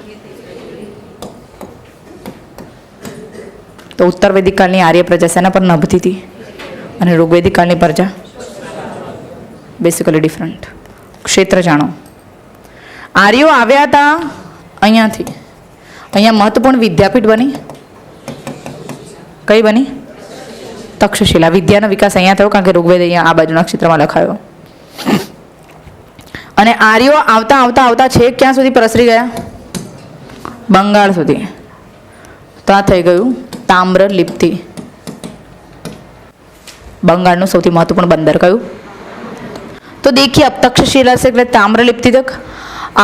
તો ઉત્તર વૈદિક કાળની આર્ય પ્રજા શેના પર નભતી હતી અને ઋગ્વૈદિક કાળની પ્રજા? Basically different. ક્ષેત્ર જાણો. આર્યો આવ્યા હતા અહીંયાથી. અહીંયા મહત્વપૂર્ણ વિદ્યાપીઠ બની. કઈ બની? તક્ષશિલા. વિદ્યાનો વિકાસ અહીંયા થયો કારણ કે ઋગ્વેદ અહીંયા આ બાજુના ક્ષેત્રમાં લખાયો. અને આર્યો આવતા આવતા આવતા છેક ક્યાં સુધી પ્રસરી ગયા? બંગાળ સુધી. તો આ થઈ ગયું તામ્રલિપ્તિ. બંગાળનું સૌથી મહત્વપૂર્ણ બંદર કયું? તો देखिए अब तक्षशिला से ताम्रलिप्ति तक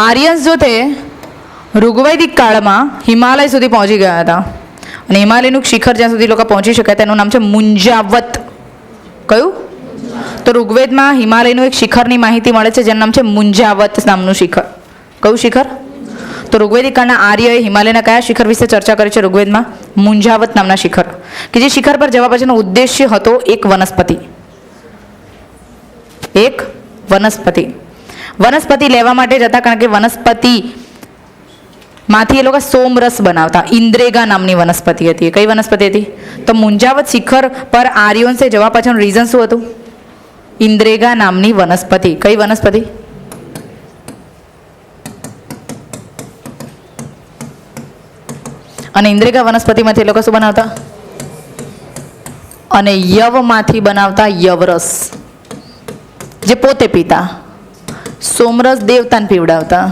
आर्यंस जो थे ઋગ્વૈદિક કાળમાં હિમાલય સુધી પહોંચી ગયા હતા. અને હિમાલયનું શિખર જ્યાં સુધી લોકો પહોંચી શક્યા તેનું નામ છે મુંજાવત. કયું? તો ઋગ્વેદમાં હિમાલયનું એક શિખરની માહિતી મળે છે જેનું નામ છે મુંજાવત નામનું શિખર. કયું શિખર? તો ઋગ્વૈદિક કાળના આર્યએ હિમાલયના કયા શિખર વિશે ચર્ચા કરી છે ઋગ્વેદમાં? મુંજાવત નામના શિખર. કે જે શિખર પર જવા પાછળનો ઉદ્દેશ્ય હતો એક વનસ્પતિ. એક વનસ્પતિ. વનસ્પતિ લેવા માટે જતા કારણ કે વનસ્પતિ માંથી એ લોકો સોમરસ બનાવતા. ઇન્દ્રેગા નામની વનસ્પતિ હતી. કઈ વનસ્પતિ હતી? તો મુંજાવત શિખર પર આર્યોન્સે જવા પાછળનું રીઝન શું હતું? ઇન્દ્રેગા નામની વનસ્પતિ. કઈ વનસ્પતિ? અને ઇન્દ્રેગા વનસ્પતિમાંથી એ લોકો શું બનાવતા? અને યવમાંથી બનાવતા યવરસ, જે પોતે પીતા. સોમરસ દેવતાને પીવડાવતા.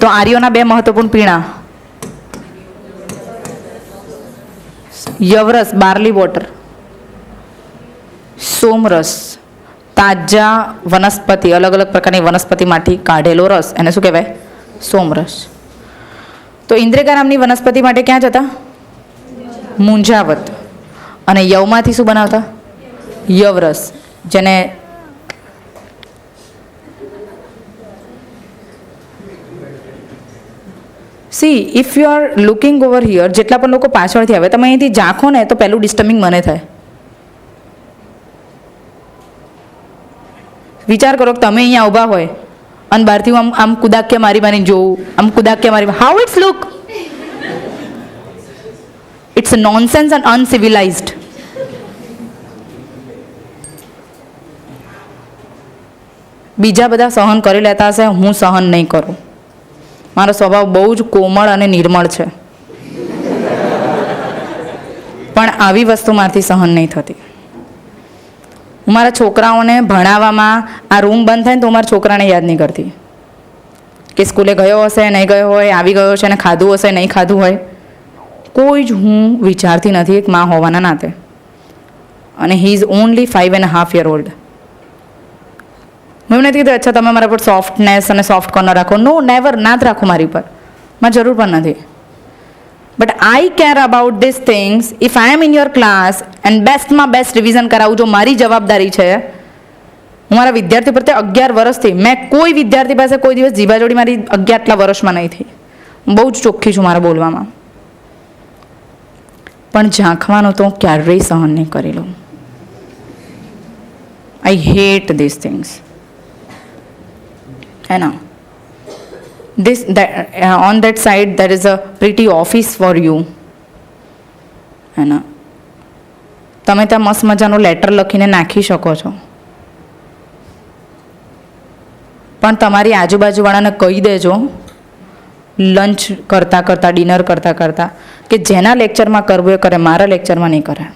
તો આર્યોના બે મહત્વપૂર્ણ પીણા, યવરસ બાર્લી વોટર, સોમરસ તાજા વનસ્પતિ, અલગ અલગ પ્રકારની વનસ્પતિમાંથી કાઢેલો રસ, એને શું કહેવાય? સોમરસ. તો ઇન્દ્રેગા નામની વનસ્પતિ માટે ક્યાં જતા? મુંજાવત. અને યવમાંથી શું બનાવતા? યવરસ, જેને C if you are looking over here, જેટલા પણ લોકો પાછળથી આવે તમે અહીંથી ઝાંખો ને તો પહેલું ડિસ્ટર્બિંગ મને થાય. વિચાર કરો કે તમે અહીંયા ઊભા હોય અને બહારથી હું આમ કુદાક્યા મારી મારી જોઉં, આમ કુદાક્યા મારી, how it's look? It's nonsense and uncivilized. બીજા બધા સહન કરી લેતા હશે, હું સહન નહીં કરું. મારો સ્વભાવ બહુ જ કોમળ અને નિર્મળ છે, પણ આવી વસ્તુ મારાથી સહન નહીં થતી. હું મારા છોકરાઓને ભણાવવામાં આ રૂમ બંધ થાય ને તો હું મારા છોકરાને યાદ નહીં કરતી કે સ્કૂલે ગયો હશે, નહીં ગયો હોય, આવી ગયો છે ને ખાધું હશે, નહીં ખાધું હોય. કોઈ જ હું વિચારતી નથી એક માં હોવાના નાતે. અને he is only 5.5 years old. હું એમ નથી કીધું અચ્છા તમે મારા પર સોફ્ટનેસ અને સોફ્ટ કોર્નર રાખો. નો, નેવર, ના જ રાખો મારી પર, મારે જરૂર પણ નથી. But I care about this things if I am in your class and બેસ્ટમાં બેસ્ટ રિવિઝન કરાવું, જો મારી જવાબદારી છે. હું મારા વિદ્યાર્થી પ્રત્યે 11 વર્ષથી મેં કોઈ વિદ્યાર્થી પાસે કોઈ દિવસ જીવાજોડી મારી 11 આટલા વર્ષમાં નહીં થઈ. હું બહુ જ ચોખ્ખી છું મારા બોલવામાં. પણ ઝાંખવાનું તો હું ક્યારેય સહન નહીં કરી લઉં. I hate this things. है ना? On that side there is a pretty office for you. है ना? તમે ત્યાં મસ્ત મજાનું લેટર લખીને નાખી શકો છો. પણ તમારી આજુબાજુવાળાને કહી દેજો લંચ કરતાં કરતાં, ડિનર કરતાં કરતાં, કે જેના લેક્ચરમાં કરવું એ કરે, મારા લેક્ચરમાં નહીં કરે.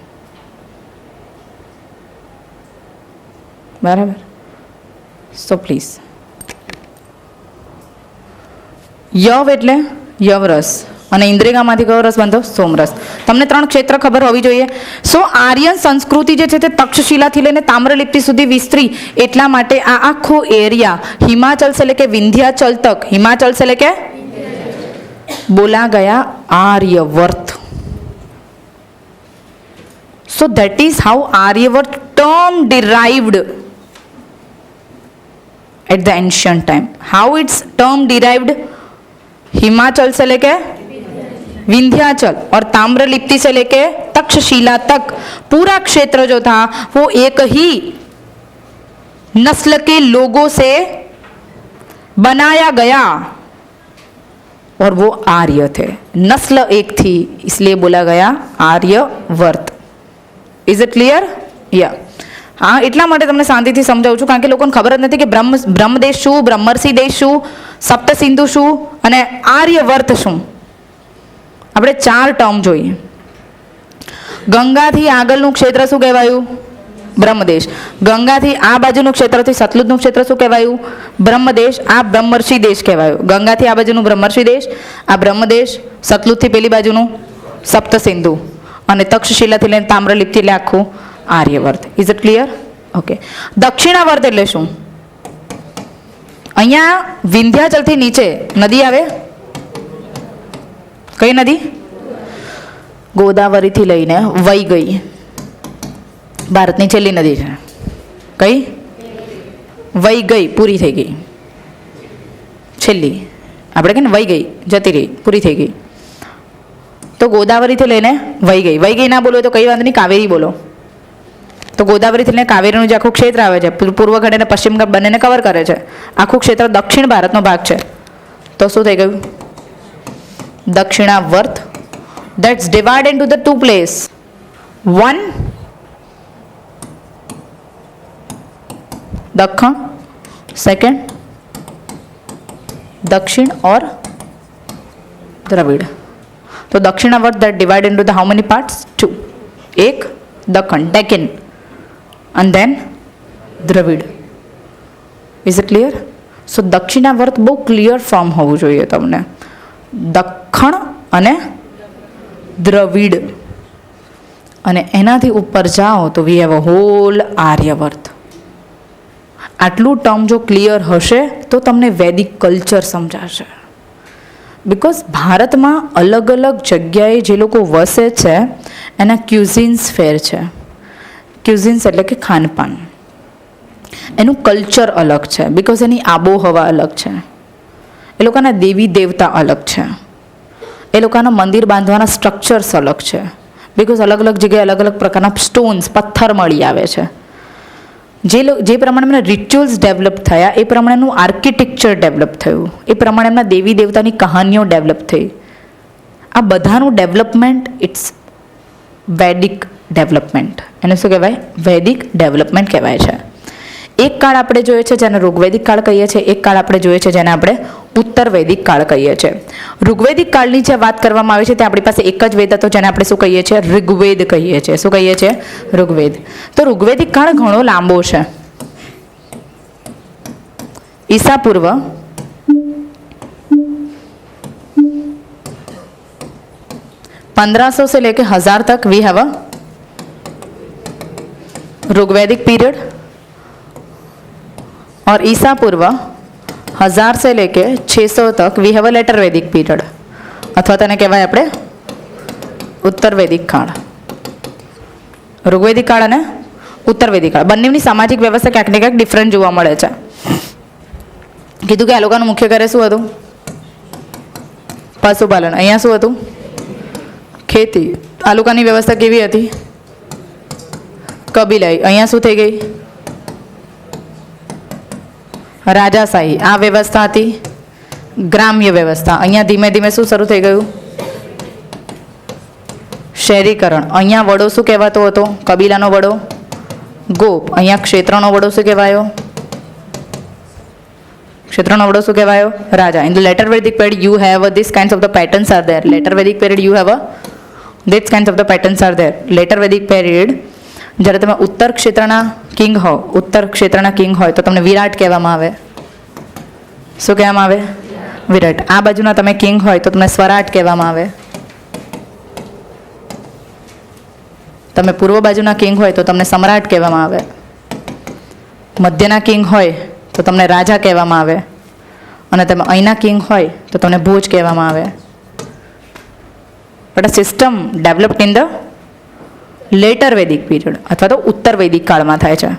બરાબર? So please. યવ એટલે યવરસ, અને ઇન્દ્રિગામાંથી કયો રસ બનતો? સોમરસ. તમને 3 ક્ષેત્ર ખબર હોવી જોઈએ. સો આર્યન સંસ્કૃતિ જે છે તે તક્ષશિલાથી લઈને તામ્રલિપ્તિ સુધી વિસ્તરી, એટલા માટે આ આખો એરિયા હિમાચલ સે લેકે વિંધ્યાચલ તક, હિમાચલ સે લેકે બોલા ગયા આર્યવર્ત. સો that is how Aryavart term derived at the ancient time. How its term derived? Himachal से लेके विंध्याचल और ताम्रलिप्ति से लेके तक्षशिला तक पूरा क्षेत्र जो था वो एक ही नस्ल के लोगों से बनाया गया और वो आर्य थे. नस्ल एक थी, इसलिए बोला गया आर्यवर्त. Is it clear? या હા, એટલા માટે તમને શાંતિથી સમજાવું છું, કારણ કે લોકોને ખબર જ નથી કે બ્રહ્મદેશ શું, બ્રહ્મર્ષિ દેશ શું, સપ્ત સિંધુ શું અને આર્યવર્ત શું. આપણે 4 ટર્મ જોઈએ. ગંગાથી આગળનું ક્ષેત્ર શું કહેવાયું? બ્રહ્મદેશ. ગંગાથી આ બાજુનું ક્ષેત્રથી સતલુજનું ક્ષેત્ર શું કહેવાયું? બ્રહ્મદેશ. આ બ્રહ્મર્ષિ દેશ કહેવાયું. ગંગાથી આ બાજુનું બ્રહ્મર્ષિ દેશ, આ બ્રહ્મદેશ. સતલુજથી પેલી બાજુનું સપ્ત સિંધુ, અને તક્ષશિલાથી લઈને તામ્રલિપ્તિ એટલે આખું Aryavarta. Is it clear? Okay. Dakshinavarta એટલે શું? અહીંયા વિંધ્યાચલથી નીચે નદી આવે. કઈ નદી? ગોદાવરીથી લઈને વહી ગઈ. ભારતની છેલ્લી નદી છે. કઈ? વહી ગઈ, પૂરી થઈ ગઈ. છેલ્લી આપણે કે ને વહી ગઈ, જતી રહી, પૂરી થઈ ગઈ. તો ગોદાવરીથી લઈને વહી ગઈ. વહી ગઈ ના બોલો તો કઈ વાત નહીં, કાવેરી બોલો. તો ગોદાવરીથી લઈને કાવેરીનું જે આખું ક્ષેત્ર આવે છે, પૂર્વ ઘાટ અને પશ્ચિમ ઘાટ બંનેને કવર કરે છે. આખું ક્ષેત્ર દક્ષિણ ભારતનો ભાગ છે. તો શું થઈ ગયું? દક્ષિણાવર્ત. That's divided into the 2 places. One, दक्षिण. Second, दक्षिण और द्रविड़. तो दक्षिणावर्त that divided into the how many parts? 2. एक Deccan, Deccan, and then Dravida. Is it clear? So Dakshinavarta બહુ ક્લિયર ફોર્મ હોવું જોઈએ તમને. દખ્ખણ અને દ્રવિડ, અને એનાથી ઉપર જાઓ તો we have a whole Aryavarta. આટલું ટર્મ જો ક્લિયર હશે તો તમને વૈદિક કલ્ચર સમજાશે. બિકોઝ ભારતમાં અલગ અલગ જગ્યાએ જે લોકો વસે છે એના ક્યુઝિન્સ ફેર છે. ક્યુઝિન્સ એટલે કે ખાનપાન, એનું કલ્ચર અલગ છે. બિકોઝ એની આબોહવા અલગ છે. એ લોકોના દેવી દેવતા અલગ છે. એ લોકોના મંદિર બાંધવાના સ્ટ્રક્ચર્સ અલગ છે. બિકોઝ અલગ અલગ જગ્યાએ અલગ અલગ પ્રકારના સ્ટોન્સ, પથ્થર મળી આવે છે. જે પ્રમાણે એમના રિચ્યુઅલ્સ ડેવલપ થયા એ પ્રમાણેનું આર્કિટેક્ચર ડેવલપ થયું. એ પ્રમાણે એમના દેવી દેવતાની કહાનીઓ ડેવલપ થઈ. આ બધાનું ડેવલપમેન્ટ ઇટ્સ વૈદિક ડેવલપમેન્ટ. એને શું કહેવાય? વૈદિક ડેવલપમેન્ટ કહેવાય છે. એક કાળ આપણે જોઈએ છે જેને ઋગ્વૈદિક કાળ કહીએ છીએ. એક કાળ આપણે જોઈએ છે જેને આપણે ઉત્તર વૈદિક કાળ કહીએ છીએ. ઋગ્વૈદિક કાળની જે વાત કરવામાં આવે છે તે આપણી પાસે એક જ વેદ હતો જેને આપણે શું કહીએ છીએ? ઋગ્વેદ કહીએ છીએ. શું કહીએ છીએ? ઋગ્વેદ. તો ઋગ્વૈદિક કાળ ઘણો લાંબો છે. ઈસા પૂર્વ 1500 से लेके 1000 तक वी हैव अ ऋग्वैदिक पीरियड. और ईसा पूर्व 1000 से लेके 600 तक वी हैव अ लेटर वैदिक पीरियड अथवा તેને કહેવાય આપણે ઉત્તર વૈદિક કાળ. ઋગ્વૈદિક કાળ અને ઉત્તર વૈદિક કાળ બંનેની સામાજિક વ્યવસ્થા ક્યાંક ને ક્યાંક ડિફરન્ટ જોવા મળે છે. કીધું કે આ લોકોનું મુખ્ય કાર્ય શું હતું? પશુપાલન. અહીંયા શું હતું? ખેતી. આ લોકોની વ્યવસ્થા કેવી હતી? કબીલાઈ. અહીંયા શું થઈ ગઈ? રાજાશાહી. આ વ્યવસ્થા હતી ગ્રામ્ય વ્યવસ્થા. અહીંયા ધીમે ધીમે શું શરૂ થઈ ગયું? શહેરીકરણ. અહીંયા વડો શું કહેવાતો હતો? કબીલાનો વડો ગોપ. અહીંયા ક્ષેત્રનો વડો શું કહેવાયો? ક્ષેત્રનો વડો શું કહેવાયો? રાજા. In the later Vedic period you have this kinds of the patterns are there. Later Vedic period you have this kinds of the patterns are there. Later Vedic period જ્યારે તમે ઉત્તર ક્ષેત્રના કિંગ હો, ઉત્તર ક્ષેત્રના કિંગ હોય તો તમને વિરાટ કહેવામાં આવે. શું કહેવામાં આવે? વિરાટ. આ બાજુના તમે કિંગ હોય તો તમને સ્વરાટ કહેવામાં આવે. તમે પૂર્વ બાજુના કિંગ હોય તો તમને સમ્રાટ કહેવામાં આવે. મધ્યના કિંગ હોય તો તમને રાજા કહેવામાં આવે. અને તમે અહીંના કિંગ હોય તો તમને ભોજ કહેવામાં આવે. બટ આ system developed in the later Vedic period અથવા તો ઉત્તર વૈદિક કાળમાં થાય છે.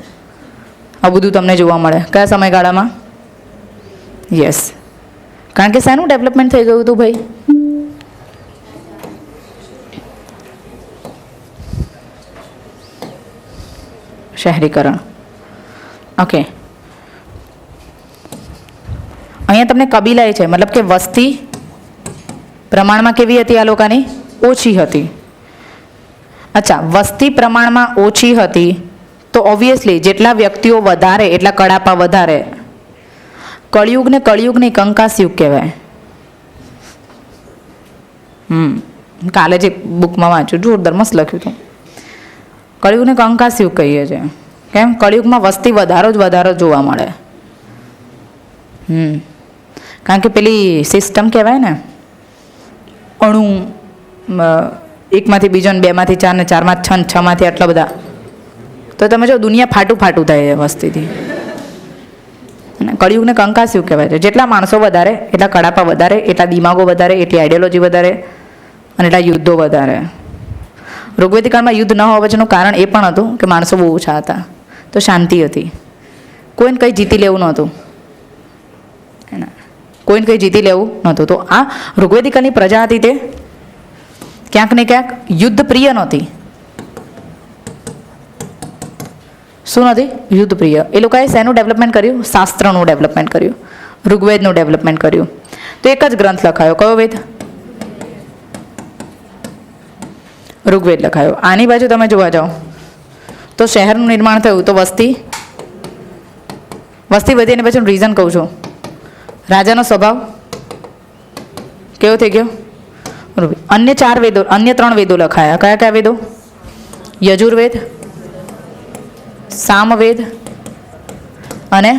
આ બધું તમને જોવા મળે. કયા સમયગાળામાં? યસ. કારણ કે શાનું ડેવલપમેન્ટ થઈ ગયું હતું ભાઈ? શહેરીકરણ. ઓકે. અહીંયા તમને કબીલાઈ છે, મતલબ કે વસ્તી પ્રમાણમાં કેવી હતી આ લોકોની? ઓછી હતી. અચ્છા, વસ્તી પ્રમાણમાં ઓછી હતી તો ઓબ્વિયસલી જેટલા વ્યક્તિઓ વધારે એટલા કડાપા વધારે. કળિયુગને કળિયુગ નહીં કંકાસ યુગ કહેવાય. કાલે જે બુકમાં વાંચ્યું જોરદાર મસ્ત લખ્યું હતું. કળિયુગને કંકાસ યુગ કહીએ છીએ. કેમ? કળિયુગમાં વસ્તી વધારો જ વધારો જોવા મળે. કારણ કે પેલી સિસ્ટમ કહેવાય ને, અણુ એકમાંથી બીજો ને બેમાંથી ચાર ને ચારમાં છ ને છમાંથી આટલા બધા. તો તમે જો દુનિયા ફાટું ફાટું થાય છે વસ્તીથી. અને કળિયુગને કંકાસ યુગ કહેવાય છે. જેટલા માણસો વધારે એટલા કડાપા વધારે, એટલા દિમાગો વધારે, એટલી આઈડિયોલોજી વધારે અને એટલા યુદ્ધો વધારે. ઋગ્વેદિક કાળમાં યુદ્ધ ન હોવા પાછળનું કારણ એ પણ હતું કે માણસો બહુ ઓછા હતા તો શાંતિ હતી. કોઈને કંઈ જીતી લેવું નહોતું. કોઈને કંઈ જીતી લેવું નહોતું. તો આ ઋગ્વેદિક કાળની પ્રજા હતી તે ક્યાંક ને ક્યાંક યુદ્ધ પ્રિય નહોતી. શું નથી? યુદ્ધ પ્રિય. એ લોકોએ શેનું ડેવલપમેન્ટ કર્યું? શાસ્ત્રનું ડેવલપમેન્ટ કર્યું. ઋગ્વેદનું ડેવલપમેન્ટ કર્યું. તો એક જ ગ્રંથ લખાયો. કયો વેદ? ઋગ્વેદ લખાયો. આની બાજુ તમે જોવા જાઓ તો શહેરનું નિર્માણ થયું તો વસ્તી વધી એની પાછળનું રીઝન કહું છું. રાજાનો સ્વભાવ કેવો થઈ ગયો? અન્ય 3 વેદો લખાયા. કયા કયા વેદો? યજુર્વેદ, સામવેદ અને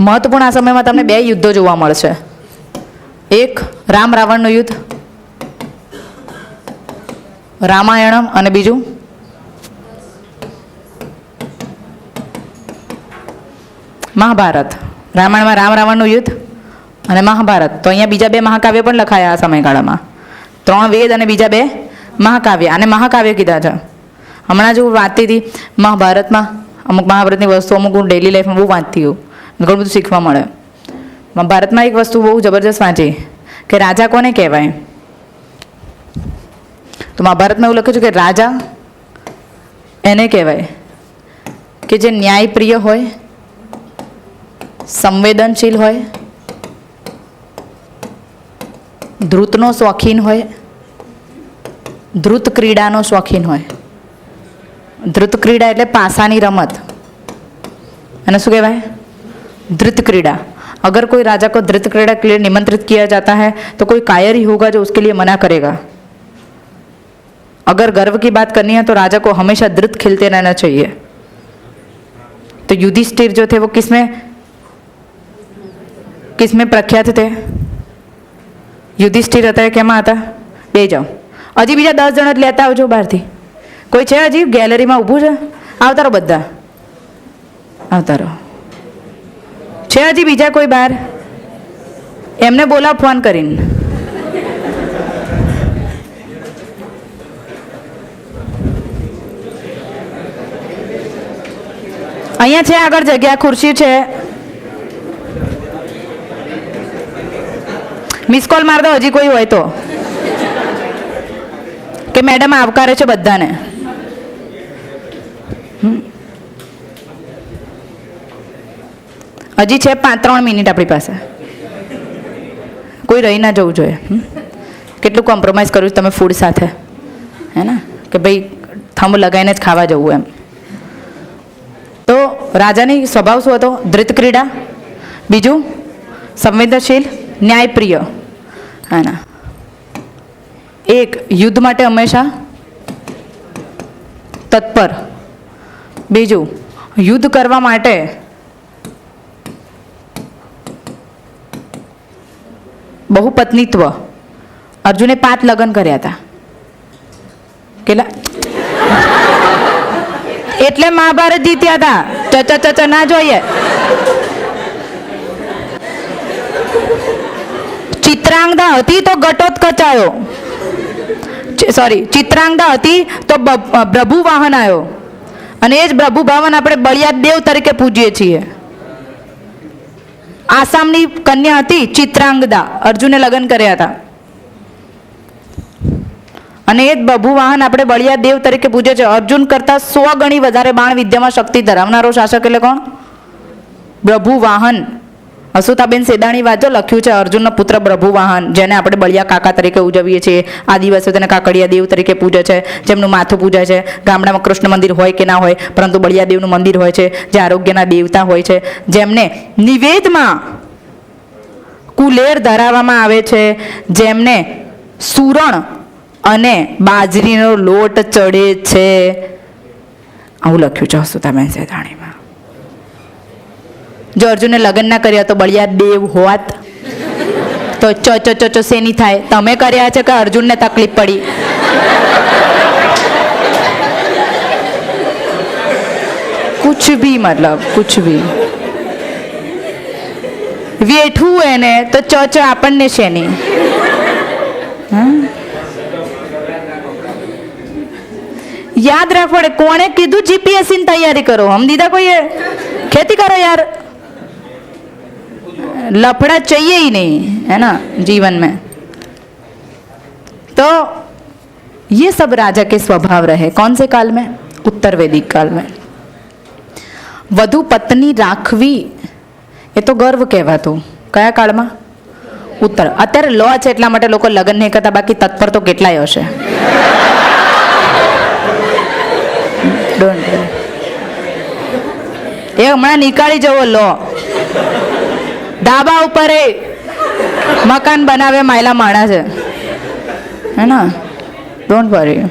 મહત્વપૂર્ણ આ સમયમાં તમને 2 યુદ્ધો જોવા મળશે. એક રામ રાવણનું યુદ્ધ, રામાયણમ, અને બીજું મહાભારત. રામાયણમાં રામ રાવણનું યુદ્ધ અને મહાભારત. તો અહીંયા બીજા 2 મહાકાવ્ય પણ લખાયા આ સમયગાળામાં. 3 વેદ અને બીજા 2 મહાકાવ્ય. અને મહાકાવ્ય કીધા છે. હમણાં જો વાંચતી હતી મહાભારતમાં, અમુક મહાભારતની વસ્તુ અમુક હું ડેલી લાઈફમાં બહુ વાંચતી હોઉં, ઘણું બધું શીખવા મળે. ભારતમાં એક વસ્તુ બહુ જબરજસ્ત વાંચી કે રાજા કોને કહેવાય? તો મહાભારતમાં એવું લખ્યું છે કે રાજા એને કહેવાય કે જે ન્યાયપ્રિય હોય, સંવેદનશીલ હોય, ધૃતનો શોખીન હોય, ધૃત ક્રીડાનો શોખીન હોય. ધૃત ક્રીડા એટલે પાસાની રમત. અને શું કહેવાય? धृत क्रीड़ा. अगर कोई राजा को धृत क्रीड़ा के लिए निमंत्रित किया जाता है तो कोई कायर ही होगा जो उसके लिए मना करेगा. अगर गर्व की बात करनी है तो राजा को हमेशा धृत खिलते रहना चाहिए. तो युधिष्ठिर जो थे वो किसमें प्रख्यात थे? युधिष्ठिर હતા કેમાં હતા? બે જાઓ. હજી બીજા 10 જણ જ લેતા આવજો બહારથી. કોઈ છે હજી ગેલેરીમાં ઊભું છે? આવતારો બધા. આવતા રહો. છે હજી બીજા કોઈ બહાર? એમને બોલાવ ફોન કરીને. અહીંયા છે આગળ જગ્યા, ખુરશી છે. મિસ કોલ માર દો હજી કોઈ હોય તો, કે મેડમ આવકારે છે બધાને. હજી છે 3 મિનિટ આપણી પાસે. કોઈ રહી ના જવું જોઈએ. કેટલું કોમ્પ્રોમાઇઝ કર્યું તમે ફૂડ સાથે, હે ને, કે ભાઈ થંભ લગાવીને જ ખાવા જવું એમ. તો રાજાની સ્વભાવ શું હતો? ધૃત ક્રીડા. બીજું સંવેદનશીલ, ન્યાયપ્રિય, હે ને. એક યુદ્ધ માટે હંમેશા તત્પર. બીજું યુદ્ધ કરવા માટે બહુપત્નીત્વ. અર્જુને 5 લગ્ન કર્યા હતા. કેટલા? એટલે મહાભારત જીત્યા હતા. ચચ ના જોઈએ. ચિત્રાંગદા હતી તો ઘટોત્કચાયો. સોરી, ચિત્રાંગદા હતી તો પ્રભુ વાહન આવ્યો. અને એ જ પ્રભુ વાહન આપણે બળિયાદ દેવ તરીકે પૂજીએ છીએ. આસામની કન્યા હતી ચિત્રાંગદા, અર્જુને લગ્ન કર્યા હતા. અને એ જ પ્રભુ વાહન આપણે બળિયાદ દેવ તરીકે પૂજે છે. અર્જુન કરતાં 100 ગણી વધારે બાણ વિદ્યામાં શક્તિ ધરાવનારો શાસક એટલે કોણ? પ્રભુ વાહન. અસુતાબેન સેદાણી વાંચો, લખ્યું છે અર્જુનનો પુત્ર પ્રભુ વાહન, જેને આપણે બળિયા કાકા તરીકે ઉજવીએ છીએ. આદિવાસીઓ તેને કાકડિયા દેવ તરીકે પૂજે છે, જેમનું માથું પૂજાય છે. ગામડામાં કૃષ્ણ મંદિર હોય કે ના હોય, પરંતુ બળિયા દેવનું મંદિર હોય છે, જે આરોગ્યના દેવતા હોય છે, જેમને નિવેદમાં કુલેર ધરાવવામાં આવે છે, જેમને સુરણ અને બાજરીનો લોટ ચડે છે. આવું લખ્યું છે અસુતાબેન સેદાણીમાં. જો અર્જુને લગ્ન ના કર્યા તો બળિયા દેવ હોત તો ચો શેની થાય? તમે કર્યા છે કે અર્જુનને તકલીફ પડી? કુછ ભી, મતલબ કુછ ભી. વેઠવું એને તો ચો આપણને શેની? યાદ રાખો, કોણે કીધું જીપીએસસી ની તૈયારી કરો? હમ દીધા કોઈએ? खेती करो यार, लफड़ा चाहिए ही नहीं, है ना, जीवन में. तो ये सब राजा के स्वभाव रहे. कौन से काल में? उत्तर वैदिक काल में. વધુ પત્ની રાખવી એ તો ગર્વ કહેવાતું. કયા કાળમાં? ઉત્તર. અત્યારે લો છે એટલા માટે લોકો લગ્ન નહીં કરતા, બાકી તત્પર તો કેટલાય હશે. Don't worry. એ હમણાં નીકાળી જવો લો. ધાબા ઉપર મકાન બનાવે માયલા માણસ છે, હે ને. Don't worry.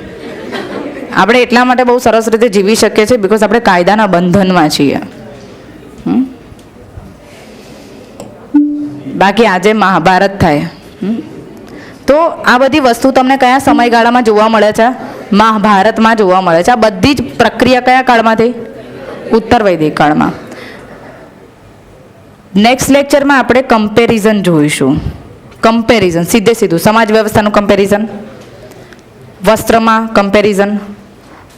આપણે એટલા માટે બહુ સરસ રીતે જીવી શકીએ છીએ બિકોઝ આપણે કાયદાના બંધનમાં છીએ. બાકી આજે મહાભારત થાય તો આ બધી વસ્તુ તમને કયા સમયગાળામાં જોવા મળે છે? મહાભારતમાં જોવા મળે છે. આ બધી જ પ્રક્રિયા કયા કાળમાં થઈ? ઉત્તર વૈદિક કાળમાં. નેક્સ્ટ લેક્ચરમાં આપણે કમ્પેરિઝન જોઈશું. કમ્પેરિઝન, સીધે સીધું સમાજ વ્યવસ્થાનું કમ્પેરિઝન, વસ્ત્રમાં કમ્પેરિઝન,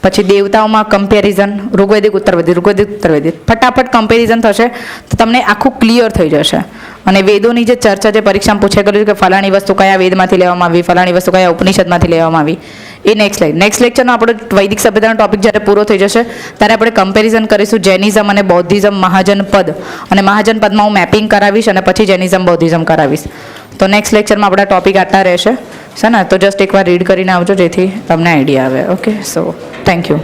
પછી દેવતાઓમાં કમ્પેરિઝન, ઋગ્વેદિક ઉત્તરવૈદિક, ઋગ્વેદિક ઉત્તરવૈદિક. ફટાફટ કમ્પેરિઝન થશે તો તમને આખું ક્લિયર થઈ જશે. અને વેદોની જે ચર્ચા જે પરીક્ષામાં પૂછાઈ ગયેલું કે ફલાણી વસ્તુ કયા વેદમાંથી લેવામાં આવી, ફલાણી વસ્તુ કયા ઉપનિષદમાંથી લેવામાં આવી, એ નેક્સ્ટ લેક્ચરનો આપણો વૈદિક સભ્યતાનો ટોપિક જ્યારે પૂરો થઈ જશે ત્યારે આપણે કમ્પેરિઝન કરીશું જૈનિઝમ અને બૌદ્ધિઝમ, મહાજન પદ. અને મહાજન પદમાં હું મેપિંગ કરાવીશ અને પછી જૈનિઝમ બૌદ્ધિઝમ કરાવીશ. તો નેક્સ્ટ લેક્ચરમાં આપણા ટોપિક આટલા રહેશે, છે ને. તો જસ્ટ એકવાર રીડ કરીને આવજો જેથી તમને આઈડિયા આવે. Okay, so thank you.